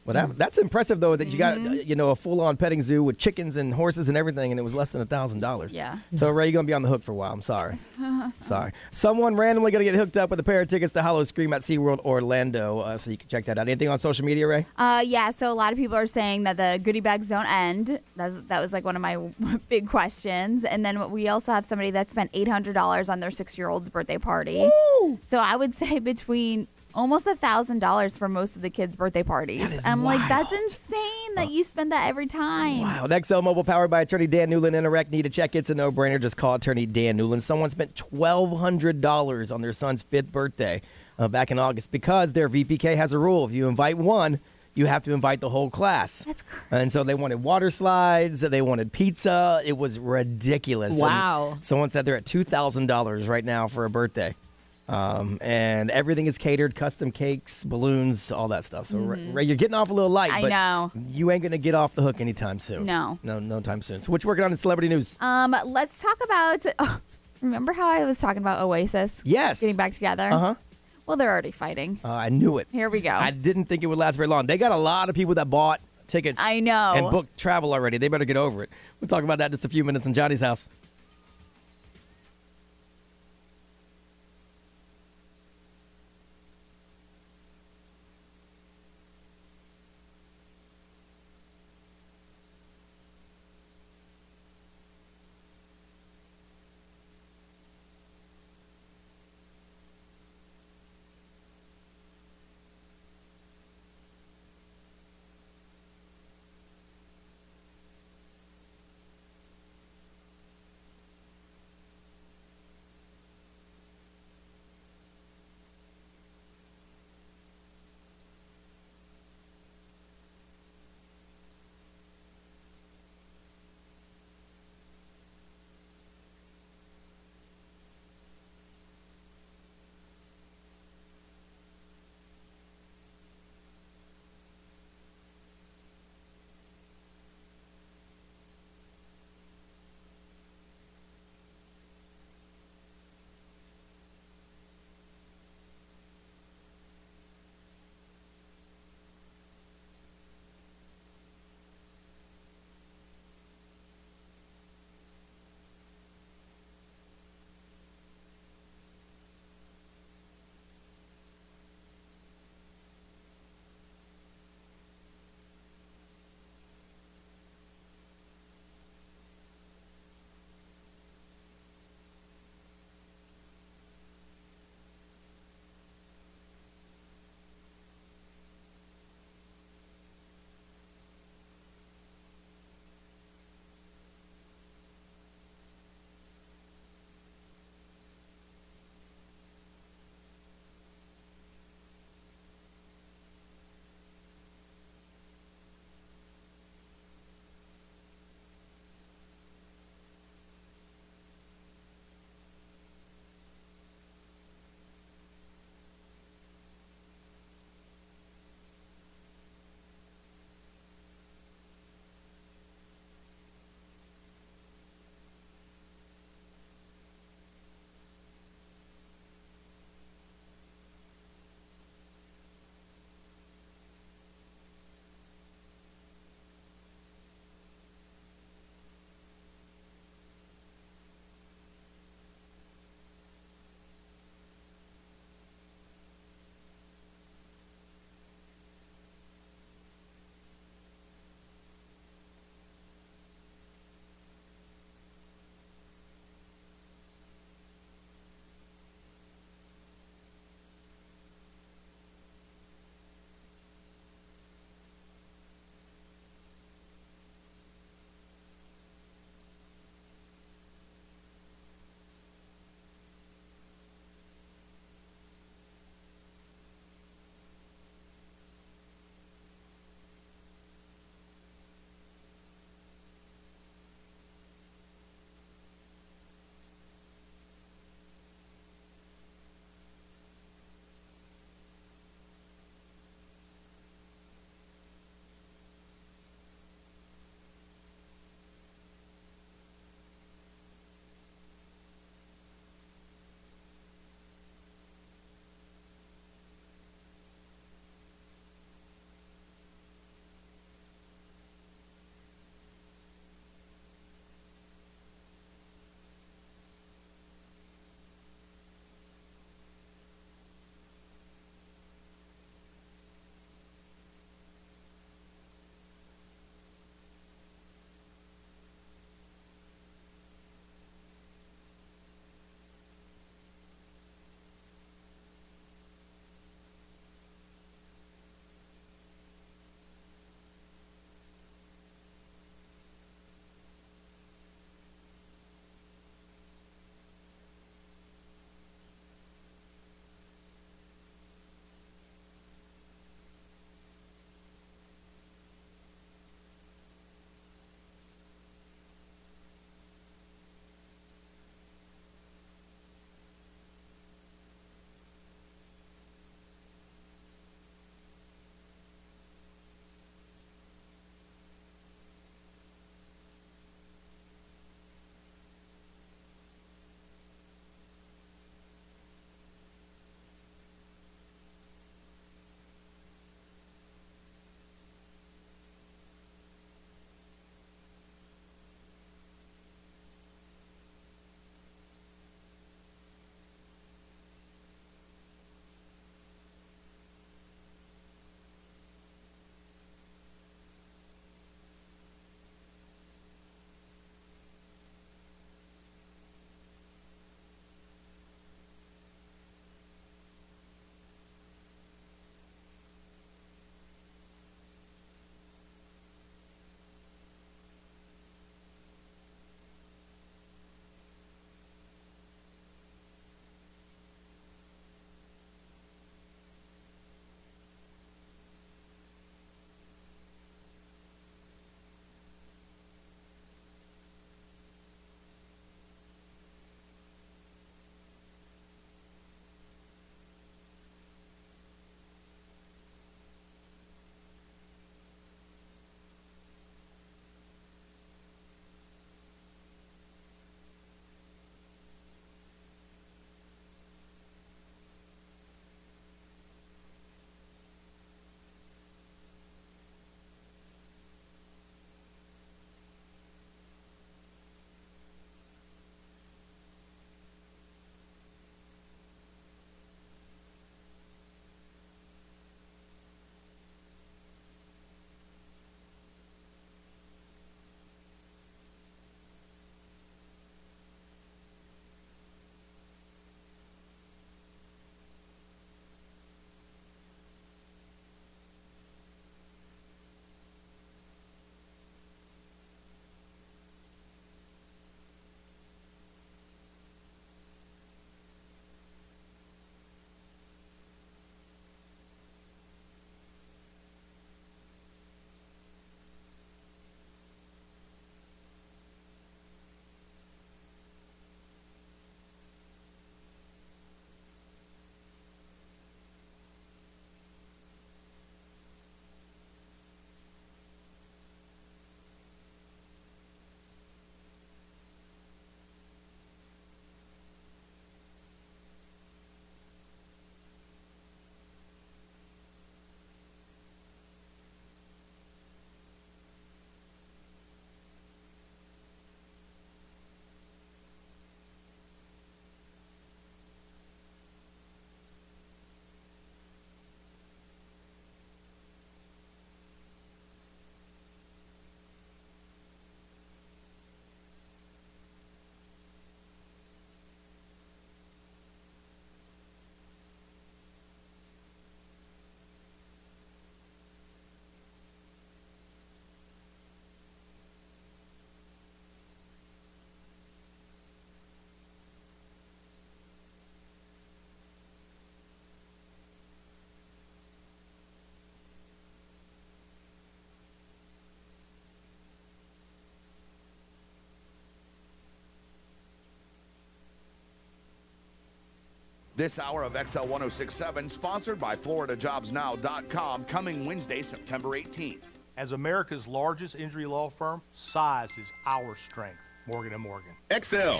Well, that's impressive, though, that you got, a full-on petting zoo with chickens and horses and everything, and it was less than $1,000. Yeah. So, Ray, you're going to be on the hook for a while. I'm sorry. Sorry. Someone randomly going to get hooked up with a pair of tickets to Hollow Scream at SeaWorld Orlando, so you can check that out. Anything on social media, Ray? Yeah, so a lot of people are saying that the goodie bags don't end. That was like one of my big questions. And then we also have somebody that spent $800 on their 6-year-old's birthday party. Woo! So I would say between almost $1,000 for most of the kids' birthday parties. I'm like, that's insane that you spend that every time. Wow. Next XL Mobile, powered by attorney Dan Newland. Interact, need a check. It's a no-brainer. Just call attorney Dan Newland. Someone spent $1,200 on their son's 5th birthday back in August because their VPK has a rule. If you invite one, you have to invite the whole class. That's crazy. And so they wanted water slides. They wanted pizza. It was ridiculous. Wow. And someone said they're at $2,000 right now for a birthday. And everything is catered, custom cakes, balloons, all that stuff. So, Ray, you're getting off a little light, I but know. you ain't going to get off the hook anytime soon. No. No time soon. So what you working on in celebrity news? Let's talk about, remember how I was talking about Oasis? Yes. Getting back together? Uh-huh. Well, they're already fighting. I knew it. Here we go. I didn't think it would last very long. They got a lot of people that bought tickets. I know. And booked travel already. They better get over it. We'll talk about that in just a few minutes in Johnny's house. This hour of XL 1067, sponsored by FloridaJobsNow.com, coming Wednesday, September 18th. As America's largest injury law firm, size is our strength. Morgan & Morgan. XL.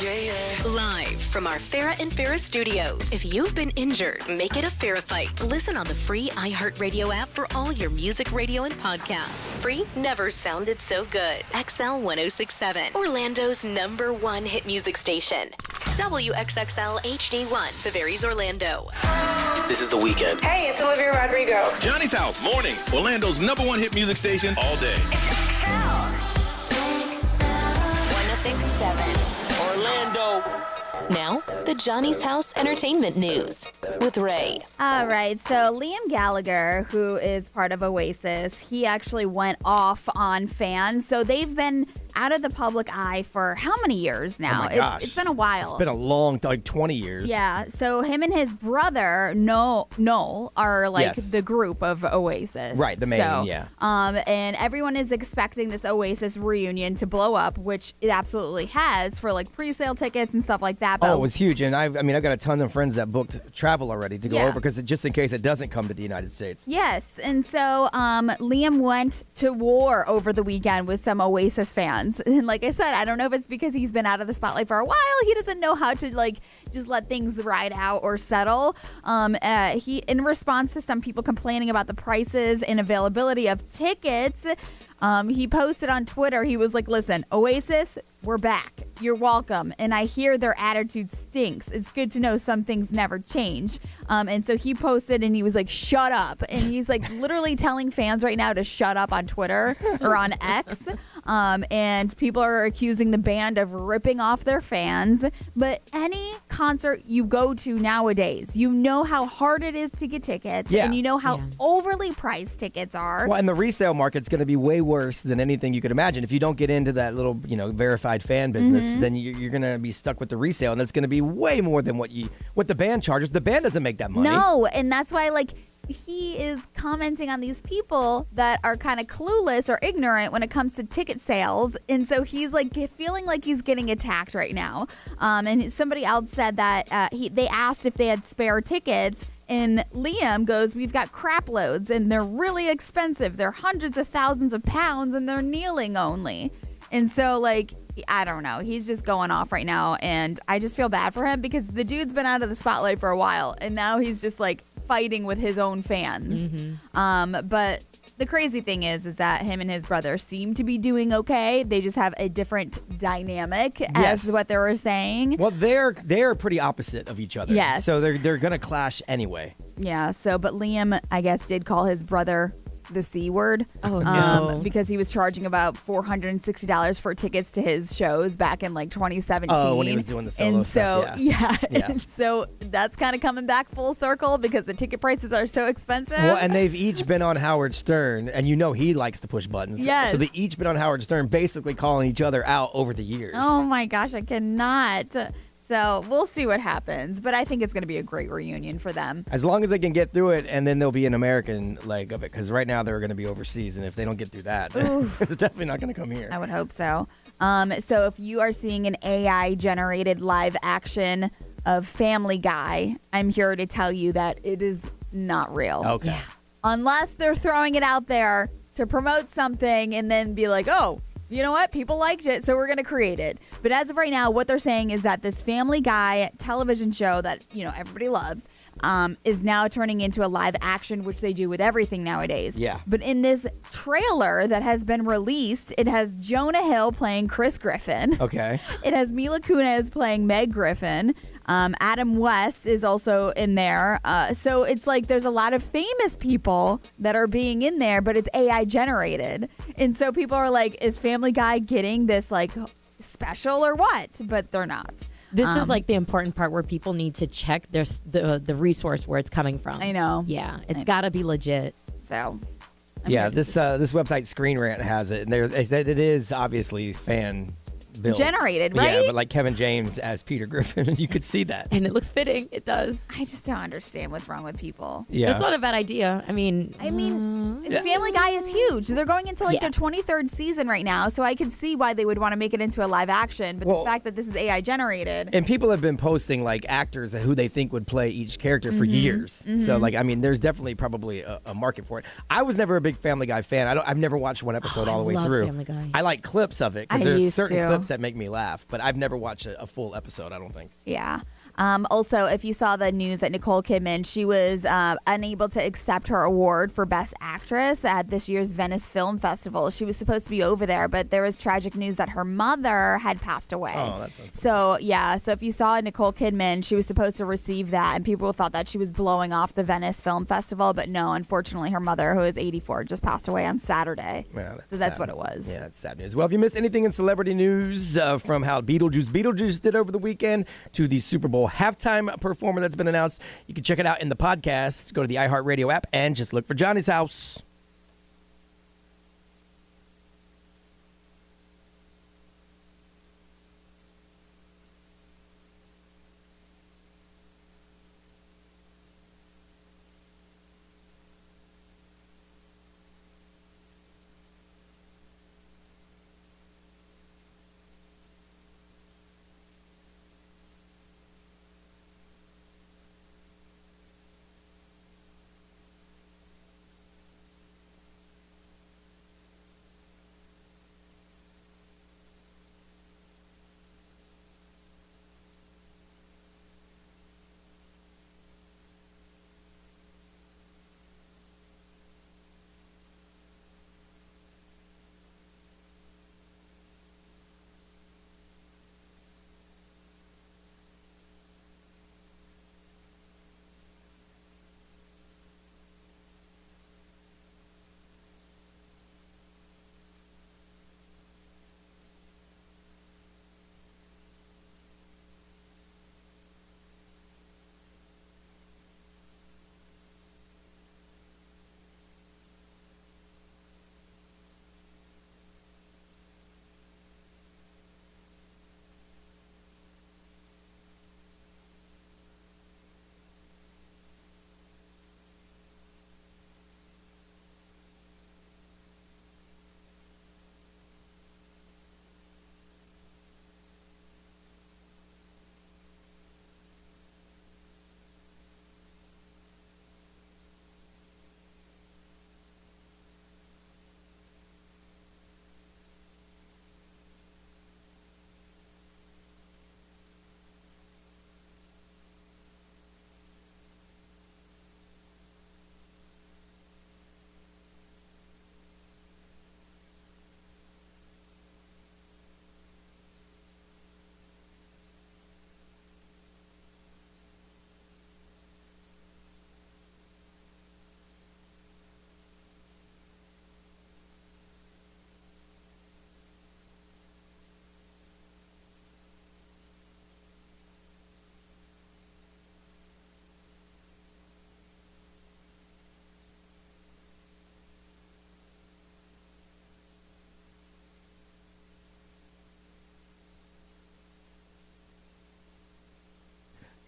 Live from our Farrah and Farrah studios. If you've been injured, make it a Farrah fight. Listen on the free iHeartRadio app for all your music, radio, and podcasts. Free never sounded so good. XL 1067, Orlando's #1 hit music station. WXXL HD1, Tavares, Orlando. This is The Weekend. Hey, it's Olivia Rodrigo. Johnny's House, mornings. Orlando's #1 hit music station all day. 1067, Orlando. Now, the Johnny's House Entertainment News with Ray. All right, so Liam Gallagher, who is part of Oasis, he actually went off on fans. So they've been out of the public eye for how many years now? Oh my gosh. It's been a while. It's been a long, like 20 years. Yeah, so him and his brother, Noel, are like Yes. the group of Oasis. Right, the main, yeah. And everyone is expecting this Oasis reunion to blow up, which it absolutely has for like pre-sale tickets and stuff like that. But Oh, it was huge. And I've got a ton of friends that booked travel already to go Yeah. over because just in case it doesn't come to the United States. Yes, and so Liam went to war over the weekend with some Oasis fans. And like I said, I don't know if it's because he's been out of the spotlight for a while. He doesn't know how to like just let things ride out or settle. He, in response to some people complaining about the prices and availability of tickets, he posted on Twitter, he was like, listen, Oasis, we're back. You're welcome. And I hear their attitude stinks. It's good to know some things never change. And so he posted and he was like, shut up. And he's like literally telling fans right now to shut up on Twitter or on X. And people are accusing the band of ripping off their fans. But any concert you go to nowadays, you know how hard it is to get tickets. Yeah. And you know how overly priced tickets are. Well, and the resale market's going to be way worse than anything you could imagine. If you don't get into that little, verified fan business, then you're going to be stuck with the resale, and that's going to be way more than what the band charges. The band doesn't make that money. No, and that's why he is commenting on these people that are kind of clueless or ignorant when it comes to ticket sales. And so he's like feeling like he's getting attacked right now. And somebody else said that they asked if they had spare tickets. And Liam goes, we've got crap loads and they're really expensive. They're hundreds of thousands of pounds and they're kneeling only. And so I don't know. He's just going off right now. And I just feel bad for him because the dude's been out of the spotlight for a while. And now he's just fighting with his own fans. But the crazy thing is that him and his brother seem to be doing okay. They just have a different dynamic, as what they were saying. Well, they're pretty opposite of each other. Yes. So they're gonna clash anyway. Yeah. So, but Liam, I guess, did call his brother the C word. Oh, no. Because he was charging about $460 for tickets to his shows back in 2017. Oh, when he was doing the solo stuff. Yeah. And so that's kind of coming back full circle because the ticket prices are so expensive. Well, and they've each been on Howard Stern, and he likes to push buttons. Yes. So they each been on Howard Stern, basically calling each other out over the years. Oh my gosh, I cannot. So we'll see what happens, but I think it's going to be a great reunion for them. As long as they can get through it, and then there'll be an American leg of it, because right now they're going to be overseas, and if they don't get through that, it's definitely not going to come here. I would hope so. So if you are seeing an AI-generated live action of Family Guy, I'm here to tell you that it is not real. Okay. Yeah. Unless they're throwing it out there to promote something and then be like, oh, you know what? People liked it, so we're going to create it. But as of right now, what they're saying is that this Family Guy television show that, everybody loves is now turning into a live action, which they do with everything nowadays. Yeah. But in this trailer that has been released, it has Jonah Hill playing Chris Griffin. Okay. It has Mila Kunis playing Meg Griffin. Adam West is also in there. So it's there's a lot of famous people that are being in there, but it's AI generated. And so people are like, is Family Guy getting this special or what? But they're not. This is the important part where people need to check the resource where it's coming from. I know. Yeah, it's got to be legit. So. This website Screen Rant has it, and they said it is obviously fan build. generated, right? Yeah, but like Kevin James as Peter Griffin, you could see that. And it looks fitting. It does. I just don't understand what's wrong with people. Yeah. It's not a bad idea. I mean, Family Guy is huge. They're going into their 23rd season right now, so I can see why they would want to make it into a live action. But the fact that this is AI generated. And people have been posting like actors who they think would play each character for years. So like, I mean, there's definitely probably a market for it. I was never a big Family Guy fan. I've never watched one episode all the way through. Family Guy. I like clips of it because I there's used certain to. clips that make me laugh, but I've never watched a full episode, I don't think. Yeah. Also, if you saw the news that Nicole Kidman, she was unable to accept her award for Best Actress at this year's Venice Film Festival. She was supposed to be over there, but there was tragic news that her mother had passed away. Oh, that's so if you saw Nicole Kidman, she was supposed to receive that, and people thought that she was blowing off the Venice Film Festival, but no, unfortunately, her mother, who is 84, just passed away on Saturday. Yeah, so that's sad. what it was. Yeah, that's sad news. Well, if you missed anything in celebrity news, from how Beetlejuice did over the weekend to the Super Bowl halftime performer that's been announced, you can check it out in the podcast. Go to the iHeartRadio app and just look for Johnny's House.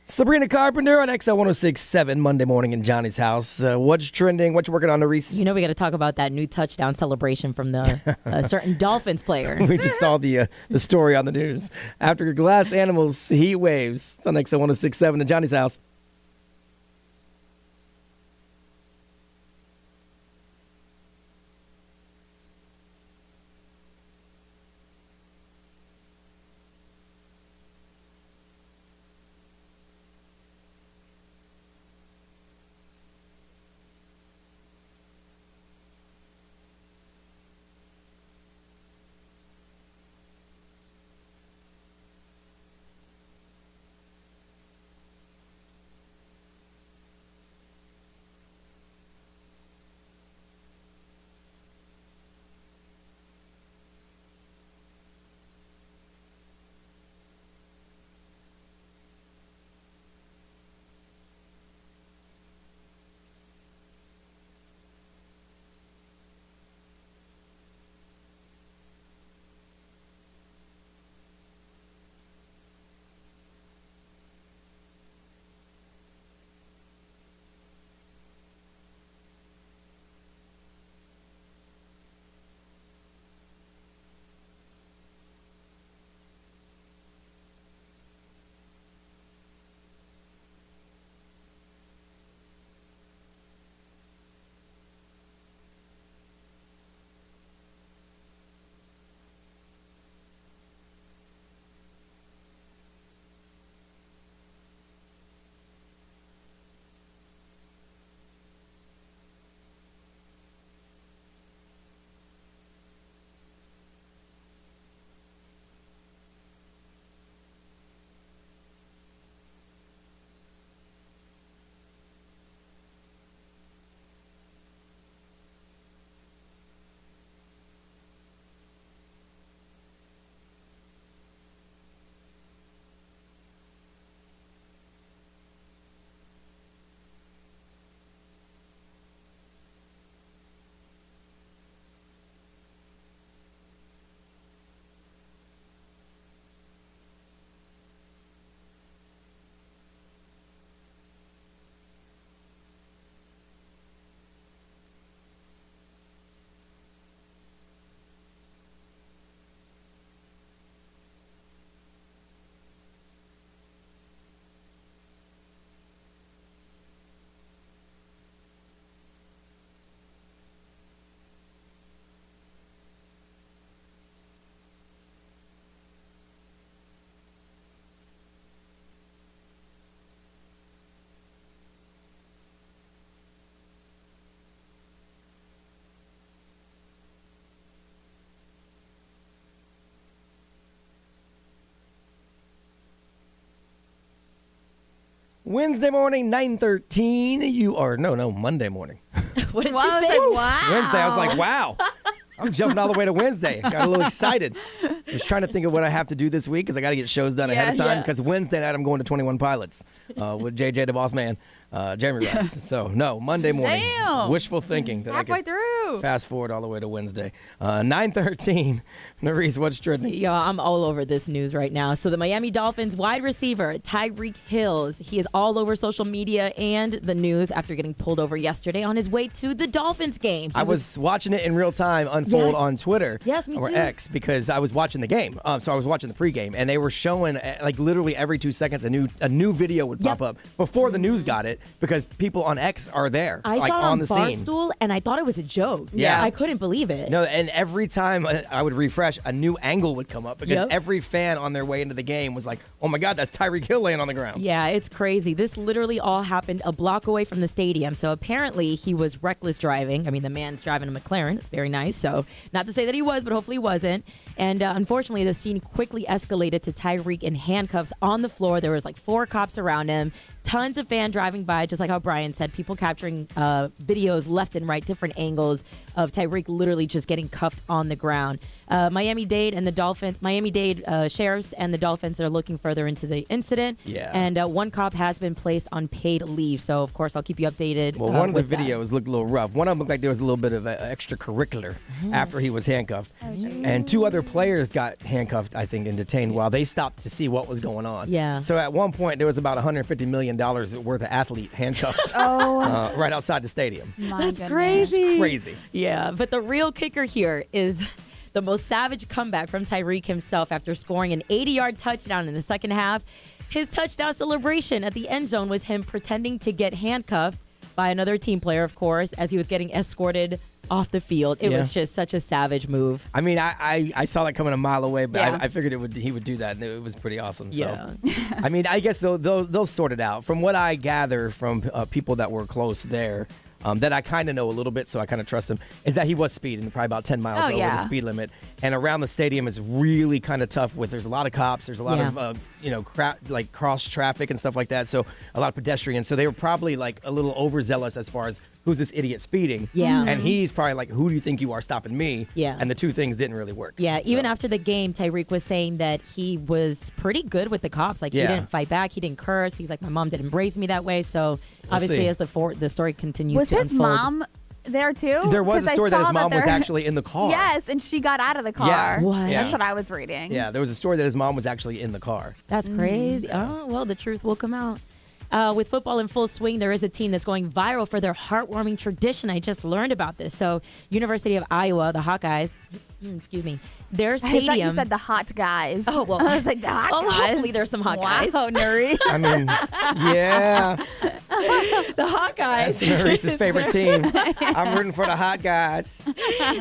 Sabrina Carpenter on XL 106.7 Monday morning in Johnny's house. What's trending? What you working on, Reese? You know we got to talk about that new touchdown celebration from the certain Dolphins player. We just saw the story on the news. After glass animals, heat waves. It's on XL 106.7 in Johnny's house. Wednesday morning, 9:13. Monday morning. What did you say? Wow. Wednesday. I was like, wow. I'm jumping all the way to Wednesday. Got a little excited. I was trying to think of what I have to do this week because I got to get shows done ahead of time because Wednesday night I'm going to 21 Pilots with JJ the Boss Man, Jeremy Rice. So, no, Monday morning. Damn. Wishful thinking that Halfway I could through. fast forward all the way to Wednesday. 9:13. Nerese, what's trending? Yo, I'm all over this news right now. So the Miami Dolphins wide receiver, Tyreek Hill, he is all over social media and the news after getting pulled over yesterday on his way to the Dolphins game. I was watching it in real time unfold on Twitter me or too. X because I was watching the game. So I was watching the pregame, and they were showing like literally every 2 seconds a new video would pop up before the news got it because people on X are there, I like saw it on on the scene. Barstool, and I thought it was a joke. Yeah. I couldn't believe it. No, and every time I would refresh, a new angle would come up because every fan on their way into the game was like, "Oh my God, that's Tyreek Hill laying on the ground." Yeah, it's crazy. This literally all happened a block away from the stadium. So apparently he was reckless driving. I mean, the man's driving a McLaren. It's very nice. So not to say that he was, but hopefully he wasn't. And unfortunately, the scene quickly escalated to Tyreek in handcuffs on the floor. There was like 4 cops around him. Tons of fans driving by, just like how Brian said, people capturing videos left and right, different angles of Tyreek literally just getting cuffed on the ground. Miami-Dade sheriffs and the Dolphins, they're looking further into the incident. Yeah. And one cop has been placed on paid leave. So, of course, I'll keep you updated. Well, one of the with that. videos looked a little rough. One of them looked like there was a little bit of extracurricular after he was handcuffed. And 2 other players got handcuffed, I think, and detained while they stopped to see what was going on. Yeah. So at one point, there was about $150 million worth of athlete handcuffed right outside the stadium. That's crazy. It's crazy. Yeah, but the real kicker here is the most savage comeback from Tyreek himself after scoring an 80-yard touchdown in the second half. His touchdown celebration at the end zone was him pretending to get handcuffed by another team player, of course, as he was getting escorted off the field. It was just such a savage move. I mean, I saw that coming a mile away, but Yeah. I figured he would do that, and it was pretty awesome. So. Yeah. I mean, I guess they'll sort it out. From what I gather from people that were close there, that I kind of know a little bit, so I kind of trust him, is that he was speeding probably about 10 miles over the speed limit. And around the stadium is really kind of tough there's a lot of cops, there's a lot of, like cross traffic and stuff like that. So a lot of pedestrians. So they were probably like a little overzealous as far as who's this idiot speeding. Yeah. And he's probably like, who do you think you are stopping me? Yeah. And the two things didn't really work. Yeah, even after the game, Tyreek was saying that he was pretty good with the cops. Like, he didn't fight back. He didn't curse. He's like, my mom didn't raise me that way. So, obviously, see. as the story continues Was to his unfold. mom there too? There was a 'Cause I story that his saw mom was they're- actually in the car. Yes, and she got out of the car. Yeah. What? That's what I was reading. Yeah, there was a story that his mom was actually in the car. That's crazy. Oh, well, the truth will come out. With football in full swing, there is a team that's going viral for their heartwarming tradition. I just learned about this. So, University of Iowa, the Hawkeyes, excuse me, their stadium. I thought you said the hot guys. Oh, well. I was like, the hot guys. Hopefully there's some hot guys. Wow, Nerese. I mean, yeah. The Hawkeyes. That's Nerese's favorite team. I'm rooting for the hot guys.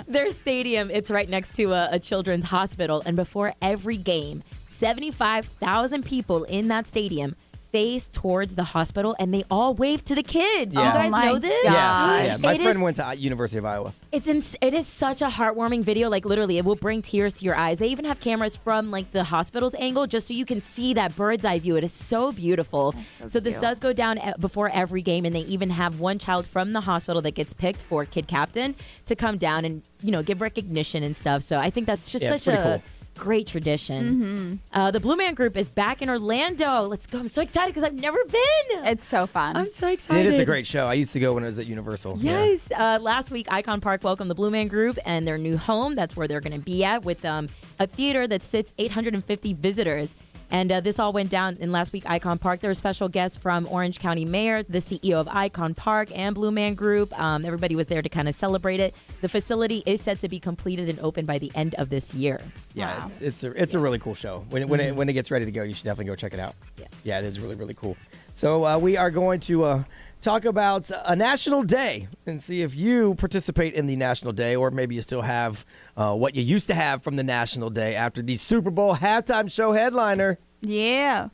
Their stadium, it's right next to a children's hospital. And before every game, 75,000 people in that stadium face towards the hospital, and they all wave to the kids. Yeah. You guys Oh my know this? Yeah. My It friend is- went to University of Iowa. It is such a heartwarming video. Like, literally, it will bring tears to your eyes. They even have cameras from like the hospital's angle just so you can see that bird's eye view. It is so beautiful. So this cute. does go down before every game, and they even have one child from the hospital that gets picked for kid captain to come down and give recognition and stuff. So I think that's just Yeah, it's such a pretty cool. great tradition. The Blue Man Group is back in Orlando. Let's go. I'm so excited because I've never been. It's so fun. I'm so excited. It is a great show. I used to go when I was at Universal. Yes. Last week, Icon Park welcomed the Blue Man Group and their new home. That's where they're going to be at with a theater that sits 850 visitors. And this all went down in last week, Icon Park. There were special guests from Orange County Mayor, the CEO of Icon Park, and Blue Man Group. Everybody was there to kind of celebrate it. The facility is set to be completed and open by the end of this year. Yeah, wow. It's a really cool show. When it gets ready to go, you should definitely go check it out. Yeah, it is really, really cool. So we are going to talk about a national day and see if you participate in the national day, or maybe you still have what you used to have from the national day after the Super Bowl halftime show headliner. Yeah.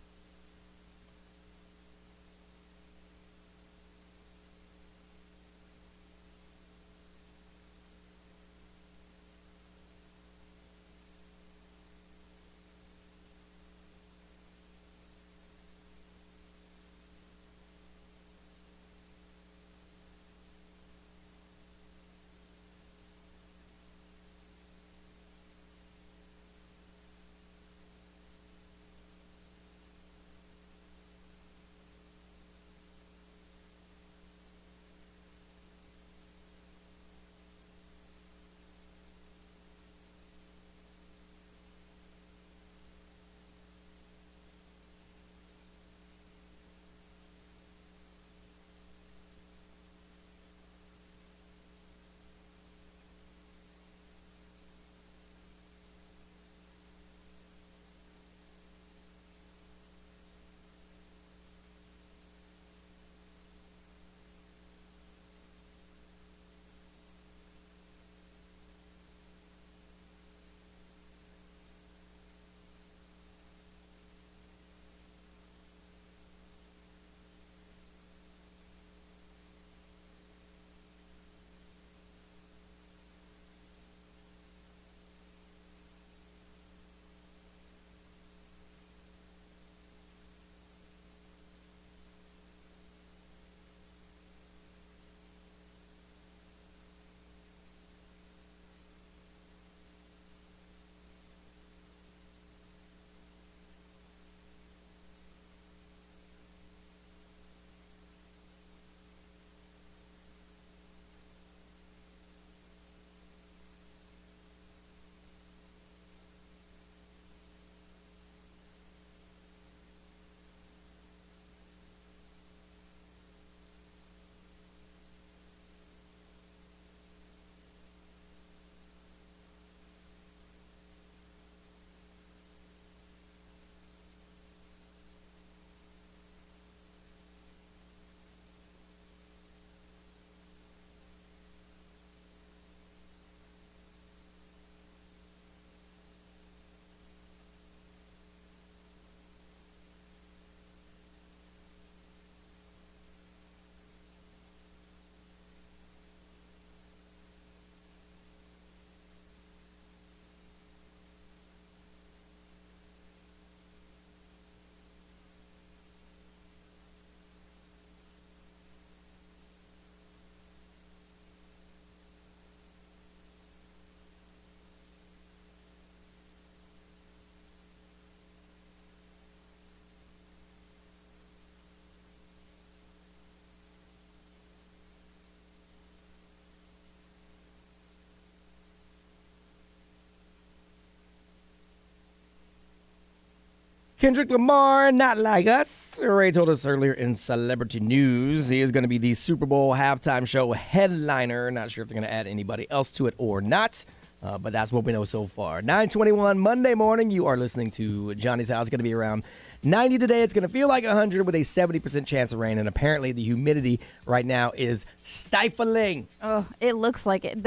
Kendrick Lamar, not like us. Ray told us earlier in celebrity news he is going to be the Super Bowl halftime show headliner. Not sure if they're going to add anybody else to it or not, but that's what we know so far. 9:21 Monday morning. You are listening to Johnny's House. It's going to be around 90 today. It's going to feel like 100 with a 70% chance of rain, and apparently the humidity right now is stifling. Oh, it looks like it.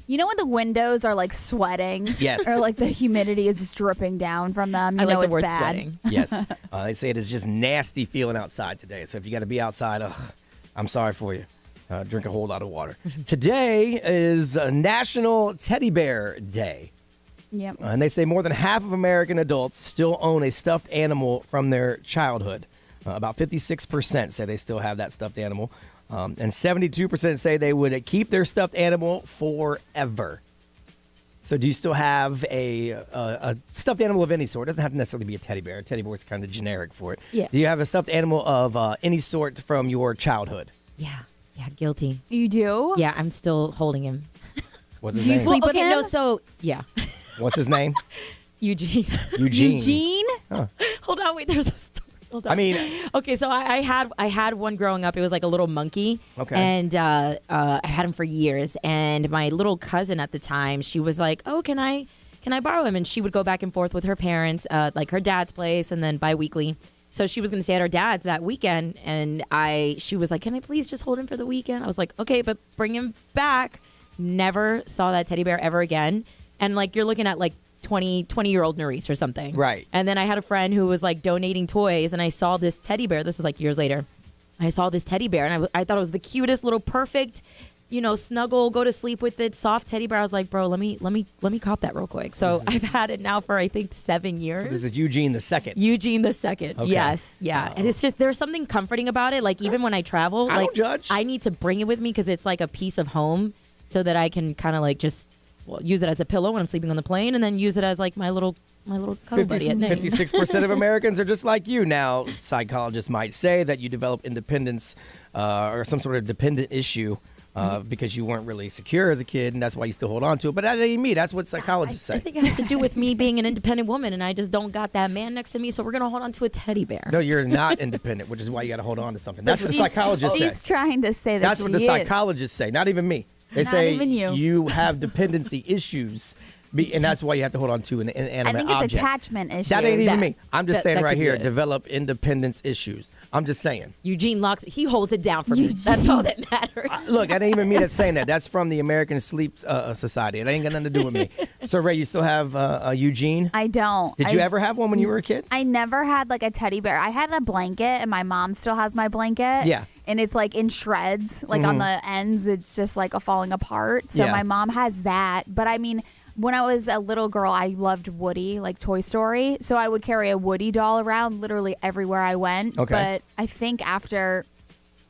You know when the windows are like sweating? Yes. Or like the humidity is just dripping down from them? You I know like the it's word bad. sweating. Yes. They say it is just nasty feeling outside today. So if you got to be outside, I'm sorry for you. Drink a whole lot of water. Today is National Teddy Bear Day. Yep. And they say more than half of American adults still own a stuffed animal from their childhood. About 56% say they still have that stuffed animal. And 72% say they would keep their stuffed animal forever. So do you still have a stuffed animal of any sort? It doesn't have to necessarily be a teddy bear. A teddy bear is kind of generic for it. Yeah. Do you have a stuffed animal of any sort from your childhood? Yeah, guilty. You do? Yeah, I'm still holding him. What's his Do you name? sleep with okay, him? no, so, yeah. What's his name? Eugene. Eugene? Huh. Hold on, wait, there's a story. Hold on. I mean, okay, so I had one growing up. It was like a little monkey. Okay. And I had him for years. And my little cousin at the time, she was like, "Oh, can I borrow him?" And she would go back and forth with her parents, like her dad's place, and then biweekly. So she was going to stay at her dad's that weekend, and she was like, "Can I please just hold him for the weekend?" I was like, "Okay, but bring him back." Never saw that teddy bear ever again. And like you're looking at like 20-year-old Nerisse or something. Right. And then I had a friend who was like donating toys, and I saw this teddy bear. This is like years later. I saw this teddy bear, and I thought it was the cutest little perfect, snuggle, go to sleep with it, soft teddy bear. I was like, bro, let me cop that real quick. So I've had it now for I think 7 years. So this is Eugene the Second. Eugene the Second. Okay. Yes. Yeah. Wow. And it's just there's something comforting about it. Like even when I travel, I like don't judge. I need to bring it with me because it's like a piece of home, so that I can kind of like just use it as a pillow when I'm sleeping on the plane, and then use it as like my little cuddle buddy at night. 56% of Americans are just like you. Now, psychologists might say that you develop independence or some sort of dependent issue because you weren't really secure as a kid, and that's why you still hold on to it. But that ain't me. That's what psychologists say. I think it has to do with me being an independent woman, and I just don't got that man next to me, so we're gonna hold on to a teddy bear. No, you're not independent, which is why you got to hold on to something. That's what the psychologists say. She's trying to say that That's what the she is. psychologists say, not even me. They Not say even you. you have dependency issues, and that's why you have to hold on to an inanimate I think it's object. attachment issues. That ain't even me. I'm just saying that right could be here, it. develop independence issues. I'm just saying. Eugene locks. He holds it down for me. That's all that matters. Look, that ain't even me that's saying that. That's from the American Sleep Society. It ain't got nothing to do with me. So, Ray, you still have Eugene? I don't. Did you ever have one when you were a kid? I never had like a teddy bear. I had a blanket, and my mom still has my blanket. Yeah. And it's like in shreds, like on the ends, it's just like a falling apart. So Yeah. my mom has that. But I mean, when I was a little girl, I loved Woody, like Toy Story. So I would carry a Woody doll around literally everywhere I went. Okay. But I think after,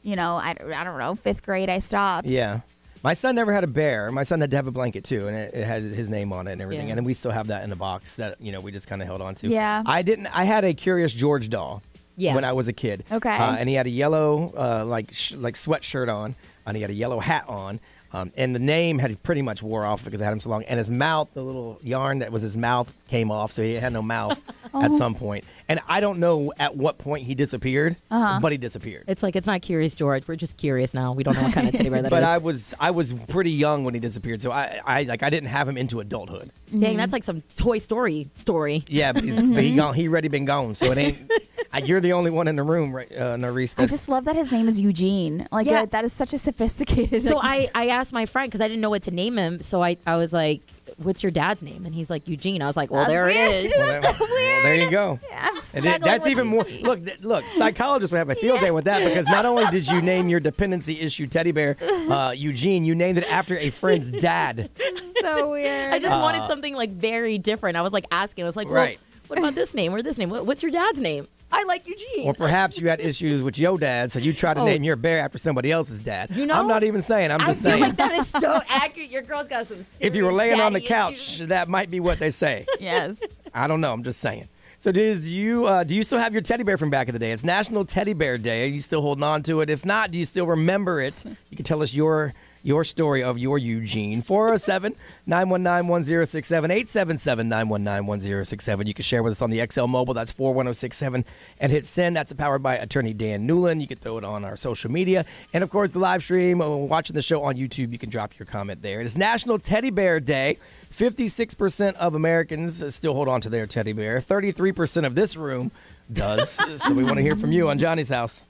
I don't know, 5th grade, I stopped. Yeah. My son never had a bear. My son had to have a blanket too, and it had his name on it and everything. Yeah. And then we still have that in the box that we just kind of held on to. Yeah. I had a Curious George doll. Yeah. When I was a kid. Okay. And he had a yellow like sweatshirt on, and he had a yellow hat on. And the name had pretty much wore off because I had him so long. And his mouth, the little yarn that was his mouth, came off, so he had no mouth at some point. And I don't know at what point he disappeared, but he disappeared. It's like it's not Curious George. We're just curious now. We don't know what kind of teddy bear that is. But I was pretty young when he disappeared, so I didn't have him into adulthood. Dang, that's like some Toy Story story. Yeah, but he gone. He already been gone, so it ain't. You're the only one in the room, right, Nerisse? I just love that his name is Eugene. Like, Yeah. that is such a sophisticated. So I asked my friend because I didn't know what to name him. So I was like, "What's your dad's name?" And he's like, "Eugene." I was like, "Well, That's there weird. it is." Well, there you go. I'm And snuggling that's with even more. Eugene. Look, psychologists would have a field day with that because not only did you name your dependency issue teddy bear Eugene, you named it after a friend's dad. So weird. I just wanted something like very different. I was like asking. I was like, well, Right. what about this name or this name? What's your dad's name? I like Eugene. Or perhaps you had issues with your dad, so you tried to name your bear after somebody else's dad. You know, I'm not even saying. I'm just I feel saying. like that is so accurate. Your girl's got some. If you were laying on the daddy couch, issues. that might be what they say. Yes. I don't know. I'm just saying. So do you still have your teddy bear from back in the day? It's National Teddy Bear Day. Are you still holding on to it? If not, do you still remember it? You can tell us your your story of your Eugene. 407-919-1067, 877-919-1067. You can share with us on the XL Mobile. That's 41067 and hit send. That's powered by attorney Dan Newland. You can throw it on our social media. And, of course, the live stream, watching the show on YouTube, you can drop your comment there. It is National Teddy Bear Day. 56% of Americans still hold on to their teddy bear. 33% of this room does. So we want to hear from you on Johnny's House.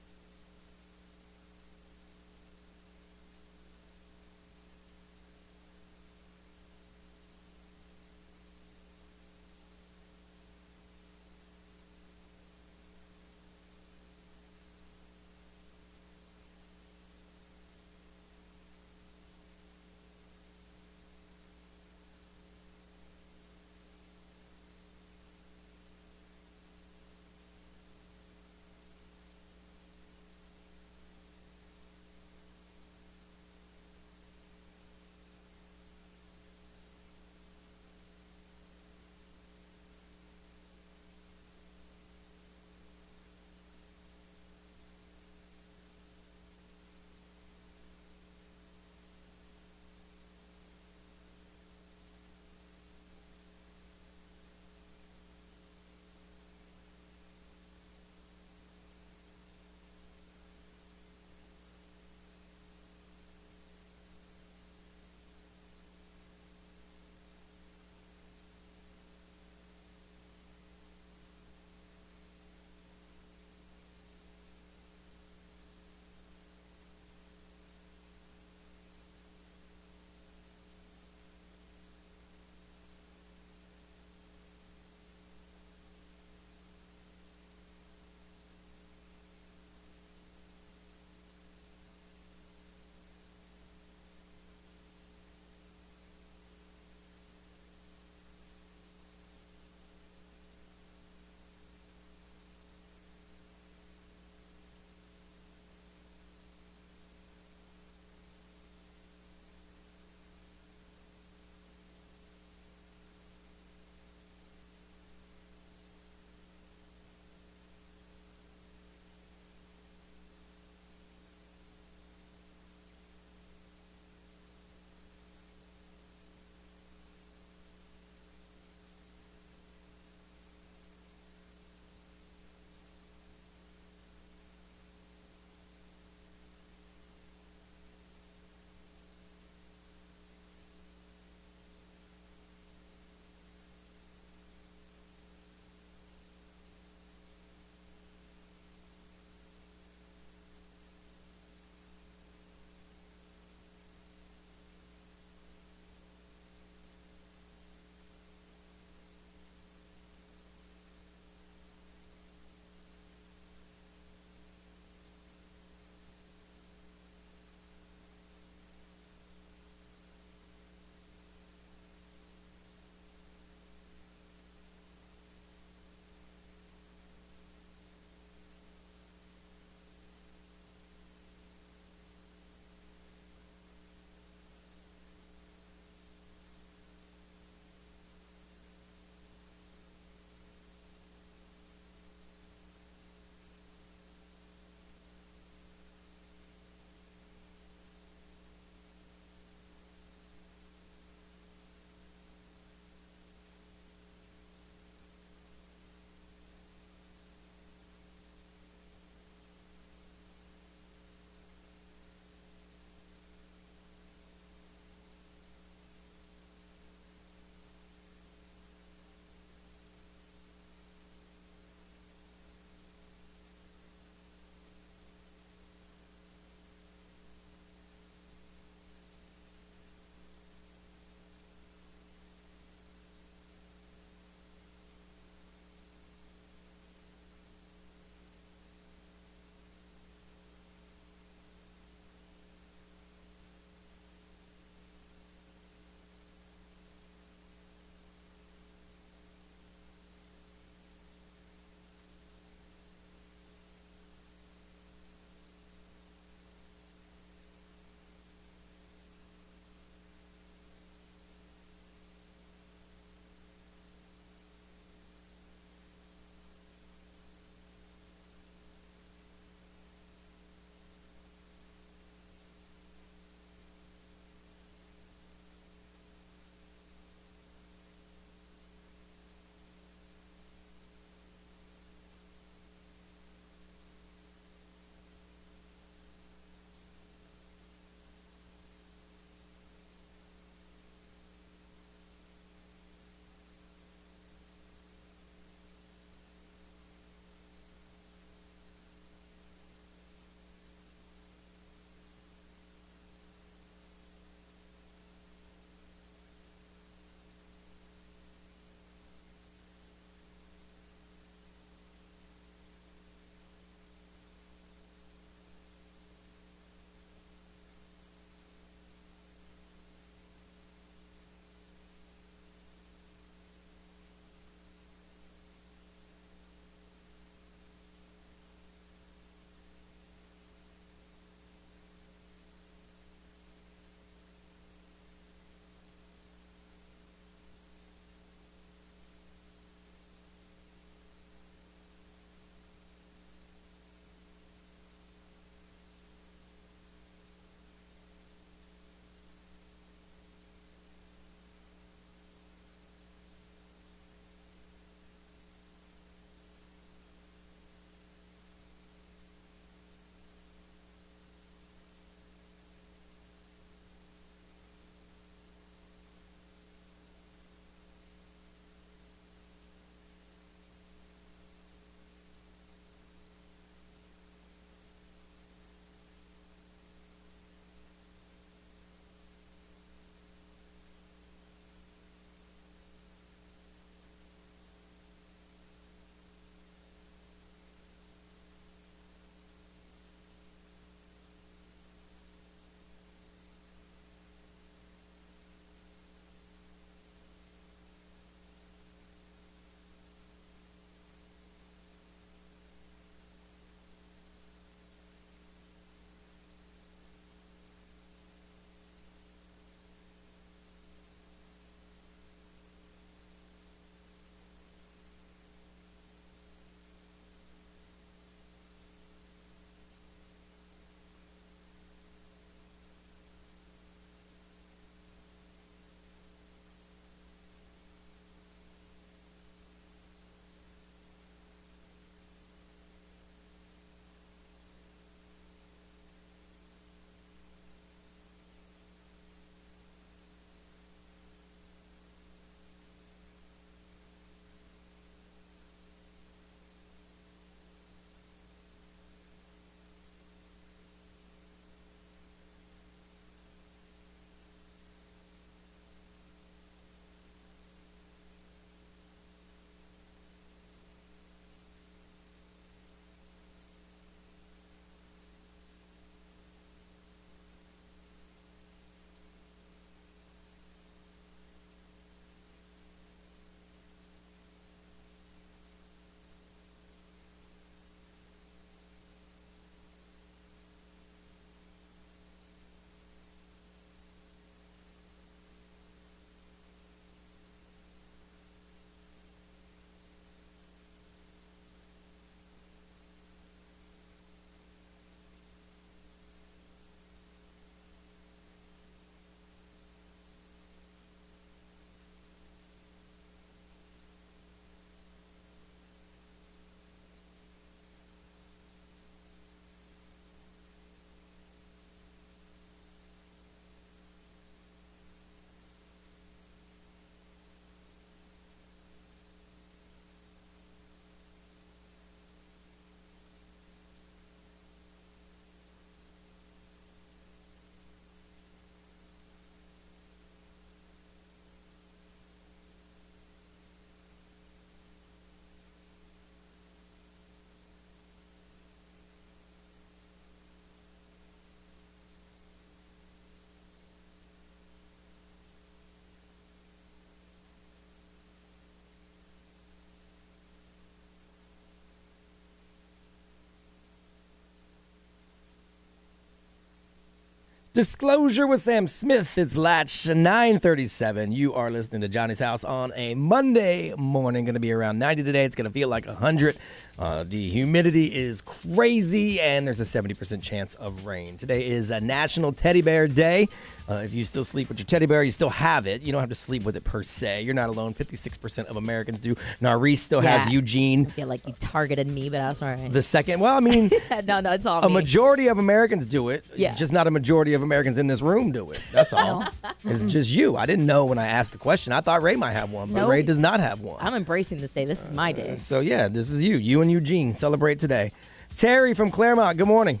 Disclosure with Sam Smith. It's Latch 937. You are listening to Johnny's House on a Monday morning. Going to be around 90 today. It's going to feel like 100. The humidity is crazy, and there's a 70% chance of rain. Today is a National Teddy Bear Day. If you still sleep with your teddy bear, you still have it. You don't have to sleep with it per se. You're not alone. 56% of Americans do. Nareese still has Eugene. I feel like you targeted me, but that's all right. The second, well, I mean, no, it's all a me. majority of Americans do it. Yeah. Just not a majority of Americans in this room do it. That's all. It's just you. I didn't know when I asked the question. I thought Ray might have one, but Ray does not have one. I'm embracing this day. This is my day. So, yeah, this is you. You and Eugene celebrate today. Terry from Claremont, good morning.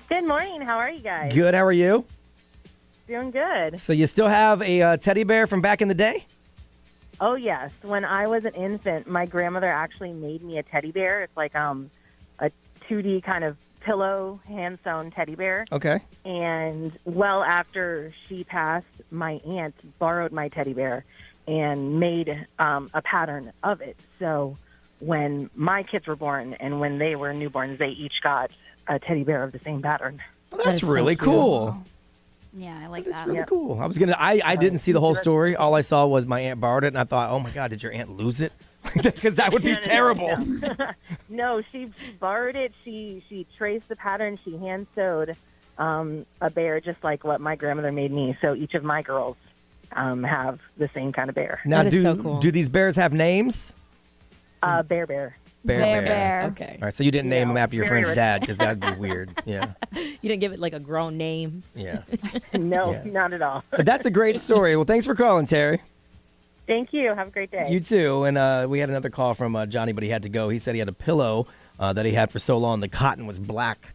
Good morning. How are you guys? Good. How are you? Doing good. So you still have a teddy bear from back in the day? Oh, yes. When I was an infant, my grandmother actually made me a teddy bear. It's like a 2D kind of pillow, hand-sewn teddy bear. Okay. And well after she passed, my aunt borrowed my teddy bear and made a pattern of it. So when my kids were born and when they were newborns, they each got a teddy bear of the same pattern. Well, that's really cool. Yeah, I like That's that. really cool. I didn't see the whole story. All I saw was my aunt borrowed it, and I thought, oh my God, did your aunt lose it? Because that would be terrible. No, she borrowed it. She traced the pattern. She hand sewed a bear just like what my grandmother made me. So each of my girls have the same kind of bear. Now, That is so cool. do these bears have names? Bear. Bear. Okay. All right, so you didn't name them after your very friend's rich. dad, because that'd be weird. Yeah. You didn't give it like a grown name. Yeah. No, not at all. But that's a great story. Well, thanks for calling, Terry. Thank you. Have a great day. You too. And we had another call from Johnny, but he had to go. He said he had a pillow that he had for so long. The cotton was black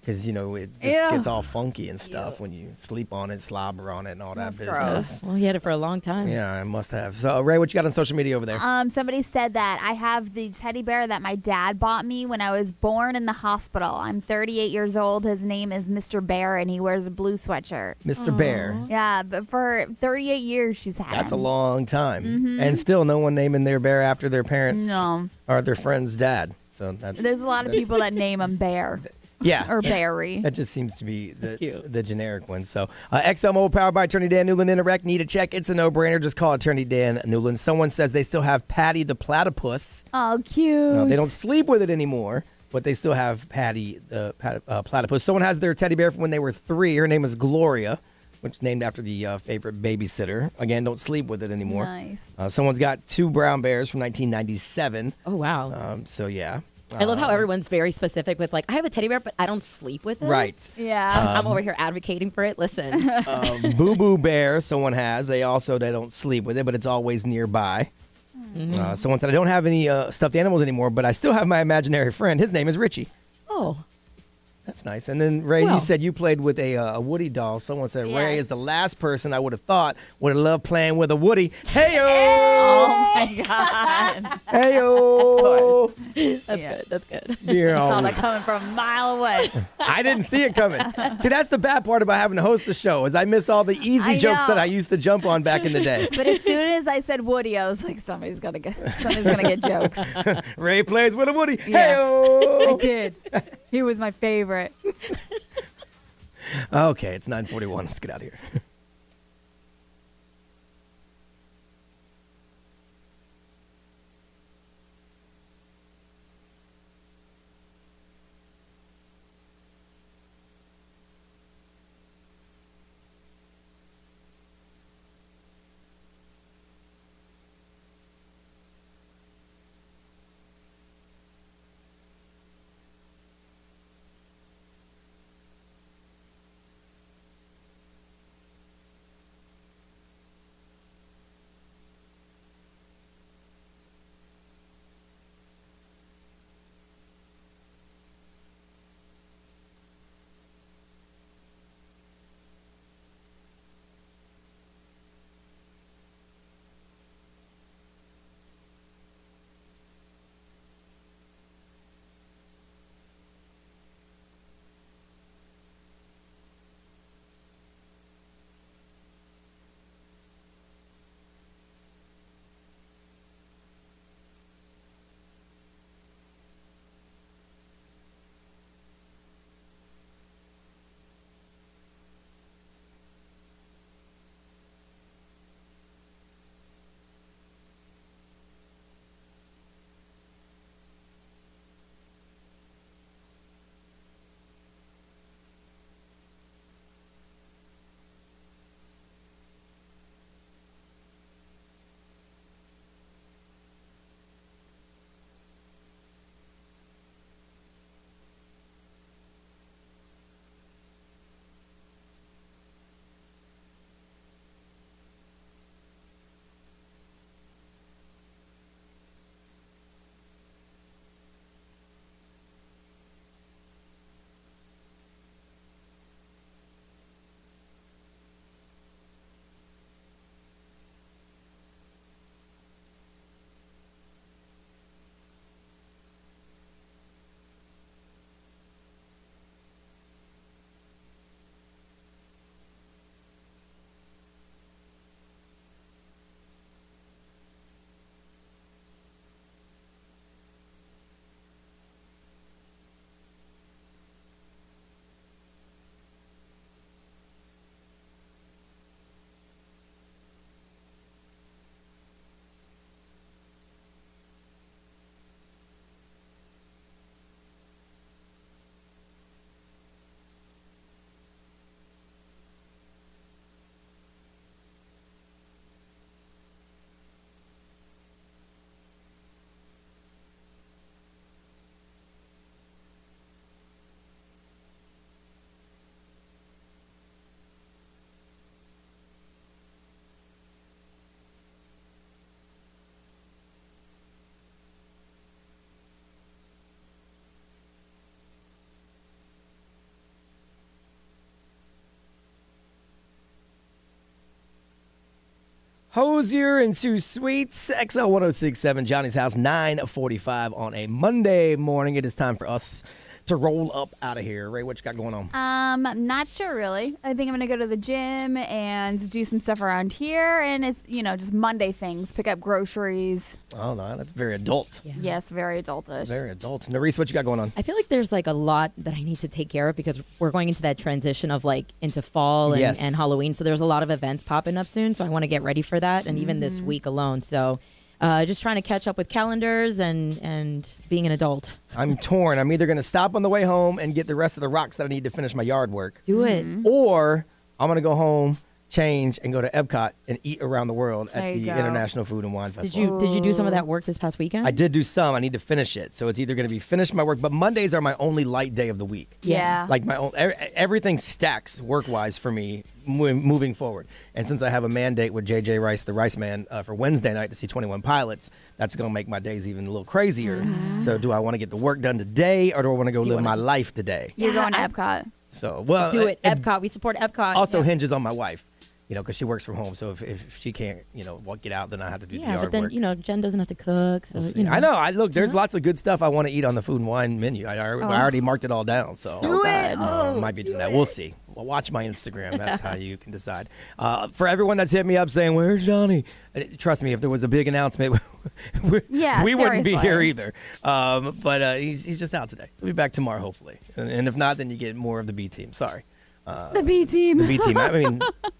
because, it just gets all funky and stuff when you sleep on it, slobber on it, and all that business. Well, he had it for a long time. Yeah, I must have. So, Ray, what you got on social media over there? Somebody said that I have the teddy bear that my dad bought me when I was born in the hospital. I'm 38 years old. His name is Mr. Bear, and he wears a blue sweatshirt. Mr. Bear. Yeah, but for 38 years she's had That's a him. long time. Mhm. And still no one naming their bear after their parents No. or their friend's dad. So that's, There's a lot of people that name him Bear. Yeah. Or Barry. That just seems to be the generic one. So, XL Mobile powered by Attorney Dan Newland. Interact, need a check. It's a no-brainer. Just call Attorney Dan Newland. Someone says they still have Patty the platypus. Oh, cute. No, they don't sleep with it anymore, but they still have Patty the platypus. Someone has their teddy bear from when they were 3. Her name is Gloria, which is named after the favorite babysitter. Again, don't sleep with it anymore. Nice. Someone's got 2 brown bears from 1997. Oh, wow. So, yeah. I love how everyone's very specific with I have a teddy bear, but I don't sleep with it. Right. Yeah. I'm over here advocating for it. Listen. Boo Boo Bear, someone has. They don't sleep with it, but it's always nearby. Someone said, I don't have any stuffed animals anymore, but I still have my imaginary friend. His name is Richie. Oh. That's nice. And then, Ray, Well. you said you played with a Woody doll. Someone said Ray Yes. is the last person I would have thought would have loved playing with a Woody. Hey-o! Oh, my God. Hey-o! That's good. That's good. Dear Saw old- that coming from a mile away. I didn't see it coming. See, that's the bad part about having to host the show is I miss all the easy I jokes know. that I used to jump on back in the day. But as soon as I said Woody, I was like, somebody's gonna get jokes. Ray plays with a Woody. Yeah. Hey-o! I did. He was my favorite. Okay, it's 9:41. Let's get out of here. Hosier and Two Sweets, XL 1067, Johnny's House, 9:45 on a Monday morning. It is time for us to roll up out of here. Ray, what you got going on? Not sure really. I think I'm gonna go to the gym and do some stuff around here, and it's just Monday things. Pick up groceries. Oh no, that's very adult. Yeah. Yes, very adultish. Very adult. Nerese, what you got going on? I feel like there's like a lot that I need to take care of because we're going into that transition of like into fall and, Yes. and Halloween. So there's a lot of events popping up soon. So I want to get ready for that, and even this week alone. So. Just trying to catch up with calendars and being an adult. I'm torn. I'm either going to stop on the way home and get the rest of the rocks that I need to finish my yard work. Do it. Or I'm going to go home, change, and go to Epcot and eat around the world There at you the go. International Food and Wine Festival. Did you do some of that work this past weekend? I did do some. I need to finish it. So it's either going to be finish my work, but Mondays are my only light day of the week. Yeah. Like my own, everything stacks work-wise for me moving forward. And since I have a mandate with JJ Rice, the Rice Man, for Wednesday night to see 21 Pilots, that's going to make my days even a little crazier. So do I want to get the work done today, or do I want to go live my life today? You're going to Epcot. So, well, Do it. Epcot. We support Epcot. Also hinges on my wife, because she works from home. So if she can't, get out, then I have to do the Yeah, yard but then, work. Jen doesn't have to cook. So, I know. Look, there's lots of good stuff I want to eat on the food and wine menu. I already marked it all down. So might be doing that. We'll see. Well, watch my Instagram. That's how you can decide. For everyone that's hit me up saying, "Where's Johnny?" Trust me, if there was a big announcement, we wouldn't be here either. But he's just out today. He'll be back tomorrow, hopefully. And if not, then you get more of the B team. Sorry. The B team. The B team.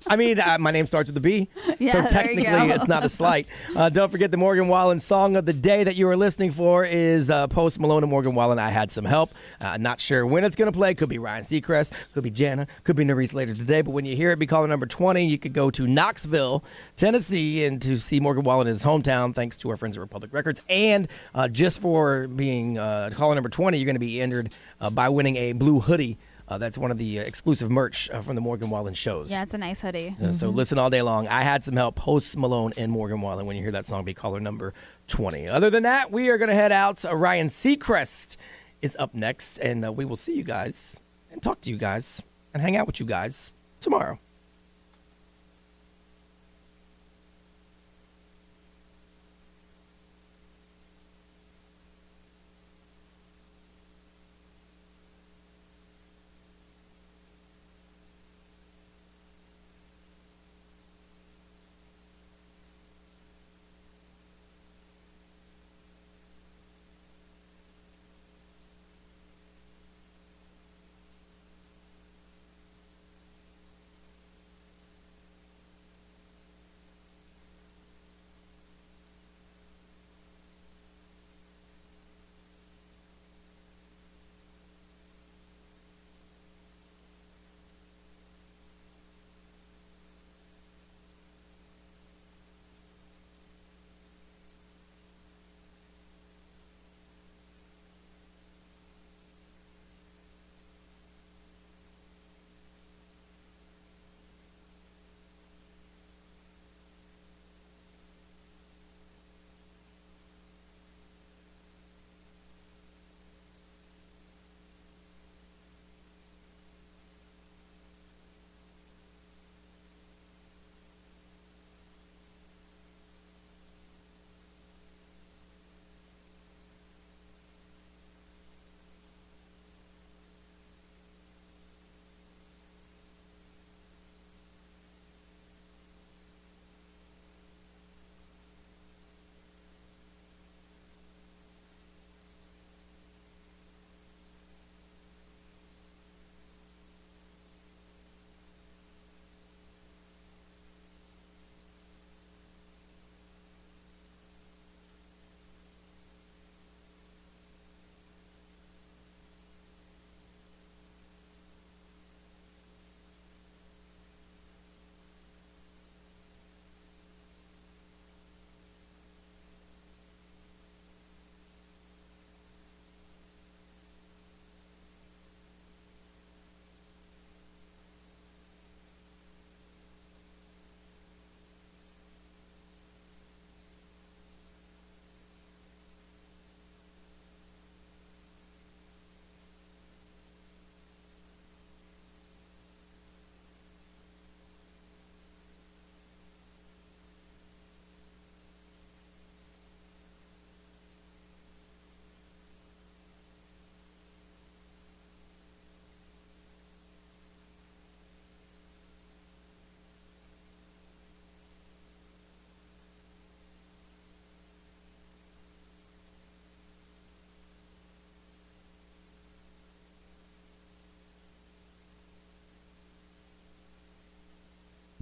I mean, my name starts with a B, Yeah, so there you technically go. it's not a slight. Don't forget the Morgan Wallen song of the day that you are listening for is Post Malone and Morgan Wallen. I Had Some Help. Not sure when it's going to play. Could be Ryan Seacrest. Could be Jana. Could be Nerese later today. But when you hear it, be caller number 20. You could go to Knoxville, Tennessee, and to see Morgan Wallen in his hometown, thanks to our friends at Republic Records. And just for being caller number 20, you're going to be entered by winning a blue hoodie. That's one of the exclusive merch from the Morgan Wallen shows. Yeah, it's a nice hoodie. So listen all day long. I Had Some Help, Post Malone and Morgan Wallen. When you hear that song, be caller number 20. Other than that, we are going to head out. Ryan Seacrest is up next, and we will see you guys and talk to you guys and hang out with you guys tomorrow.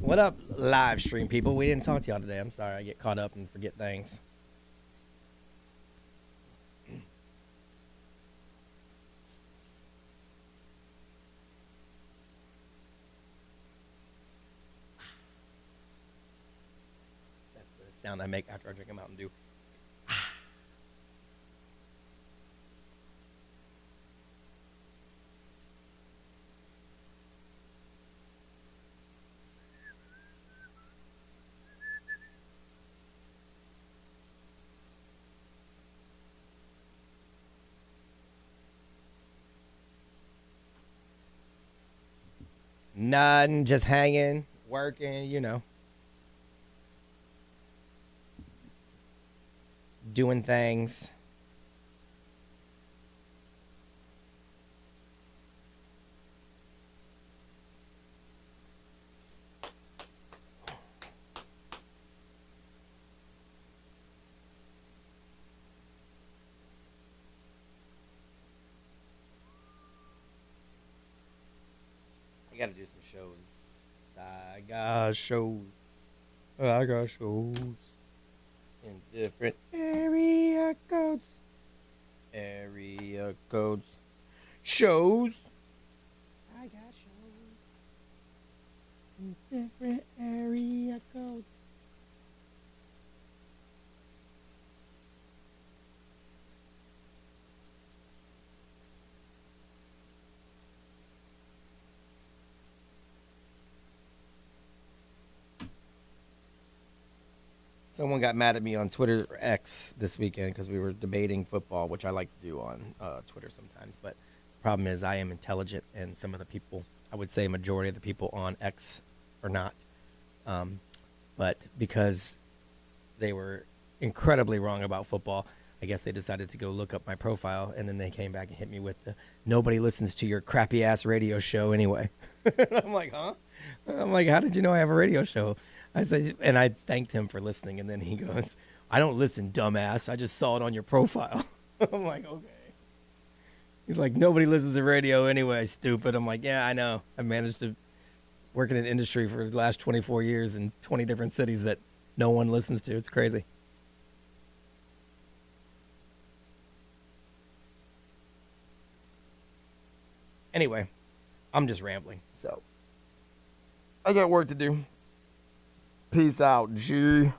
What up, live stream people? We didn't talk to y'all today. I'm sorry. I get caught up and forget things. That's the sound I make after I drink a Mountain Dew. Nothing, just hanging, working, doing things. I gotta do some shows. I got shows in different area codes. Shows. I got shows in different area codes. Someone got mad at me on Twitter X this weekend because we were debating football, which I like to do on Twitter sometimes. But the problem is I am intelligent, and some of the people, I would say a majority of the people on X are not. But because they were incredibly wrong about football, I guess they decided to go look up my profile, and then they came back and hit me with the, nobody listens to your crappy-ass radio show anyway. I'm like, huh? I'm like, how did you know I have a radio show? I said, and I thanked him for listening, and then he goes, I don't listen, dumbass. I just saw it on your profile. I'm like, okay. He's like, nobody listens to radio anyway, stupid. I'm like, yeah, I know. I managed to work in an industry for the last 24 years in 20 different cities that no one listens to. It's crazy. Anyway, I'm just rambling, so I got work to do. Peace out, G.